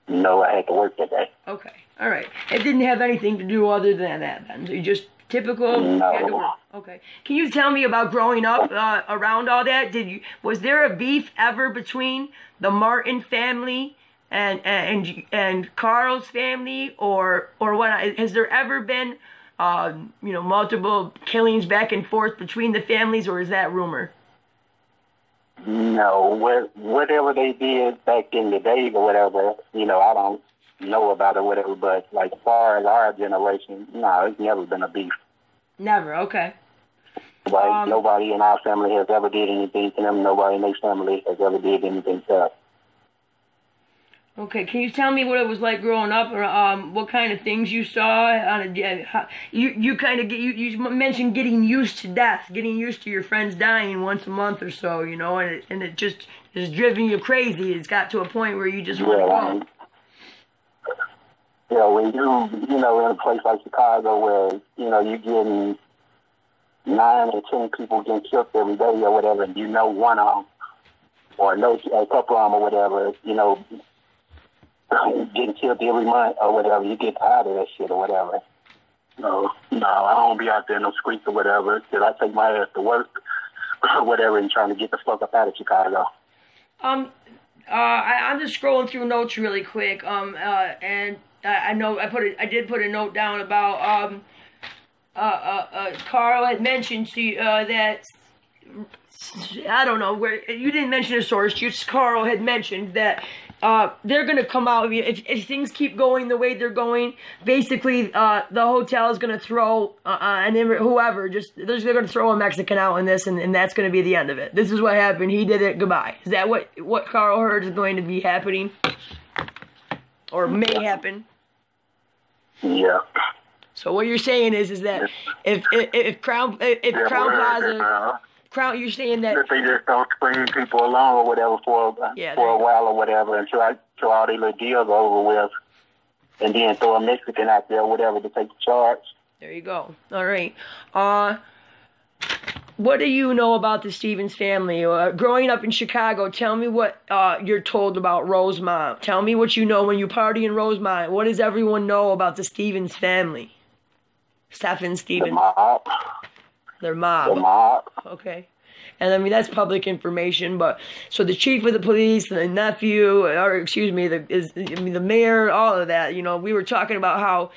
No, I had to work that day. Okay, all right. It didn't have anything to do other than that then? So you just typical? No. Had to work. Okay. Can you tell me about growing up around all that? Was there a beef ever between the Martin family and Carl's family, or what? Has there ever been multiple killings back and forth between the families, or is that rumor? No, whatever they did back in the day or whatever, I don't know about it, whatever. But like, as far as our generation, no, it's never been a beef. Never. Okay. Like, nobody in our family has ever did anything to them. Nobody in their family has ever did anything to us. Okay, can you tell me what it was like growing up, or what kind of things you saw on a? You mentioned getting used to death, getting used to your friends dying once a month or so, and it just is driven you crazy. It's got to a point where you just want to go. When you in a place like Chicago where you're getting 9 or 10 people getting killed every day or whatever, and one of them, or a couple of them or whatever, getting killed every month or whatever, you get tired of that shit or whatever. No, I don't be out there in no streets or whatever. I take my ass to work or whatever and trying to get the fuck up out of Chicago. I'm just scrolling through notes really quick. And I know I did put a note down about Carl had mentioned that. I don't know where you didn't mention a source. Just Carl had mentioned that they're going to come out if things keep going the way they're going. Basically, the hotel is going to throw whoever they're going to throw a Mexican out in this, and that's going to be the end of it. This is what happened. He did it. Goodbye. Is that what Carl heard is going to be happening, or may happen? Yeah. So what you're saying is that if Crown Plaza. You're saying that they just don't bring people along or whatever for a while or whatever until all these little deals are over with, and then throw a Mexican out there or whatever to take the charge. There you go. All right. What do you know about the Stevens family? Growing up in Chicago, tell me what you're told about Rosemont. Tell me what you know when you party in Rosemont. What does everyone know about the Stevens family? Stephen Stevens. The mob. Their mob. The mob. Okay. And I mean, that's public information, but so the chief of the police, the nephew, or excuse me, the mayor, all of that, we were talking about how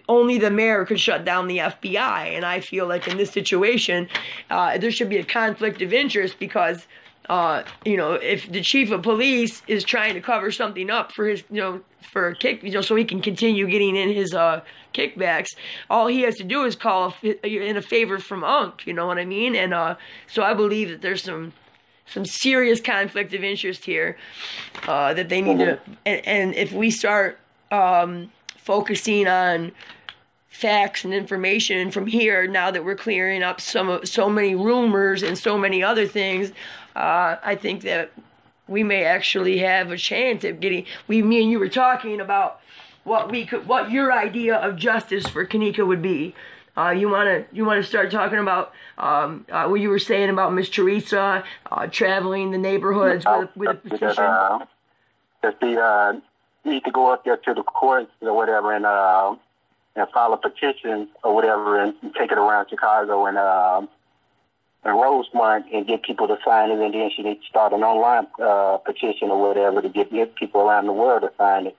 only the mayor could shut down the FBI. And I feel like in this situation, there should be a conflict of interest because, if the chief of police is trying to cover something up for his, for a kick, so he can continue getting in his kickbacks, all he has to do is call in a favor from Unc, you know what I mean? And so I believe that there's some serious conflict of interest here that they need to, and if we start focusing on facts and information from here, now that we're clearing up so many rumors and so many other things, I think that we may actually have a chance of getting. Me and you were talking about what your idea of justice for Kenneka would be. You wanna start talking about what you were saying about Miss Teresa traveling the neighborhoods with a petition. That need to go up there to the courts or whatever and file a petition or whatever and take it around Chicago and Rosemont and get people to sign it, and then she needs to start an online petition or whatever to get people around the world to sign it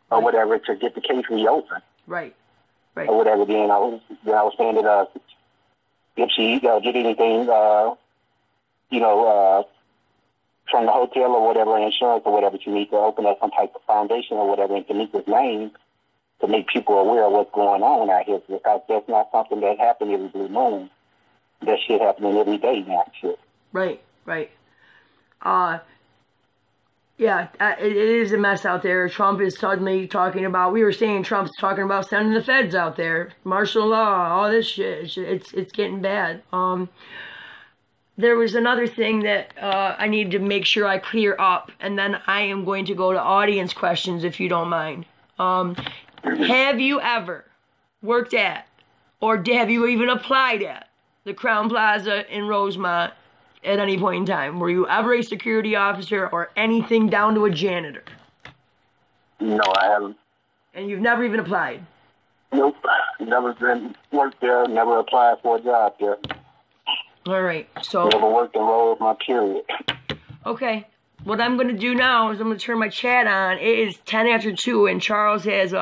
or whatever to get the case reopened. Right. Or whatever. Then I was saying that if she get anything, from the hotel or whatever, insurance or whatever, she needs to open up some type of foundation or whatever in Kenneka's name to make people aware of what's going on out here, because that's not something that happens every blue moon. That shit happening every day now, shit. Right. It is a mess out there. Trump is suddenly talking about, we were saying Trump's talking about sending the feds out there, martial law, all this shit. It's getting bad. There was another thing that I need to make sure I clear up, and then I am going to go to audience questions if you don't mind. Have you ever worked at Or have you even applied at the Crown Plaza in Rosemont at any point in time? Were you ever a security officer or anything down to a janitor? No, I haven't. And you've never even applied? Nope. Never been worked there, never applied for a job there. All right, so... Never worked in Rosemont, period. Okay. What I'm going to do now is I'm going to turn my chat on. It is 10 after 2, and Charles has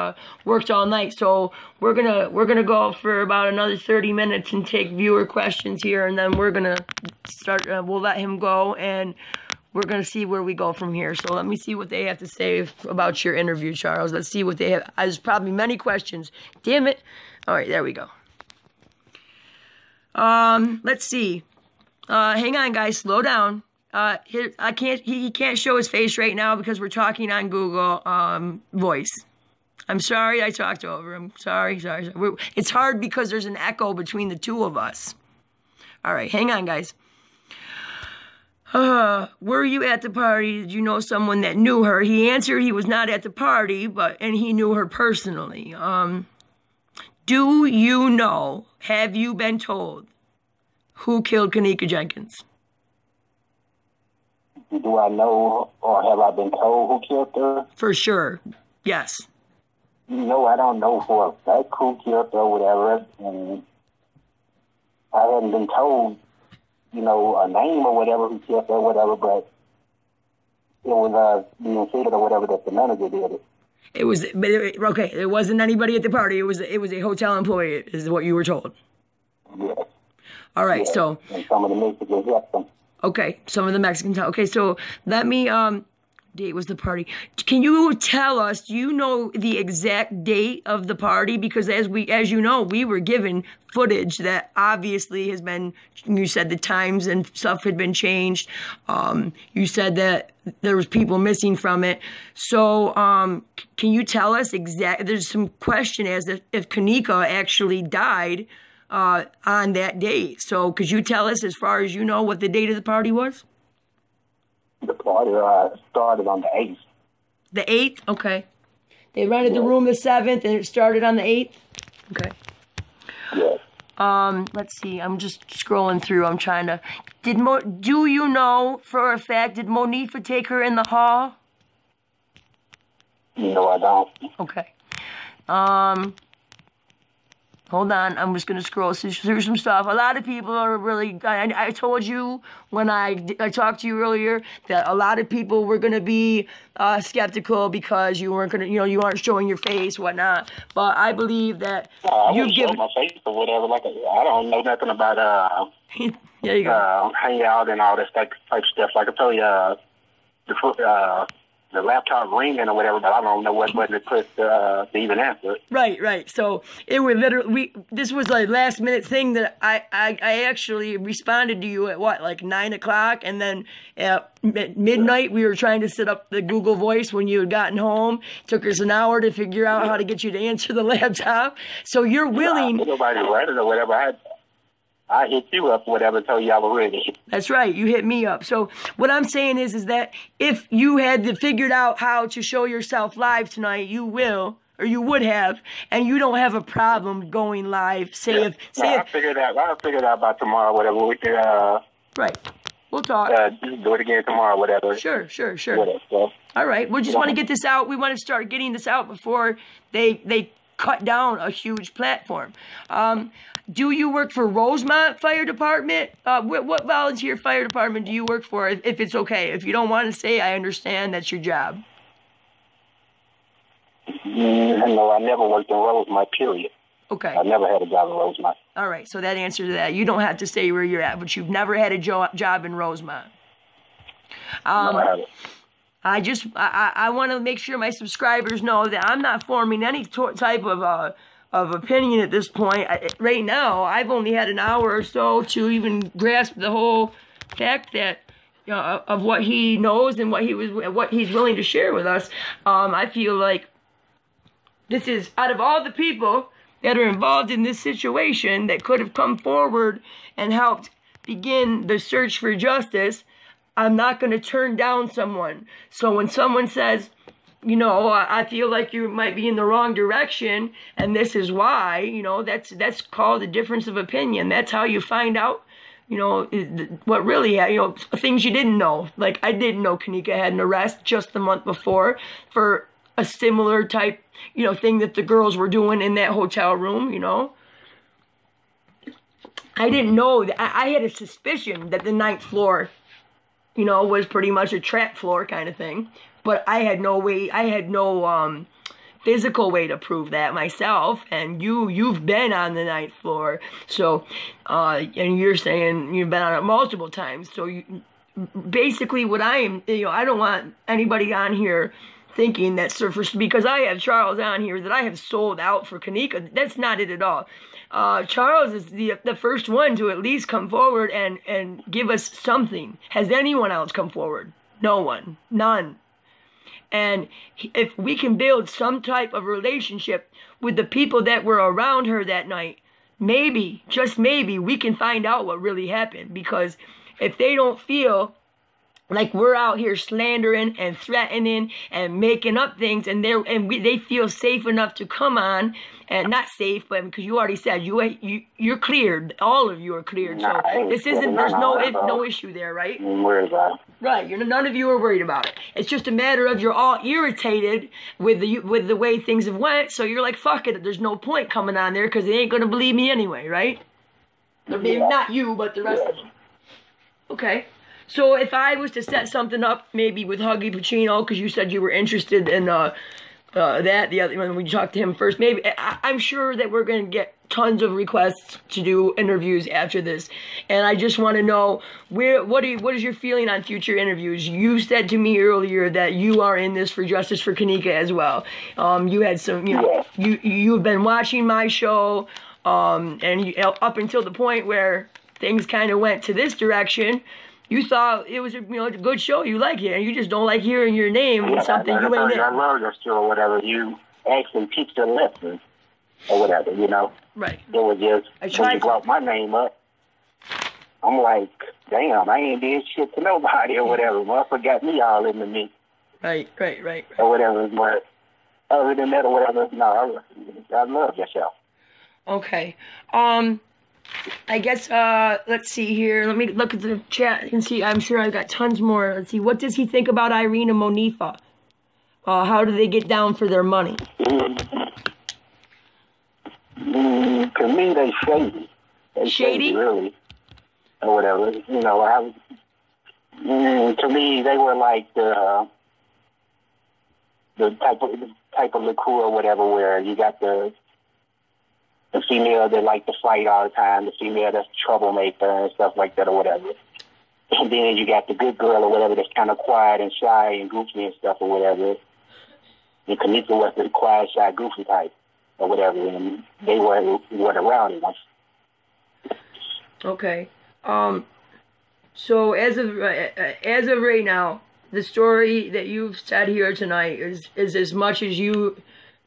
worked all night. So we're gonna go for about another 30 minutes and take viewer questions here, and then we're going to start. We'll let him go, and we're going to see where we go from here. So let me see what they have to say about your interview, Charles. Let's see what they have. There's probably many questions. Damn it. All right, there we go. Let's see. Hang on, guys. Slow down. He can't show his face right now because we're talking on Google Voice. I'm sorry I talked over him. Sorry. It's hard because there's an echo between the two of us. All right, hang on, guys. Were you at the party? Did you know someone that knew her? He answered he was not at the party, and he knew her personally. Do you know, have you been told who killed Kenneka Jenkins? Do I know or have I been told who killed her? For sure, yes. No, I don't know for a fact who killed her or whatever. And I haven't been told, a name or whatever who killed her or whatever, but it was being stated or whatever that the manager did it. It wasn't anybody at the party. It was a hotel employee, is what you were told. Yes. All right, so... And some of the Mexicans helped them. Okay, some of the Mexicans. Okay, so let me, date was the party. Can you tell us, do you know the exact date of the party? Because as you know, we were given footage that obviously has been, you said the times and stuff had been changed. You said that there was people missing from it. So can you tell us there's some question as if Kenneka actually died on that date. So could you tell us, as far as you know, what the date of the party was? The party started on the 8th. The 8th? Okay. They rented the room the 7th, and it started on the 8th? Okay. Yes. Let's see. I'm just scrolling through. I'm trying to... Do you know for a fact, did Monifa take her in the hall? No, I don't. Okay. Hold on, I'm just going to scroll through some stuff. A lot of people are really... I told you when I talked to you earlier that a lot of people were going to be skeptical because you weren't going to, you aren't showing your face, whatnot. But I believe that you've given... my face or whatever. I don't know nothing about there you go. Hanging out and all this type stuff. Like I told you, the laptop ringing or whatever, but I don't know what button to push to even answer it. Right. So it was literally, this was a last minute thing that I actually responded to you at like 9 o'clock, and then at midnight we were trying to set up the Google Voice when you had gotten home. It took us an hour to figure out how to get you to answer the laptop. So you're willing. Nobody read it or whatever. I hit you up, whatever, told you I was ready. That's right. You hit me up. So what I'm saying is that if you had figured out how to show yourself live tonight, you will, or you would have, and you don't have a problem going live. I'll figure it out by tomorrow, whatever. We can, right. We'll talk. Do it again tomorrow, whatever. Sure. Whatever, so. All right. We just want to get this out. We want to start getting this out before they cut down a huge platform. Do you work for Rosemont Fire Department? What volunteer fire department do you work for, if it's okay? If you don't want to say, I understand, that's your job. No, I never worked in Rosemont, period. Okay. I never had a job in Rosemont. All right, so that answers that. You don't have to say where you're at, but you've never had a job in Rosemont. No, I haven't. I want to make sure my subscribers know that I'm not forming any type of opinion at this point. Right now, I've only had an hour or so to even grasp the whole fact that of what he knows and what he's willing to share with us. I feel like this is, out of all the people that are involved in this situation that could have come forward and helped begin the search for justice, I'm not going to turn down someone. So when someone says, you know, I feel like you might be in the wrong direction, and this is why, you know, that's called a difference of opinion. That's how you find out, you know, what really, you know, things you didn't know. Like, I didn't know Kenneka had an arrest just the month before for a similar type, you know, thing that the girls were doing in that hotel room, you know. I didn't know that. I had a suspicion that the 9th floor, you know, was pretty much a trap floor kind of thing. But I had no way, I had no physical way to prove that myself. And you've been on the 9th floor. So, and you're saying you've been on it multiple times. So basically what I am, you know, I don't want anybody on here thinking that because I have Charles on here that I have sold out for Kenneka. That's not it at all. Charles is the first one to at least come forward and give us something. Has anyone else come forward? No one. None. And if we can build some type of relationship with the people that were around her that night, maybe, just maybe, we can find out what really happened. Because if they don't feel like we're out here slandering and threatening and making up things, and they feel safe enough to come on, and not safe, but because you already said you're cleared, all of you are cleared, so this isn't, there's no issue there, right? Where is that? Right, none of you are worried about it. It's just a matter of you're all irritated with the way things have went, so you're like, fuck it, there's no point coming on there because they ain't gonna believe me anyway, right? Maybe not you, but the rest of them. Okay. So if I was to set something up, maybe with Huggy Pacino, because you said you were interested in the other when we talked to him first, maybe I'm sure that we're going to get tons of requests to do interviews after this, and I just want to know what is your feeling on future interviews? You said to me earlier that you are in this for justice for Kenneka as well. You had some, you know, you've been watching my show, and up until the point where things kind of went to this direction. You thought it was a good show. You like it, and you just don't like hearing your name in something you ain't in. I love your show or whatever. You actually teach the lessons or whatever, you know. Right. It was just when you brought my name up, I'm like, damn, I ain't did shit to nobody or whatever. Motherfucker got me all in the mix. Right. Or whatever. But other than that or whatever, no, I love your show. Okay. I guess, let's see here. Let me look at the chat and see. I'm sure I've got tons more. Let's see. What does he think about Irene and Monifa? How do they get down for their money? To me, they shady. Shady, really. Or whatever. You know, to me, they were like the type of liqueur or whatever where you got the female that like to fight all the time, the female that's a troublemaker and stuff like that or whatever. And then you got the good girl or whatever that's kind of quiet and shy and goofy and stuff or whatever. And Kenneka was the quiet, shy, goofy type or whatever, and they were the rowdy ones. Okay. So as of right now, the story that you've said here tonight is as much as you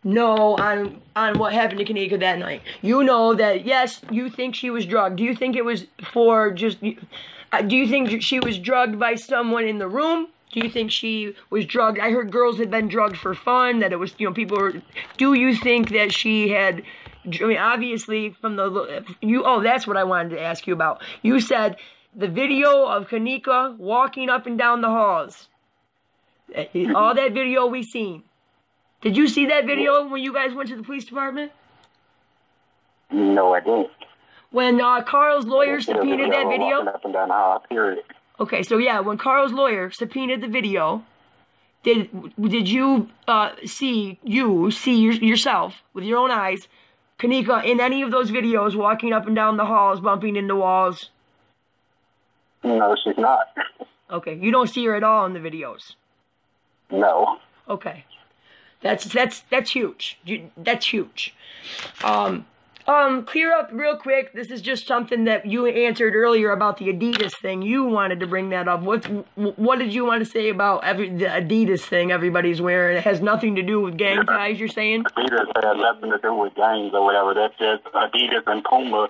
know on what happened to Kenneka that night. You know that, yes, you think she was drugged. Do you think it was for just... do you think she was drugged by someone in the room? Do you think she was drugged? I heard girls had been drugged for fun, that it was, people were... Do you think that she had... I mean, obviously, from the... Oh, that's what I wanted to ask you about. You said the video of Kenneka walking up and down the halls. All that video we seen. Did you see that video when you guys went to the police department? No, I didn't. When Carl's lawyer subpoenaed that video? Up and down the hall, period. Okay, so yeah, when Carl's lawyer subpoenaed the video, did you see yourself with your own eyes, Kenneka, in any of those videos walking up and down the halls, bumping into walls? No, she's not. Okay, you don't see her at all in the videos? No. Okay. That's huge. That's huge. Clear up real quick. This is just something that you answered earlier about the Adidas thing. You wanted to bring that up. What did you want to say about the Adidas thing everybody's wearing? It has nothing to do with gang ties, you're saying? Adidas had nothing to do with gangs or whatever. That's just Adidas and Puma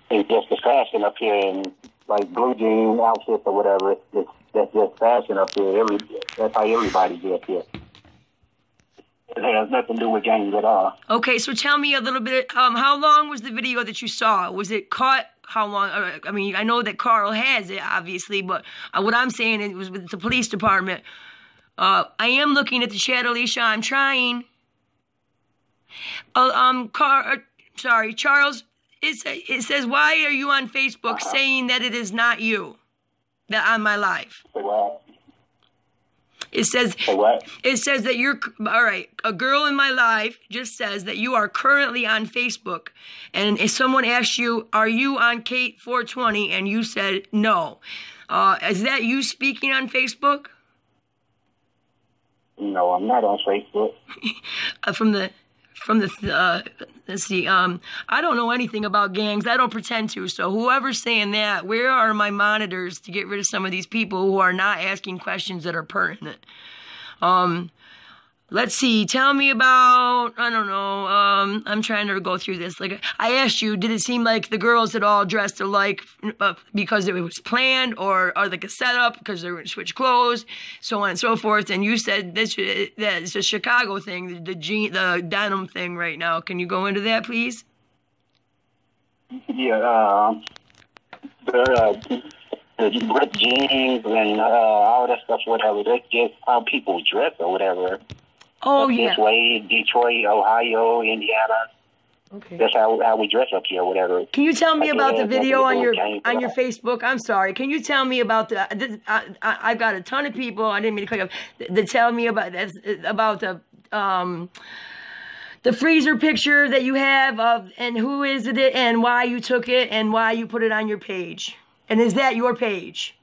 is just the fashion up here, and like blue jean outfits or whatever. That's just fashion up here. That's how everybody gets here. It has nothing to do with gangs at all. Okay, so tell me a little bit. How long was the video that you saw? Was it cut? How long? I mean, I know that Carl has it, obviously, but what I'm saying, it was with the police department. I am looking at the chat, Alicia. I'm trying. Charles. It says, why are you on Facebook saying that it is not you that on my live? It says that you're, all right, a girl in my live just says that you are currently on Facebook. And if someone asks you, are you on Kate420? And you said no. Is that you speaking on Facebook? No, I'm not on Facebook. Let's see, I don't know anything about gangs. I don't pretend to. So whoever's saying that, where are my monitors to get rid of some of these people who are not asking questions that are pertinent? Let's see. Tell me about, I don't know. I'm trying to go through this. Like I asked you, did it seem like the girls had all dressed alike because it was planned, or like a setup because they were going to switch clothes, so on and so forth? And you said that it's a Chicago thing, the denim thing right now. Can you go into that, please? Yeah. The ripped jeans and all that stuff, whatever. That's just how people dress or whatever. Oh, yeah. This way, Detroit, Ohio, Indiana. Okay. That's how we dress up here, whatever. Can you tell me about the video on your Facebook? I'm sorry. Can you tell me about the? I've got a ton of people. I didn't mean to click up. To tell me about the freezer picture that you have of, and who is it, and why you took it, and why you put it on your page. And is that your page?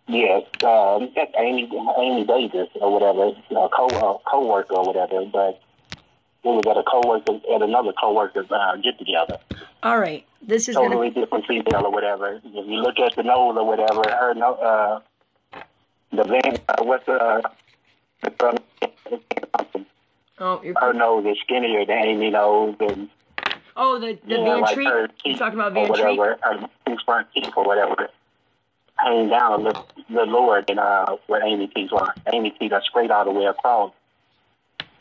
Yes, that's Amy Davis or whatever, co-worker or whatever, but it was at another co-worker's get together. All right, this is totally different female or whatever. If you look at the nose or whatever, her her nose is skinnier than Amy nose, and the Van Treat. You're talking about Van Treat? Her two front teeth or whatever hang down a little lower than what Amy teeth are. Amy teeth are straight all the way across.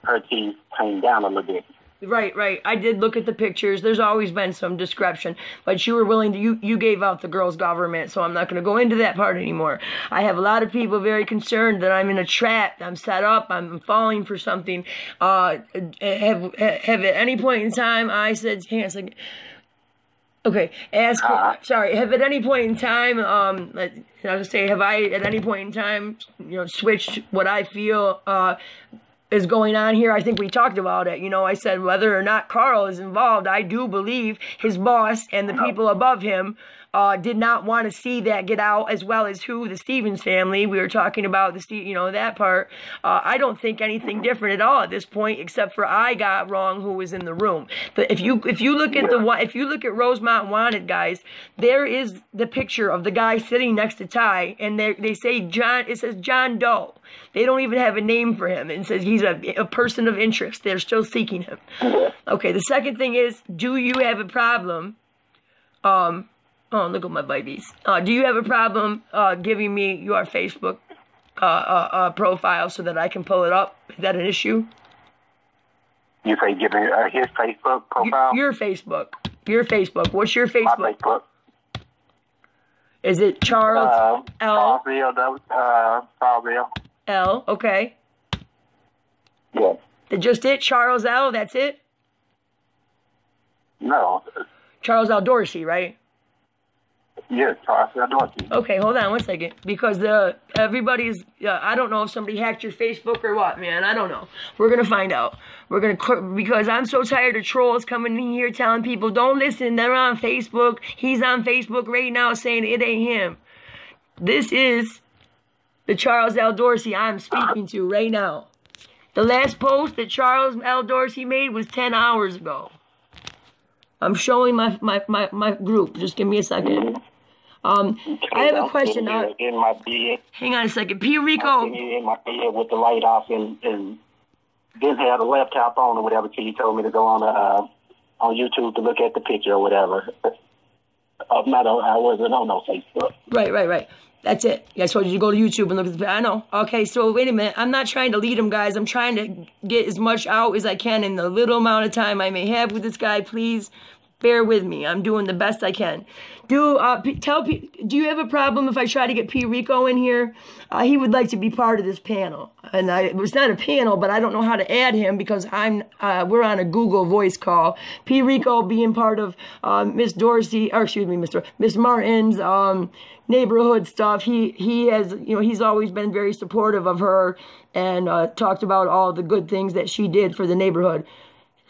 Her teeth hang down a little bit. Right. I did look at the pictures. There's always been some discretion, but you were willing to, you gave out the girls' government, so I'm not going to go into that part anymore. I have a lot of people very concerned that I'm in a trap, I'm set up, I'm falling for something. Have at any point in time, I said, hang on a second. Okay, have at any point in time, I was say, have I at any point in time, switched what I feel is going on here? I think we talked about it. I said whether or not Carl is involved, I do believe his boss and the people above him did not want to see that get out, as well as the Stevens family. We were talking about that part. I don't think anything different at all at this point, except for I got wrong who was in the room. But if you look at Rosemont Wanted, guys, there is the picture of the guy sitting next to Ty, and they say John. It says John Doe. They don't even have a name for him. It says he's a person of interest. They're still seeking him. Okay. The second thing is, do you have a problem? Oh, look at my babies. Do you have a problem giving me your Facebook profile so that I can pull it up? Is that an issue? You say giving his Facebook profile? Your Facebook. What's your Facebook? My Facebook. Is it Charles L? Charlesville. L, okay. Yeah. Just it? Charles L, that's it? No. Charles L. Dorsey, right? Yes, Charles L. Dorsey. Okay, hold on one second. Because everybody's, I don't know if somebody hacked your Facebook or what, man. I don't know. We're going to find out. Because I'm so tired of trolls coming in here telling people, don't listen, they're on Facebook. He's on Facebook right now saying it ain't him. This is the Charles L. Dorsey I'm speaking to right now. The last post that Charles L. Dorsey made was 10 hours ago. I'm showing my group. Just give me a second. I have a question. In my bed. Hang on a second. P. Rico. In my bed with the light off and didn't have the laptop on or whatever till you told me to go on YouTube to look at the picture or whatever. I wasn't on no Facebook. Right. That's it. I told you to go to YouTube and look at the... I know. Okay, so wait a minute. I'm not trying to lead him, guys. I'm trying to get as much out as I can in the little amount of time I may have with this guy. Please bear with me. I'm doing the best I can. Do you have a problem if I try to get P. Rico in here? He would like to be part of this panel. And it's not a panel, but I don't know how to add him because we're on a Google voice call. P. Rico being part of Miss Martin's neighborhood stuff. He has, he's always been very supportive of her and talked about all the good things that she did for the neighborhood.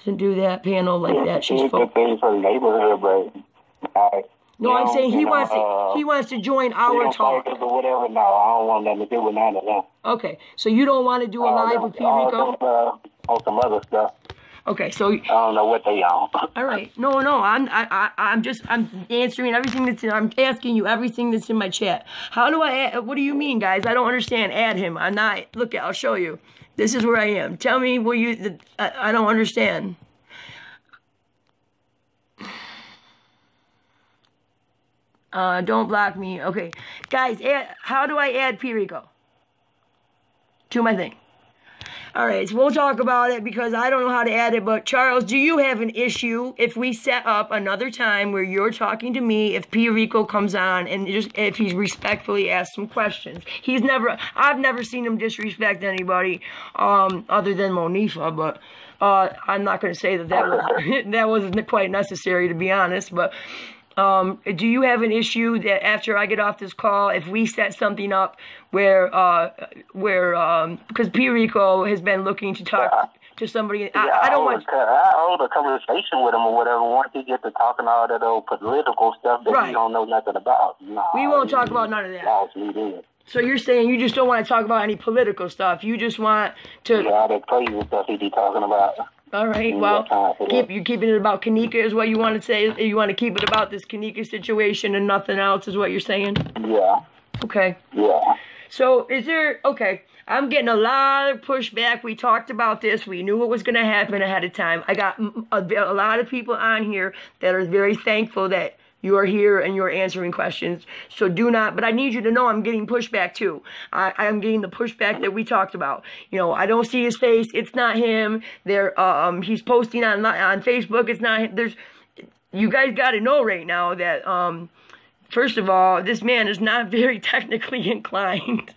To do that panel like that, she's good things for the neighborhood, but no, I'm saying he wants to join our talk. Or whatever. No, I don't want nothing to do with none of that. Okay, so you don't want to do a live with P. Rico? On some other stuff. Okay, so I don't know what they on. All right, no, I'm answering everything I'm asking you everything that's in my chat. How do I add, what do you mean, guys? I don't understand. Add him. I'm not. Look, I'll show you. This is where I am. Tell me where you. I don't understand. Don't block me. Okay, guys. How do I add P. Rico to my thing? All right, so we'll talk about it because I don't know how to add it. But Charles, do you have an issue if we set up another time where you're talking to me, if P. Rico comes on and just if he's respectfully asked some questions? I've never seen him disrespect anybody other than Monifa, but I'm not going to say that wasn't quite necessary, to be honest. But do you have an issue that after I get off this call, if we set something up where because P. Rico has been looking to talk to somebody, I don't want. I hold a conversation with him or whatever. Once he gets to talking all that old political stuff that we don't know nothing about. No, we won't talk about none of that. Lost me then. So you're saying you just don't want to talk about any political stuff. You just want to. Yeah, all that crazy stuff he be talking about. All right, well, you keeping it about Kenneka is what you want to say? You want to keep it about this Kenneka situation and nothing else is what you're saying? Yeah. Okay. Yeah. So I'm getting a lot of pushback. We talked about this. We knew what was going to happen ahead of time. I got a lot of people on here that are very thankful that you are here and you're answering questions. So but I need you to know I'm getting pushback too. I'm getting the pushback that we talked about. I don't see his face. It's not him. He's posting on Facebook. It's not him. You guys got to know right now that, first of all, this man is not very technically inclined.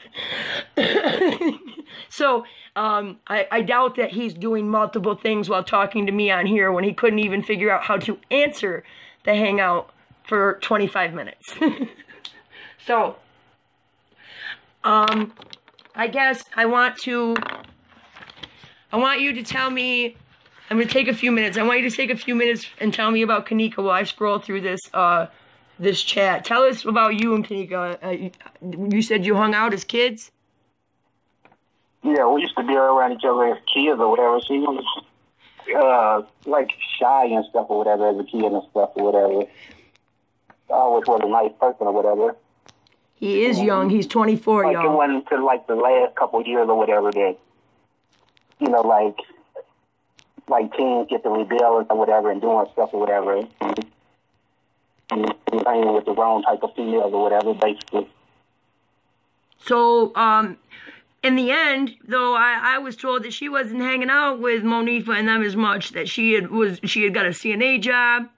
So, I doubt that he's doing multiple things while talking to me on here when he couldn't even figure out how to answer the Hangout for 25 minutes. So, I guess I want you to tell me, I'm going to take a few minutes. I want you to take a few minutes and tell me about Kenneka while I scroll through this chat. Tell us about you and Kenneka. You said you hung out as kids? Yeah, we used to be around each other as kids or whatever. She was like shy and stuff or whatever as a kid and stuff or whatever. I always was a nice person or whatever. He is young. He's 24, y'all. It wasn't until like the last couple of years or whatever that, like teens get to rebel or whatever and doing stuff or whatever. And hanging with the wrong type of females or whatever, basically. So, in the end, though, I was told that she wasn't hanging out with Monifa and them as much, that she had got a CNA job.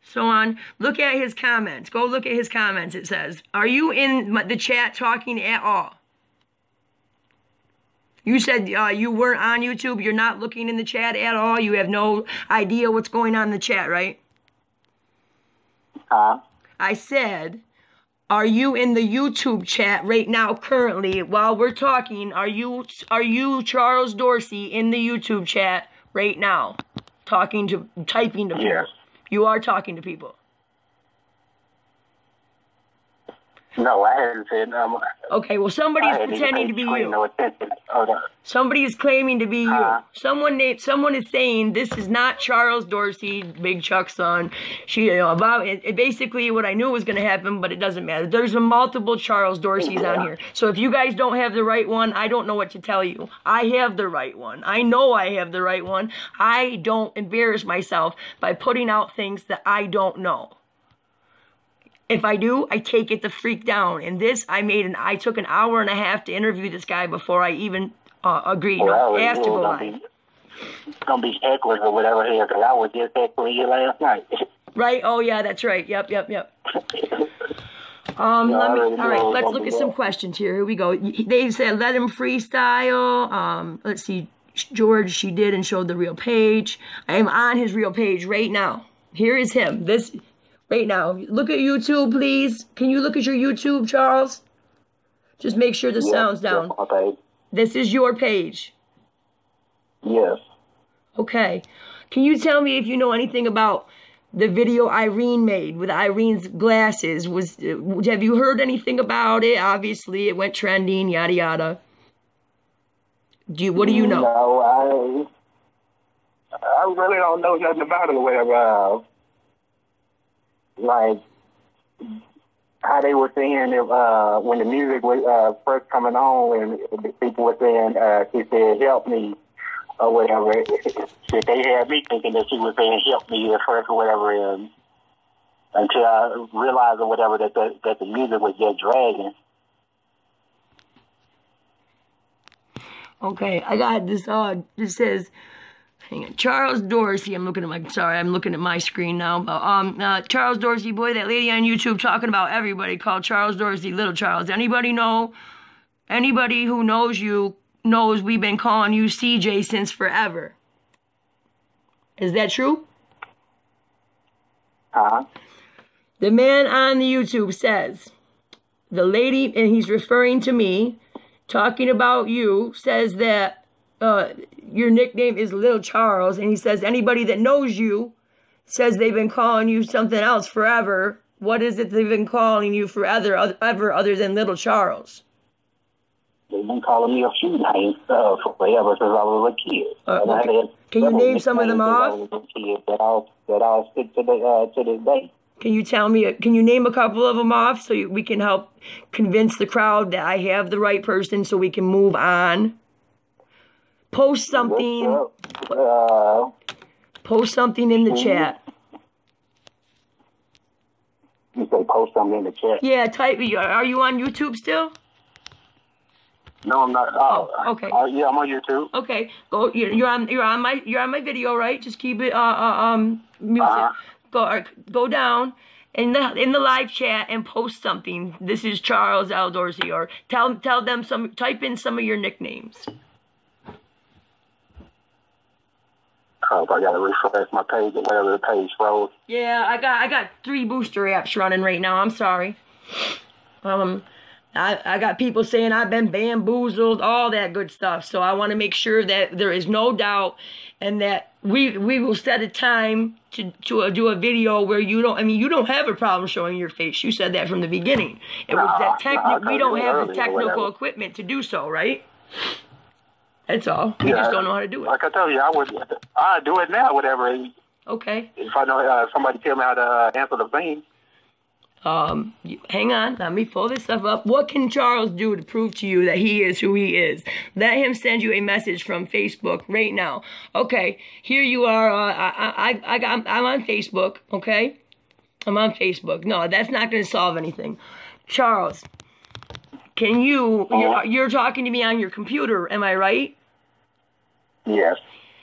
So on. Look at his comments. Go look at his comments. It says, are you in the chat talking at all? You said you weren't on YouTube. You're not looking in the chat at all. You have no idea what's going on in the chat, right? I said, are you in the YouTube chat right now currently while we're talking? Are you Charles Dorsey in the YouTube chat right now? Typing to people. Yes. You are talking to people. No, I hadn't said. Okay, well, somebody's pretending to be you. No attention. Somebody is claiming to be you. Someone is saying this is not Charles Dorsey, Big Chuck's son. About it. Basically, what I knew was going to happen, but it doesn't matter. There's multiple Charles Dorseys on here. So if you guys don't have the right one, I don't know what to tell you. I have the right one. I know I have the right one. I don't embarrass myself by putting out things that I don't know. If I do, I take it the freak down. And this, I took an hour and a half to interview this guy before I even agreed. Asked to go live. It's gonna be hecklers or whatever here, because I was just heckling you last night. Right? Oh yeah, that's right. Yep. All right, let's look at some questions here. Here we go. They said let him freestyle. Let's see, George, she did and showed the real page. I am on his real page right now. Here is him. This right now. Look at YouTube, please. Can you look at your YouTube, Charles? Just make sure the sound's down. Okay. This is your page. Yes. Okay. Can you tell me if you know anything about the video Irene made with Irene's glasses? Have you heard anything about it? Obviously, it went trending, yada yada. What do you know? No, I really don't know nothing about it. Whatever, like how they were saying when the music was first coming on, and the people were saying, she said, "Help me," or whatever. Shit, they had me thinking that she was saying "help me" at first or whatever, and until I realized or whatever that the music was just dragging. Okay, I got this. This says, hang on, Charles Dorsey. I'm looking at my screen now. Charles Dorsey, boy, that lady on YouTube talking about everybody called Charles Dorsey Little Charles. Anybody who knows you knows we've been calling you CJ since forever. Is that true? The man on the YouTube says, the lady, and he's referring to me, talking about you, says that your nickname is Little Charles, and he says anybody that knows you says they've been calling you something else forever. What is it they've been calling you forever other than Little Charles? They've been calling me a few names forever since I was a kid. Okay. Can you name some of them off? That I'll stick to this day. Can you name a couple of them off so we can help convince the crowd that I have the right person so we can move on? Post something. Post something in the chat. You say post something in the chat? Yeah, type. Are you on YouTube still? No, I'm not. Oh, okay. Yeah, I'm on YouTube. Okay, go. You're on my video, right? Just keep it music. Go down in the live chat and post something. This is Charles L. Dorsey, or tell them type in some of your nicknames. Oh, I gotta refresh my page or whatever the page froze. Yeah, I got 3 booster apps running right now. I'm sorry. I got people saying I've been bamboozled, all that good stuff. So I want to make sure that there is no doubt, and that we will set a time to do a video where you don't have a problem showing your face. You said that from the beginning. It was that we don't have the technical equipment to do so, right? That's all. We just don't know how to do it. Like I tell you, I do it now, whatever. Okay. If I know somebody tell me how to answer the thing. Hang on, let me pull this stuff up. What can Charles do to prove to you that he is who he is? Let him send you a message from Facebook right now. Okay, here you are. I'm on Facebook. Okay, I'm on Facebook. No, that's not going to solve anything. Charles, can you're talking to me on your computer, am I right? Yes.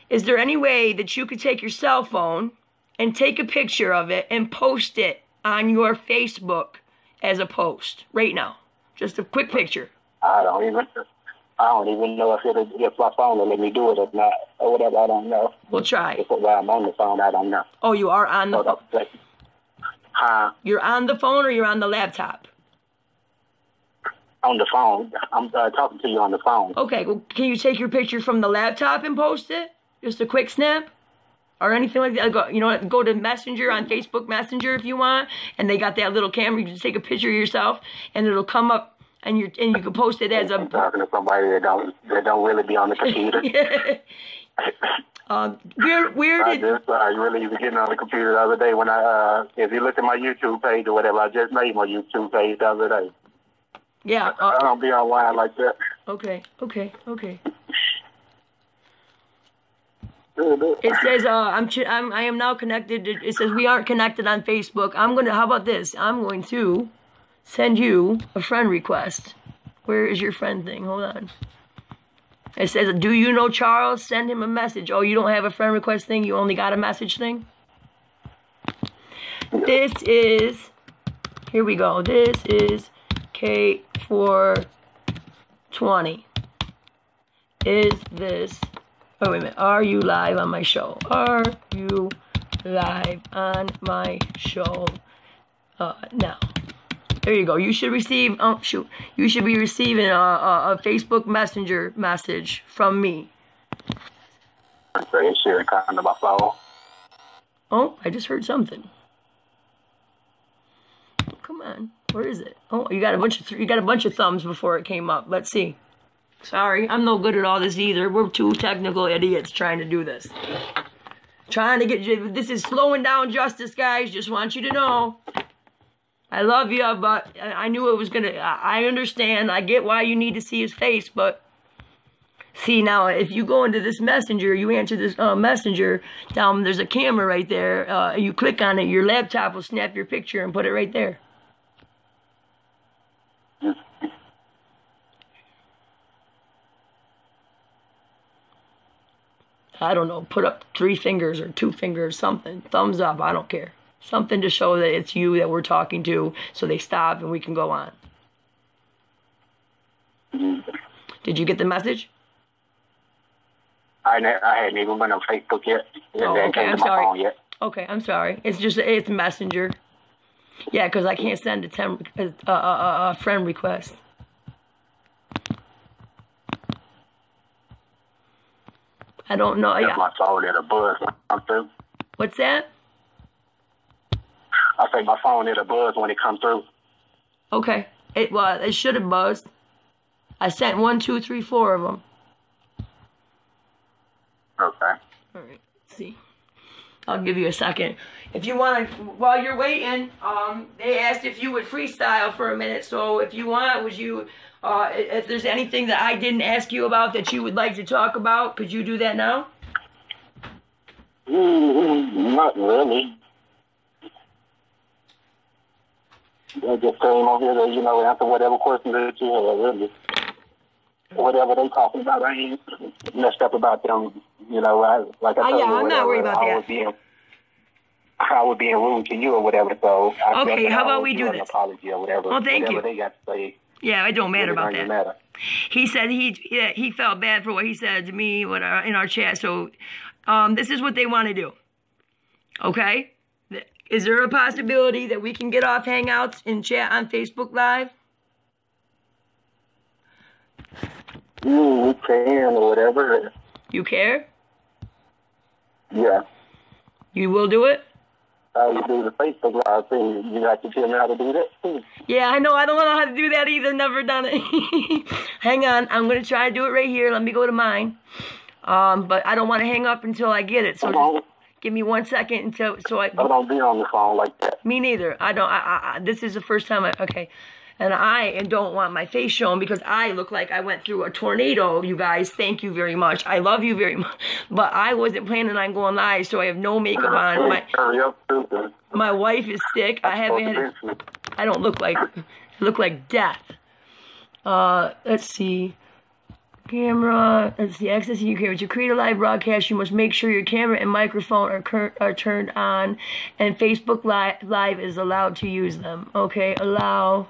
Is there any way that you could take your cell phone and take a picture of it and post it on your Facebook as a post right now? Just a quick picture. I don't even know if my phone will let me do it or not, or whatever. I don't know. We'll try. While I'm on the phone, I don't know. Oh, you are on the phone? Huh? You're on the phone or you're on the laptop? On the phone. I'm talking to you on the phone. Okay, well, can you take your picture from the laptop and post it? Just a quick snap? Or anything like that. Go to Messenger on Facebook Messenger if you want, and they got that little camera. You just take a picture of yourself, and it'll come up, and you can post it as a. I'm talking to somebody that don't really be on the computer. I really was getting on the computer the other day when if you look at my YouTube page or whatever, I just made my YouTube page the other day. Yeah. I don't be online like that. Okay. It says I am now connected. It says we aren't connected on Facebook. How about this? I'm going to send you a friend request. Where is your friend thing? Hold on. It says, do you know Charles? Send him a message. Oh, you don't have a friend request thing? You only got a message thing? This is, here we go. This is Kra8zyKate420. Is this, oh, wait a minute. Are you live on my show? Are you live on my show now? There you go. You should receive, you should be receiving a Facebook Messenger message from me. Oh, I just heard something. Oh, come on. Where is it? Oh, you got a bunch of thumbs before it came up. Let's see. Sorry, I'm no good at all this either. We're two technical idiots trying to do this. Trying to get, this is slowing down justice, guys. Just want you to know. I love you, but I knew it was going to... I understand. I get why you need to see his face, but... See, now, if you go into this messenger, you answer this messenger, down there's a camera right there. You click on it, your laptop will snap your picture and put it right there. I don't know, put up 3 fingers or 2 fingers, something. Thumbs up, I don't care. Something to show that it's you that we're talking to, so they stop and we can go on. Did you get the message? I hadn't even been on Facebook yet. Oh, okay, I'm sorry. Okay, I'm sorry. It's Messenger. Yeah, because I can't send a friend request. I don't know. That's my phone at a buzz when it comes through. What's that? I think my phone at a buzz when it comes through. Okay. It should have buzzed. I sent 1, 2, 3, 4 of them. Okay. All right. Let's see. I'll give you a second. If you want to, while you're waiting, they asked if you would freestyle for a minute. So if you want, would you, if there's anything that I didn't ask you about that you would like to talk about, could you do that now? Not really. I just came over here to, answer whatever question that you have, really. Whatever they talking about, I ain't messed up about them, like I told you, I'm not worried about that. I would be rude to you or whatever, so... Okay, how about we do this? An apology or whatever. Well, thank you. They got to say. Yeah, it don't matter about that. Matter. He said he felt bad for what he said to me in our chat, so this is what they want to do. Okay? Is there a possibility that we can get off Hangouts and chat on Facebook Live? You can or whatever. You care? Yeah. You will do it? I would do the Facebook Live thing. You have to tell me how to do that too. Yeah, I know. I don't know how to do that either. Never done it. Hang on. I'm going to try to do it right here. Let me go to mine. But I don't want to hang up until I get it. So just give me 1 second until I don't be on the phone like that. Me neither. I don't. This is the first time okay. And I don't want my face shown because I look like I went through a tornado, you guys. Thank you very much. I love you very much. But I wasn't planning on going live, so I have no makeup on. My wife is sick. I don't look like, I look like death. Let's see. Camera. Let's see. Accessing your camera. To create a live broadcast, you must make sure your camera and microphone are turned on, and Facebook Live is allowed to use them. Okay, allow.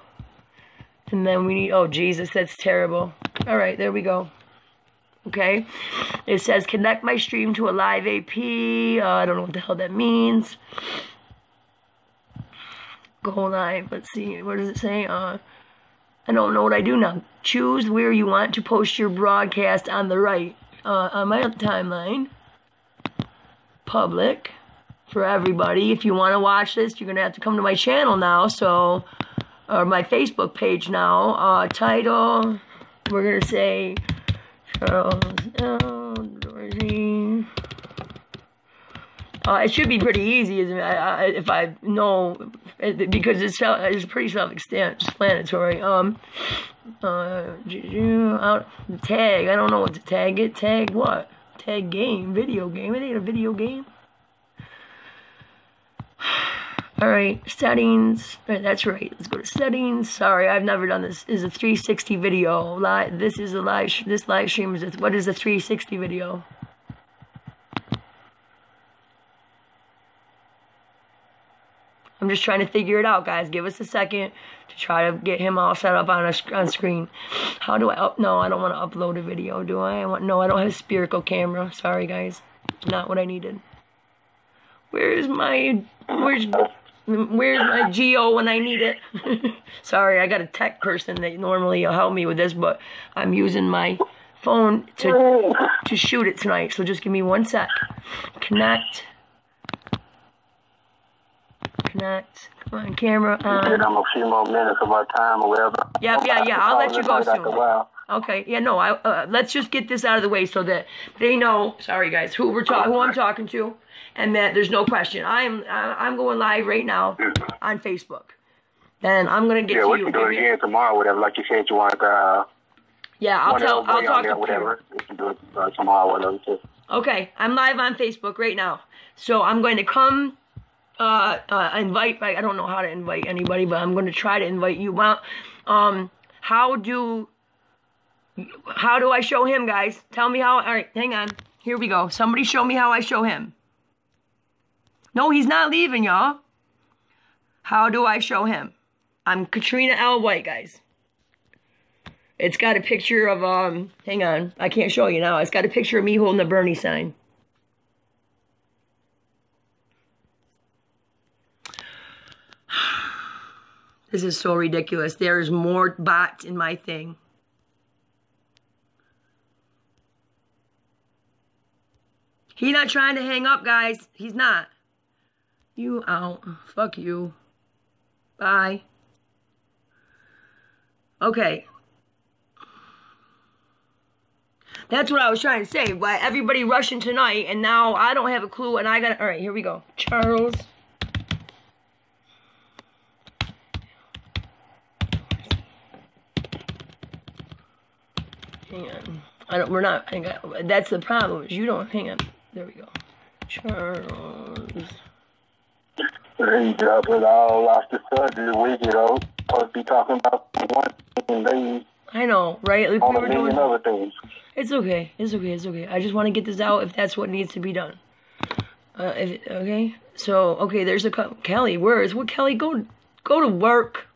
And then we need, oh, Jesus, that's terrible. All right, there we go. Okay. It says, connect my stream to a live AP. I don't know what the hell that means. Go live. Let's see. What does it say? I don't know what I do now. Choose where you want to post your broadcast on the right. On my timeline. Public. For everybody. If you want to watch this, you're going to have to come to my channel now. So... or my Facebook page now. Title, we're going to say Charles Dorsey. It should be pretty easy if I know, because it's pretty self-explanatory. Tag, I don't know what to tag it. Tag what? Tag game, video game. It ain't a video game. Alright, settings. Alright, that's right. Let's go to settings. Sorry, I've never done this. This is a 360 video. This is a live. This live stream is. What is a 360 video? I'm just trying to figure it out, guys. Give us a second to try to get him all set up on screen. How do I? No, I don't want to upload a video, do I? No, I don't have a spherical camera. Sorry, guys. Not what I needed. Where's my Geo when I need it? Sorry, I got a tech person that normally will help me with this, but I'm using my phone to shoot it tonight. So just give me 1 sec. Connect. Come on, camera on. Give them a few more minutes of our time or whatever. Yeah. I'll let you go soon. Okay. Yeah. No. Let's just get this out of the way so that they know. Sorry, guys. Who I'm talking to, and that there's no question. I'm going live right now on Facebook. Then I'm gonna get to you. Yeah, we can do it again tomorrow, whatever. Like you said, you want to. Yeah, I'll talk to whatever. We can do it tomorrow, whatever. Too. Okay. I'm live on Facebook right now, so I'm going to come. Invite. I don't know how to invite anybody, but I'm going to try to invite you. How do I show him, guys? Tell me how. All right, hang on. Here we go. Somebody show me how I show him. No, he's not leaving, y'all. How do I show him? I'm Katrina L. White, guys. It's got a picture of hang on. I can't show you now. It's got a picture of me holding the Bernie sign. This is so ridiculous. There's more bots in my thing. He's not trying to hang up, guys. He's not. You out. Fuck you. Bye. Okay. That's what I was trying to say. Why everybody rushing tonight, and now I don't have a clue, and I got. All right, here we go. Charles. Hang on. We're not. Hang on. That's the problem. Is you don't. Hang on. There we go. Charles. He dropped it all off the subject week, supposed to be talking about one thing, they I know, right? Like on we a were million doing. other things. It's okay. It's okay. It's okay. I just want to get this out if that's what needs to be done. Okay. So okay, there's a Kelly. Where is what Kelly? Go to work.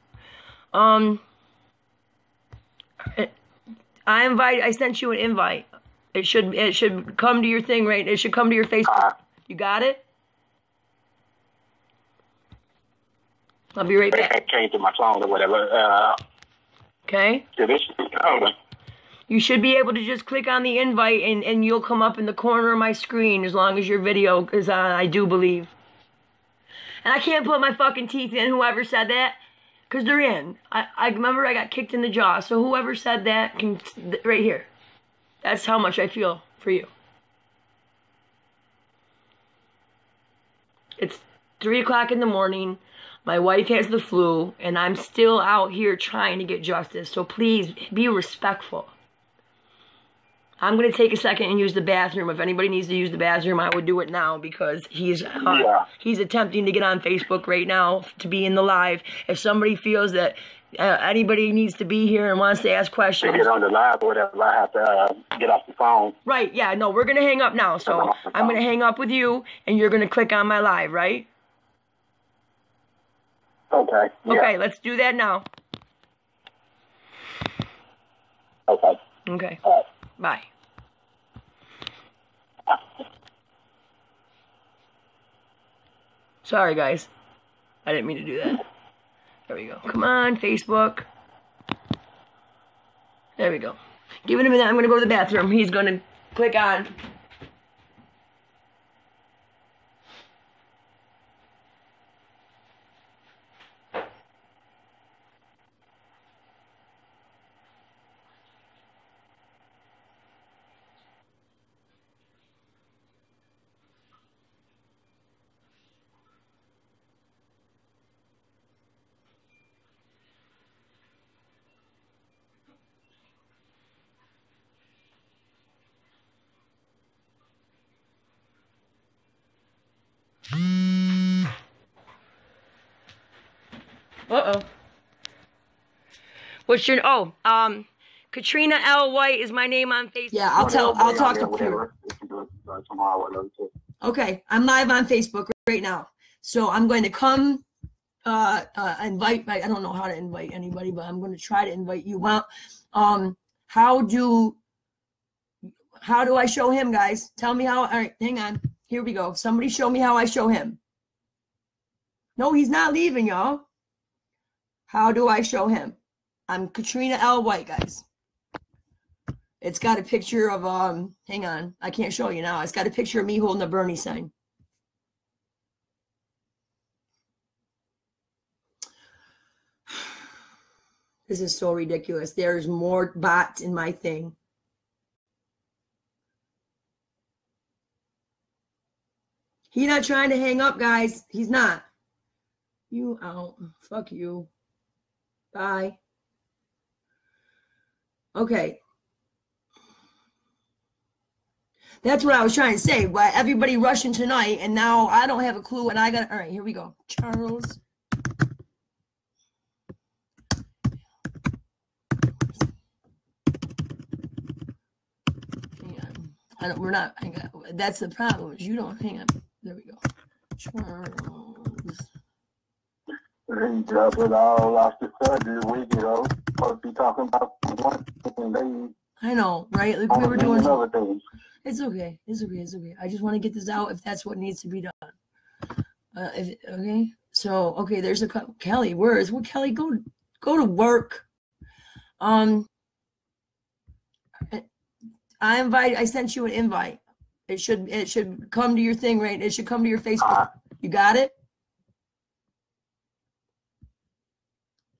I sent you an invite. It should come to your thing, right? It should come to your Facebook. You got it? I'll be right back. It came to my phone or whatever. Okay. You should be able to just click on the invite and you'll come up in the corner of my screen as long as your video is on, I do believe. And I can't put my fucking teeth in, whoever said that. Because they're in. I remember I got kicked in the jaw. So whoever said that can, right here. That's how much I feel for you. It's 3 o'clock in the morning. My wife has the flu. And I'm still out here trying to get justice. So please be respectful. I'm going to take a second and use the bathroom. If anybody needs to use the bathroom, I would do it now because he's attempting to get on Facebook right now to be in the live. If somebody feels that anybody needs to be here and wants to ask questions. To get on the live or whatever, I have to get off the phone. Right, yeah, no, we're going to hang up now. So I'm going to hang up with you and you're going to click on my live, right? Okay. Yeah. Okay, let's do that now. Okay. Okay. Bye. Sorry, guys. I didn't mean to do that. There we go. Come on, Facebook. There we go. Give it a minute. I'm going to go to the bathroom. He's going to click on. Uh-oh. What's your, Katrina L. White is my name on Facebook. Yeah, I'll talk to Pure. Okay, I'm live on Facebook right now. So I'm going to come invite, I don't know how to invite anybody, but I'm going to try to invite you out. How do I show him, guys? Tell me how. All right, hang on. Here we go. Somebody show me how I show him. No, he's not leaving, y'all. How do I show him? I'm Katrina L. White, guys. It's got a picture of, hang on. I can't show you now. It's got a picture of me holding a Bernie sign. This is so ridiculous. There's more bots in my thing. He's not trying to hang up, guys. He's not. You out. Fuck you. Bye. Okay. That's what I was trying to say. Why everybody rushing tonight, and now I don't have a clue, and I got. All right, here we go. Charles. Hang on. We're not. Hang on. That's the problem. Is you don't. Hang on. There we go. Charles. They dropped it all off the subject week, supposed to be talking about one thing. I know, right? Like we were doing other things. It's okay. It's okay. It's okay. I just want to get this out if that's what needs to be done. Okay. So, okay, there's a Kelly. Where is Kelly? Go to work. I sent you an invite. It should come to your thing, right? It should come to your Facebook. You got it?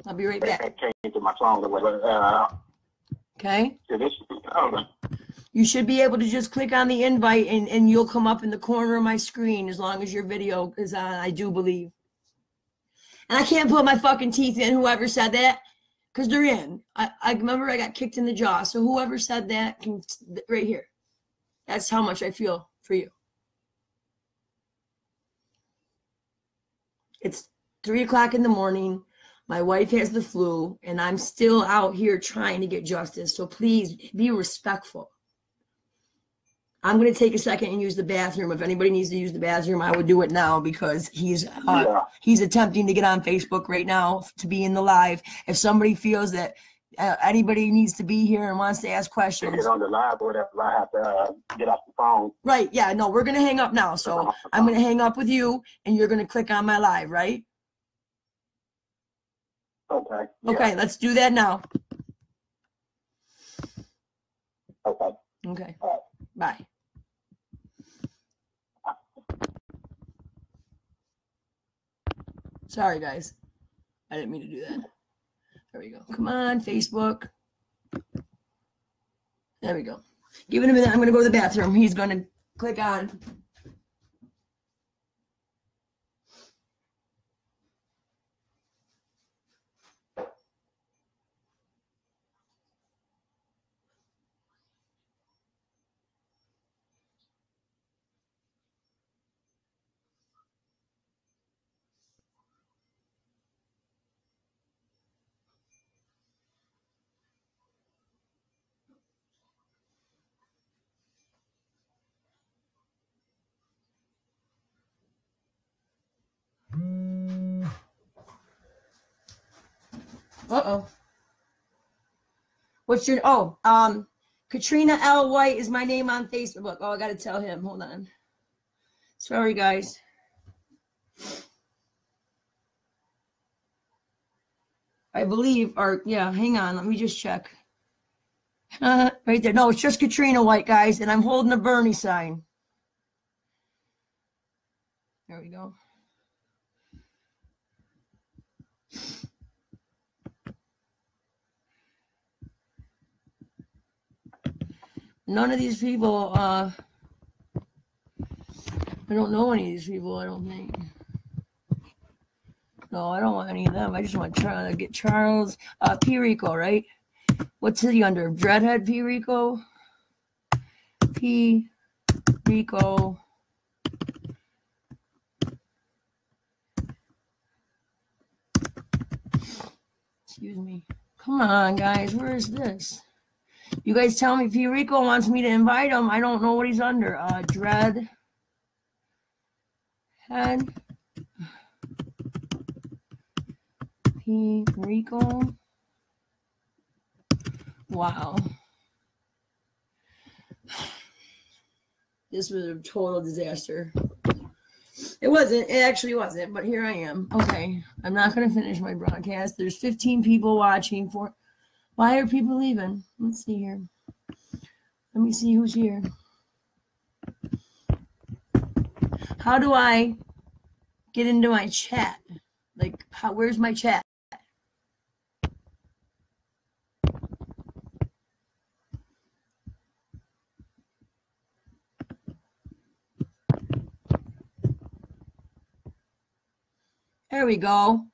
I'll be right back. I came to my phone. Okay. You should be able to just click on the invite and you'll come up in the corner of my screen as long as your video is on, I do believe. And I can't put my fucking teeth in, whoever said that, because they're in. I remember I got kicked in the jaw. So whoever said that can, right here. That's how much I feel for you. It's 3 o'clock in the morning. My wife has the flu, and I'm still out here trying to get justice. So please be respectful. I'm going to take a second and use the bathroom. If anybody needs to use the bathroom, I would do it now because he's attempting to get on Facebook right now to be in the live. If somebody feels that anybody needs to be here and wants to ask questions. Get on the live or whatever, I have to get off the phone. Right, yeah, no, we're going to hang up now. So I'm going to hang up with you, and you're going to click on my live, right? Okay. Yeah. Okay, let's do that now. Okay. Okay. All right. Bye. Sorry, guys. I didn't mean to do that. There we go. Come on, Facebook. There we go. Give it a minute. I'm going to go to the bathroom. He's going to click on. Uh-oh. What's your, Katrina L. White is my name on Facebook. Oh, I got to tell him. Hold on. Sorry, guys. I believe, hang on. Let me just check. Right there. No, it's just Katrina White, guys, and I'm holding a Bernie sign. There we go. None of these people, I don't know any of these people, I don't think. No, I don't want any of them. I just want to get Charles, P. Rico, right? What's he under? Dreadhead P. Rico? P. Rico. Excuse me. Come on, guys. Where is this? You guys tell me if P. Rico wants me to invite him. I don't know what he's under. Dread. Head. P. Rico. Wow. This was a total disaster. It wasn't. It actually wasn't. But here I am. Okay. I'm not going to finish my broadcast. There's 15 people watching. Why are people leaving? Let's see here. Let me see who's here. How do I get into my chat? Like, where's my chat? There we go.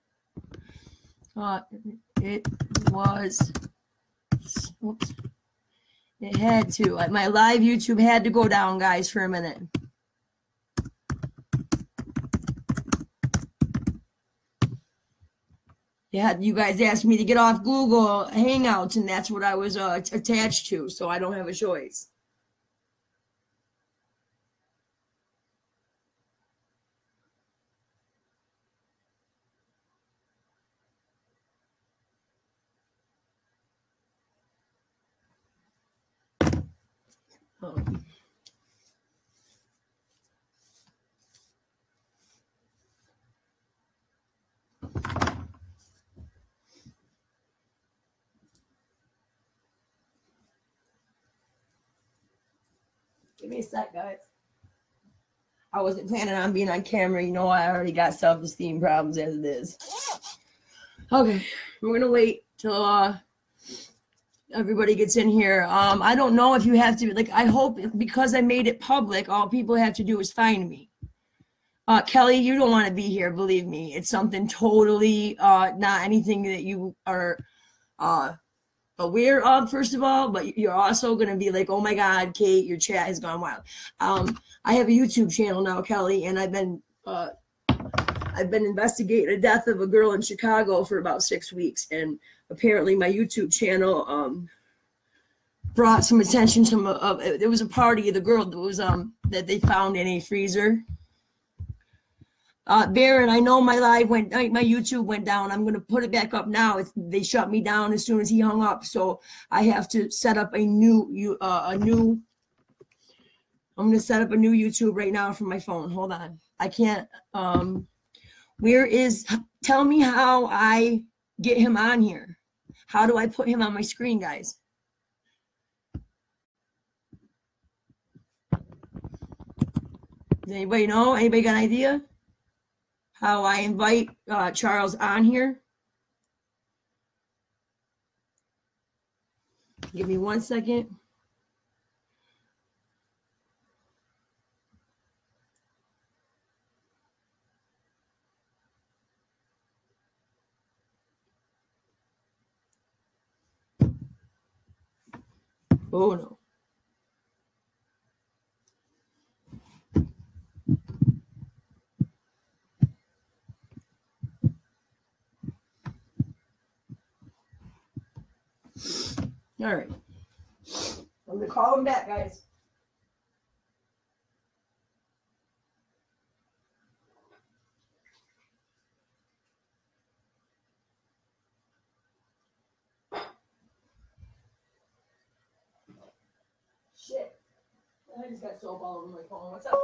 It was, whoops. It had to. My live YouTube had to go down, guys, for a minute. Yeah, you guys asked me to get off Google Hangouts, and that's what I was attached to, so I don't have a choice. Oh. Give me a sec, guys. I wasn't planning on being on camera. You know, I already got self-esteem problems as it is. Okay, we're going to wait till everybody gets in here. I don't know if you have to, like, I hope because I made it public, all people have to do is find me. Kelly, you don't want to be here, believe me. It's something totally not anything that you are aware of, first of all, but you're also going to be like, oh my God, Kate, your chat has gone wild. I have a YouTube channel now, Kelly, and I've been investigating the death of a girl in Chicago for about 6 weeks, and apparently my YouTube channel brought some attention to there was a party of the girl that was that they found in a freezer. Baron, I know my YouTube went down. I'm going to put it back up now. They shut me down as soon as he hung up, so I have to set up I'm going to set up a new YouTube right now from my phone. Hold on. I can't. Tell me how I get him on here. How do I put him on my screen, guys? Does anybody know? Anybody got an idea? How I invite Charles on here? Give me 1 second. Oh no. All right. I'm going to call him back, guys. Shit. I just got soap all over my phone. What's up?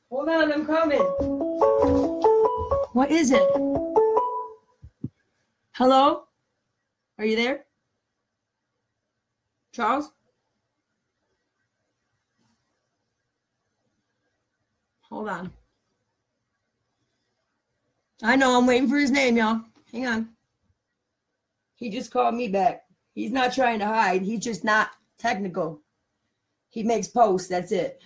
Hold on, I'm coming. What is it? Hello? Are you there? Charles? Hold on. I know, I'm waiting for his name, y'all. Hang on. He just called me back. He's not trying to hide. He's just not technical. He makes posts, that's it.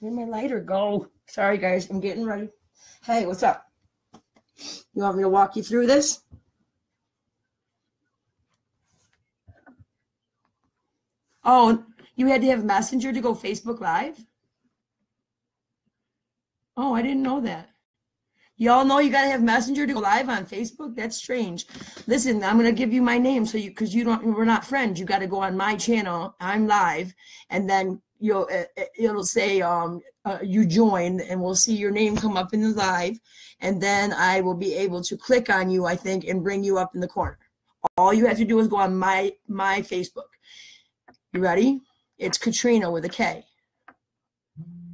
Where'd my lighter go? Sorry, guys. I'm getting ready. Hey, what's up? You want me to walk you through this? Oh, you had to have Messenger to go Facebook Live? Oh, I didn't know that. Y'all know you got to have Messenger to go live on Facebook? That's strange. Listen, I'm going to give you my name so you, because we're not friends. You got to go on my channel. I'm live. And then it'll say you joined, and we'll see your name come up in the live. And then I will be able to click on you, I think, and bring you up in the corner. All you have to do is go on my Facebook. You ready? It's Katrina with a K.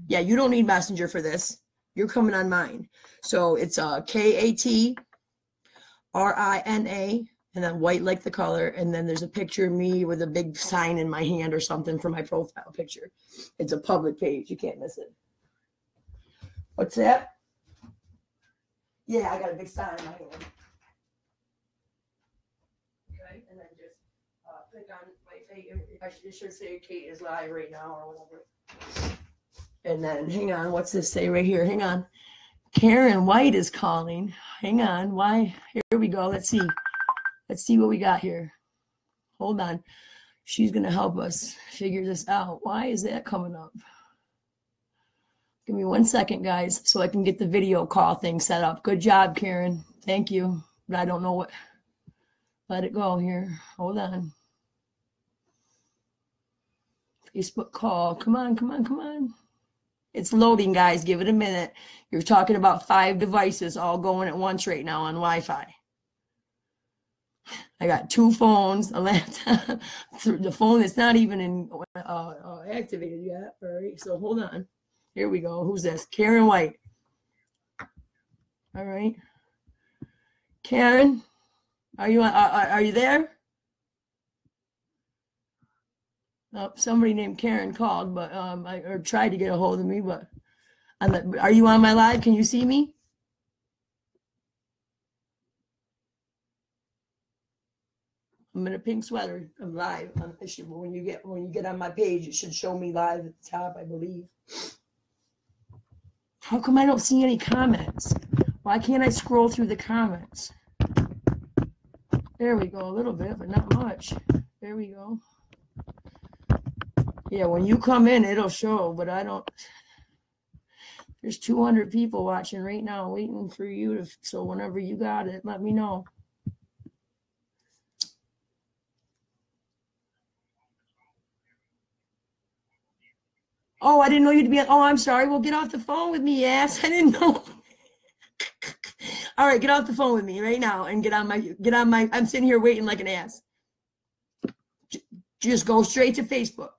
Yeah, you don't need Messenger for this. You're coming on mine. So it's K-A-T-R-I-N-A, and then white like the color. And then there's a picture of me with a big sign in my hand or something for my profile picture. It's a public page. You can't miss it. What's that? Yeah, I got a big sign in my hand. Okay, and then just click on my face. I should say Kate is live right now or whatever. And then, hang on, what's this say right here? Hang on. Karen White is calling. Hang on. Why? Here we go. Let's see. Let's see what we got here. Hold on. She's going to help us figure this out. Why is that coming up? Give me 1 second, guys, so I can get the video call thing set up. Good job, Karen. Thank you. But I don't know what. Let it go here. Hold on. Facebook call. Come on, come on, come on. It's loading, guys. Give it a minute. You're talking about 5 devices all going at once right now on Wi-Fi. I got 2 phones, a laptop, the phone that's not even in activated yet. All right, so hold on. Here we go. Who's this? Karen White. All right. Karen, are you there? Oh, somebody named Karen called, but or tried to get a hold of me, but are you on my live? Can you see me? I'm in a pink sweater. I'm live. When you get on my page, it should show me live at the top, I believe. How come I don't see any comments? Why can't I scroll through the comments? There we go, a little bit, but not much. There we go. Yeah, when you come in, it'll show, but I don't. There's 200 people watching right now, waiting for you to. So whenever you got it, let me know. Oh, I didn't know you'd be on. Oh, I'm sorry. Well, get off the phone with me, ass. I didn't know. All right, get off the phone with me right now and get on my. I'm sitting here waiting like an ass. Just go straight to Facebook.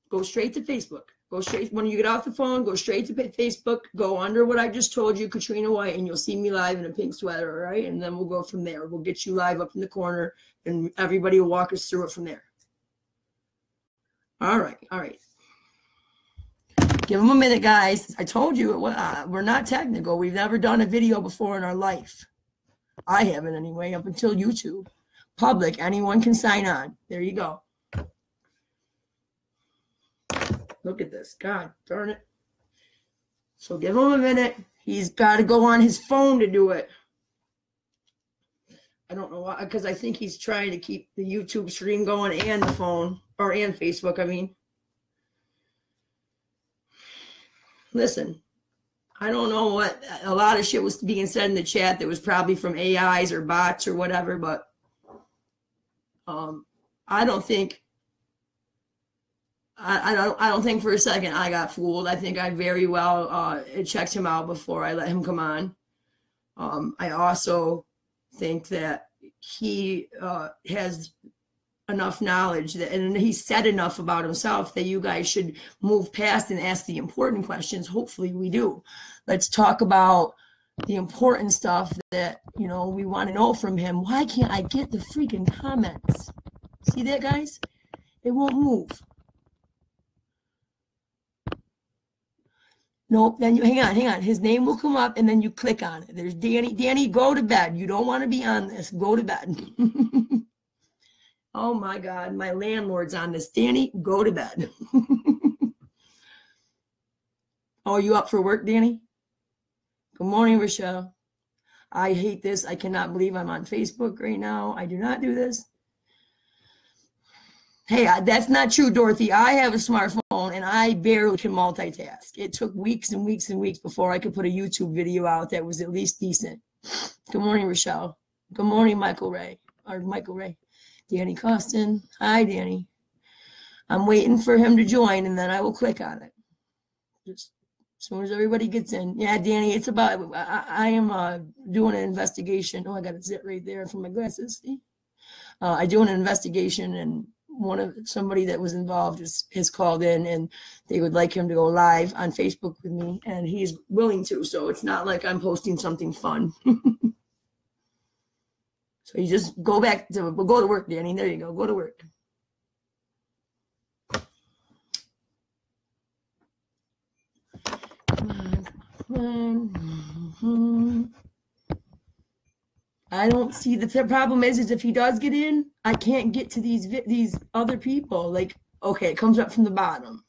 Go straight to Facebook. Go straight, when you get off the phone, go straight to Facebook. Go under what I just told you, Katrina White, and you'll see me live in a pink sweater, all right? And then we'll go from there. We'll get you live up in the corner, and everybody will walk us through it from there. All right, all right. Give them a minute, guys. I told you, we're not technical. We've never done a video before in our life. I haven't anyway, up until YouTube. Public, anyone can sign on. There you go. Look at this. God darn it. So give him a minute. He's got to go on his phone to do it. I don't know why, because I think he's trying to keep the YouTube stream going and the phone, and Facebook, I mean. Listen, I don't know what, a lot of shit was being said in the chat that was probably from AIs or bots or whatever, but I don't think for a second I got fooled. I think I very well checked him out before I let him come on. I also think that he has enough knowledge that, and he said enough about himself that you guys should move past and ask the important questions. Hopefully we do. Let's talk about the important stuff that, you know, we want to know from him. Why can't I get the freaking comments? See that, guys? It won't move. Nope. Then you hang on. His name will come up and then you click on it. There's Danny. Danny, go to bed. You don't want to be on this. Go to bed. Oh my God, my landlord's on this. Danny, go to bed. Oh, you up for work, Danny? Good morning, Rochelle. I hate this. I cannot believe I'm on Facebook right now. I do not do this. Hey, that's not true, Dorothy. I have a smartphone and I barely can multitask. It took weeks and weeks and weeks before I could put a YouTube video out that was at least decent. Good morning, Rochelle. Good morning, Michael Ray. Danny Costin. Hi, Danny. I'm waiting for him to join and then I will click on it. Just as soon as everybody gets in. Yeah, Danny, it's about, I am doing an investigation. Oh, I got a zit right there from my glasses. See? I do an investigation and somebody that was involved has called in and they would like him to go live on Facebook with me and he's willing to. So it's not like I'm posting something fun. So you just go to work, Danny. There you go. Go to work. Come on. I don't see the problem is if he does get in, I can't get to these other people. Like, okay, it comes up from the bottom.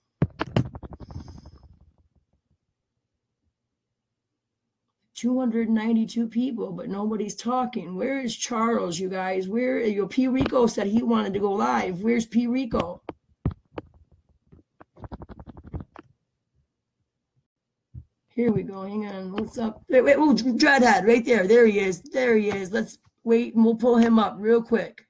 $292 people, but nobody's talking. Where is Charles, you guys? Where P. Rico said he wanted to go live. Where's P. Rico? Here we go. Hang on. What's up? Wait. Oh, Dreadhead, right there. There he is. There he is. Let's wait and we'll pull him up real quick.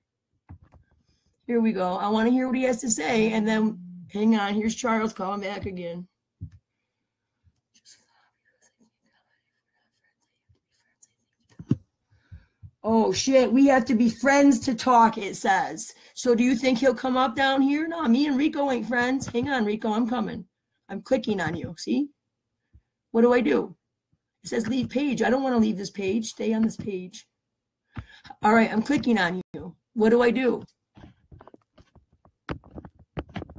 Here we go. I want to hear what he has to say. And then, hang on. Here's Charles calling back again. Oh, shit. We have to be friends to talk, it says. So do you think he'll come up down here? No, me and Rico ain't friends. Hang on, Rico. I'm coming. I'm clicking on you. See? What do I do? It says leave page. I don't want to leave this page. Stay on this page. All right, I'm clicking on you. What do I do?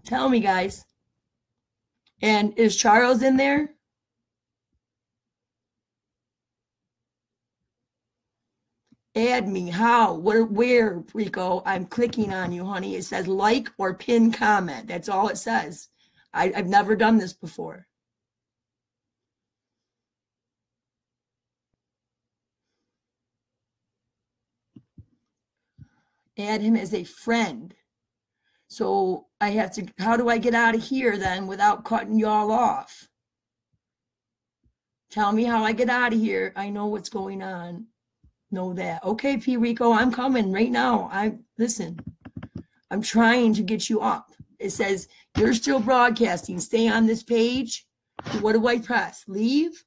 Tell me, guys. And is Charles in there? Add me. How? Where, Rico? I'm clicking on you, honey. It says like or pin comment. That's all it says. I've never done this before. Add him as a friend. So I have to, how do I get out of here then without cutting y'all off? Tell me how I get out of here. I know what's going on. Know that. Okay, P. Rico, I'm coming right now. Listen, I'm trying to get you up. It says, you're still broadcasting. Stay on this page. What do I press? Leave?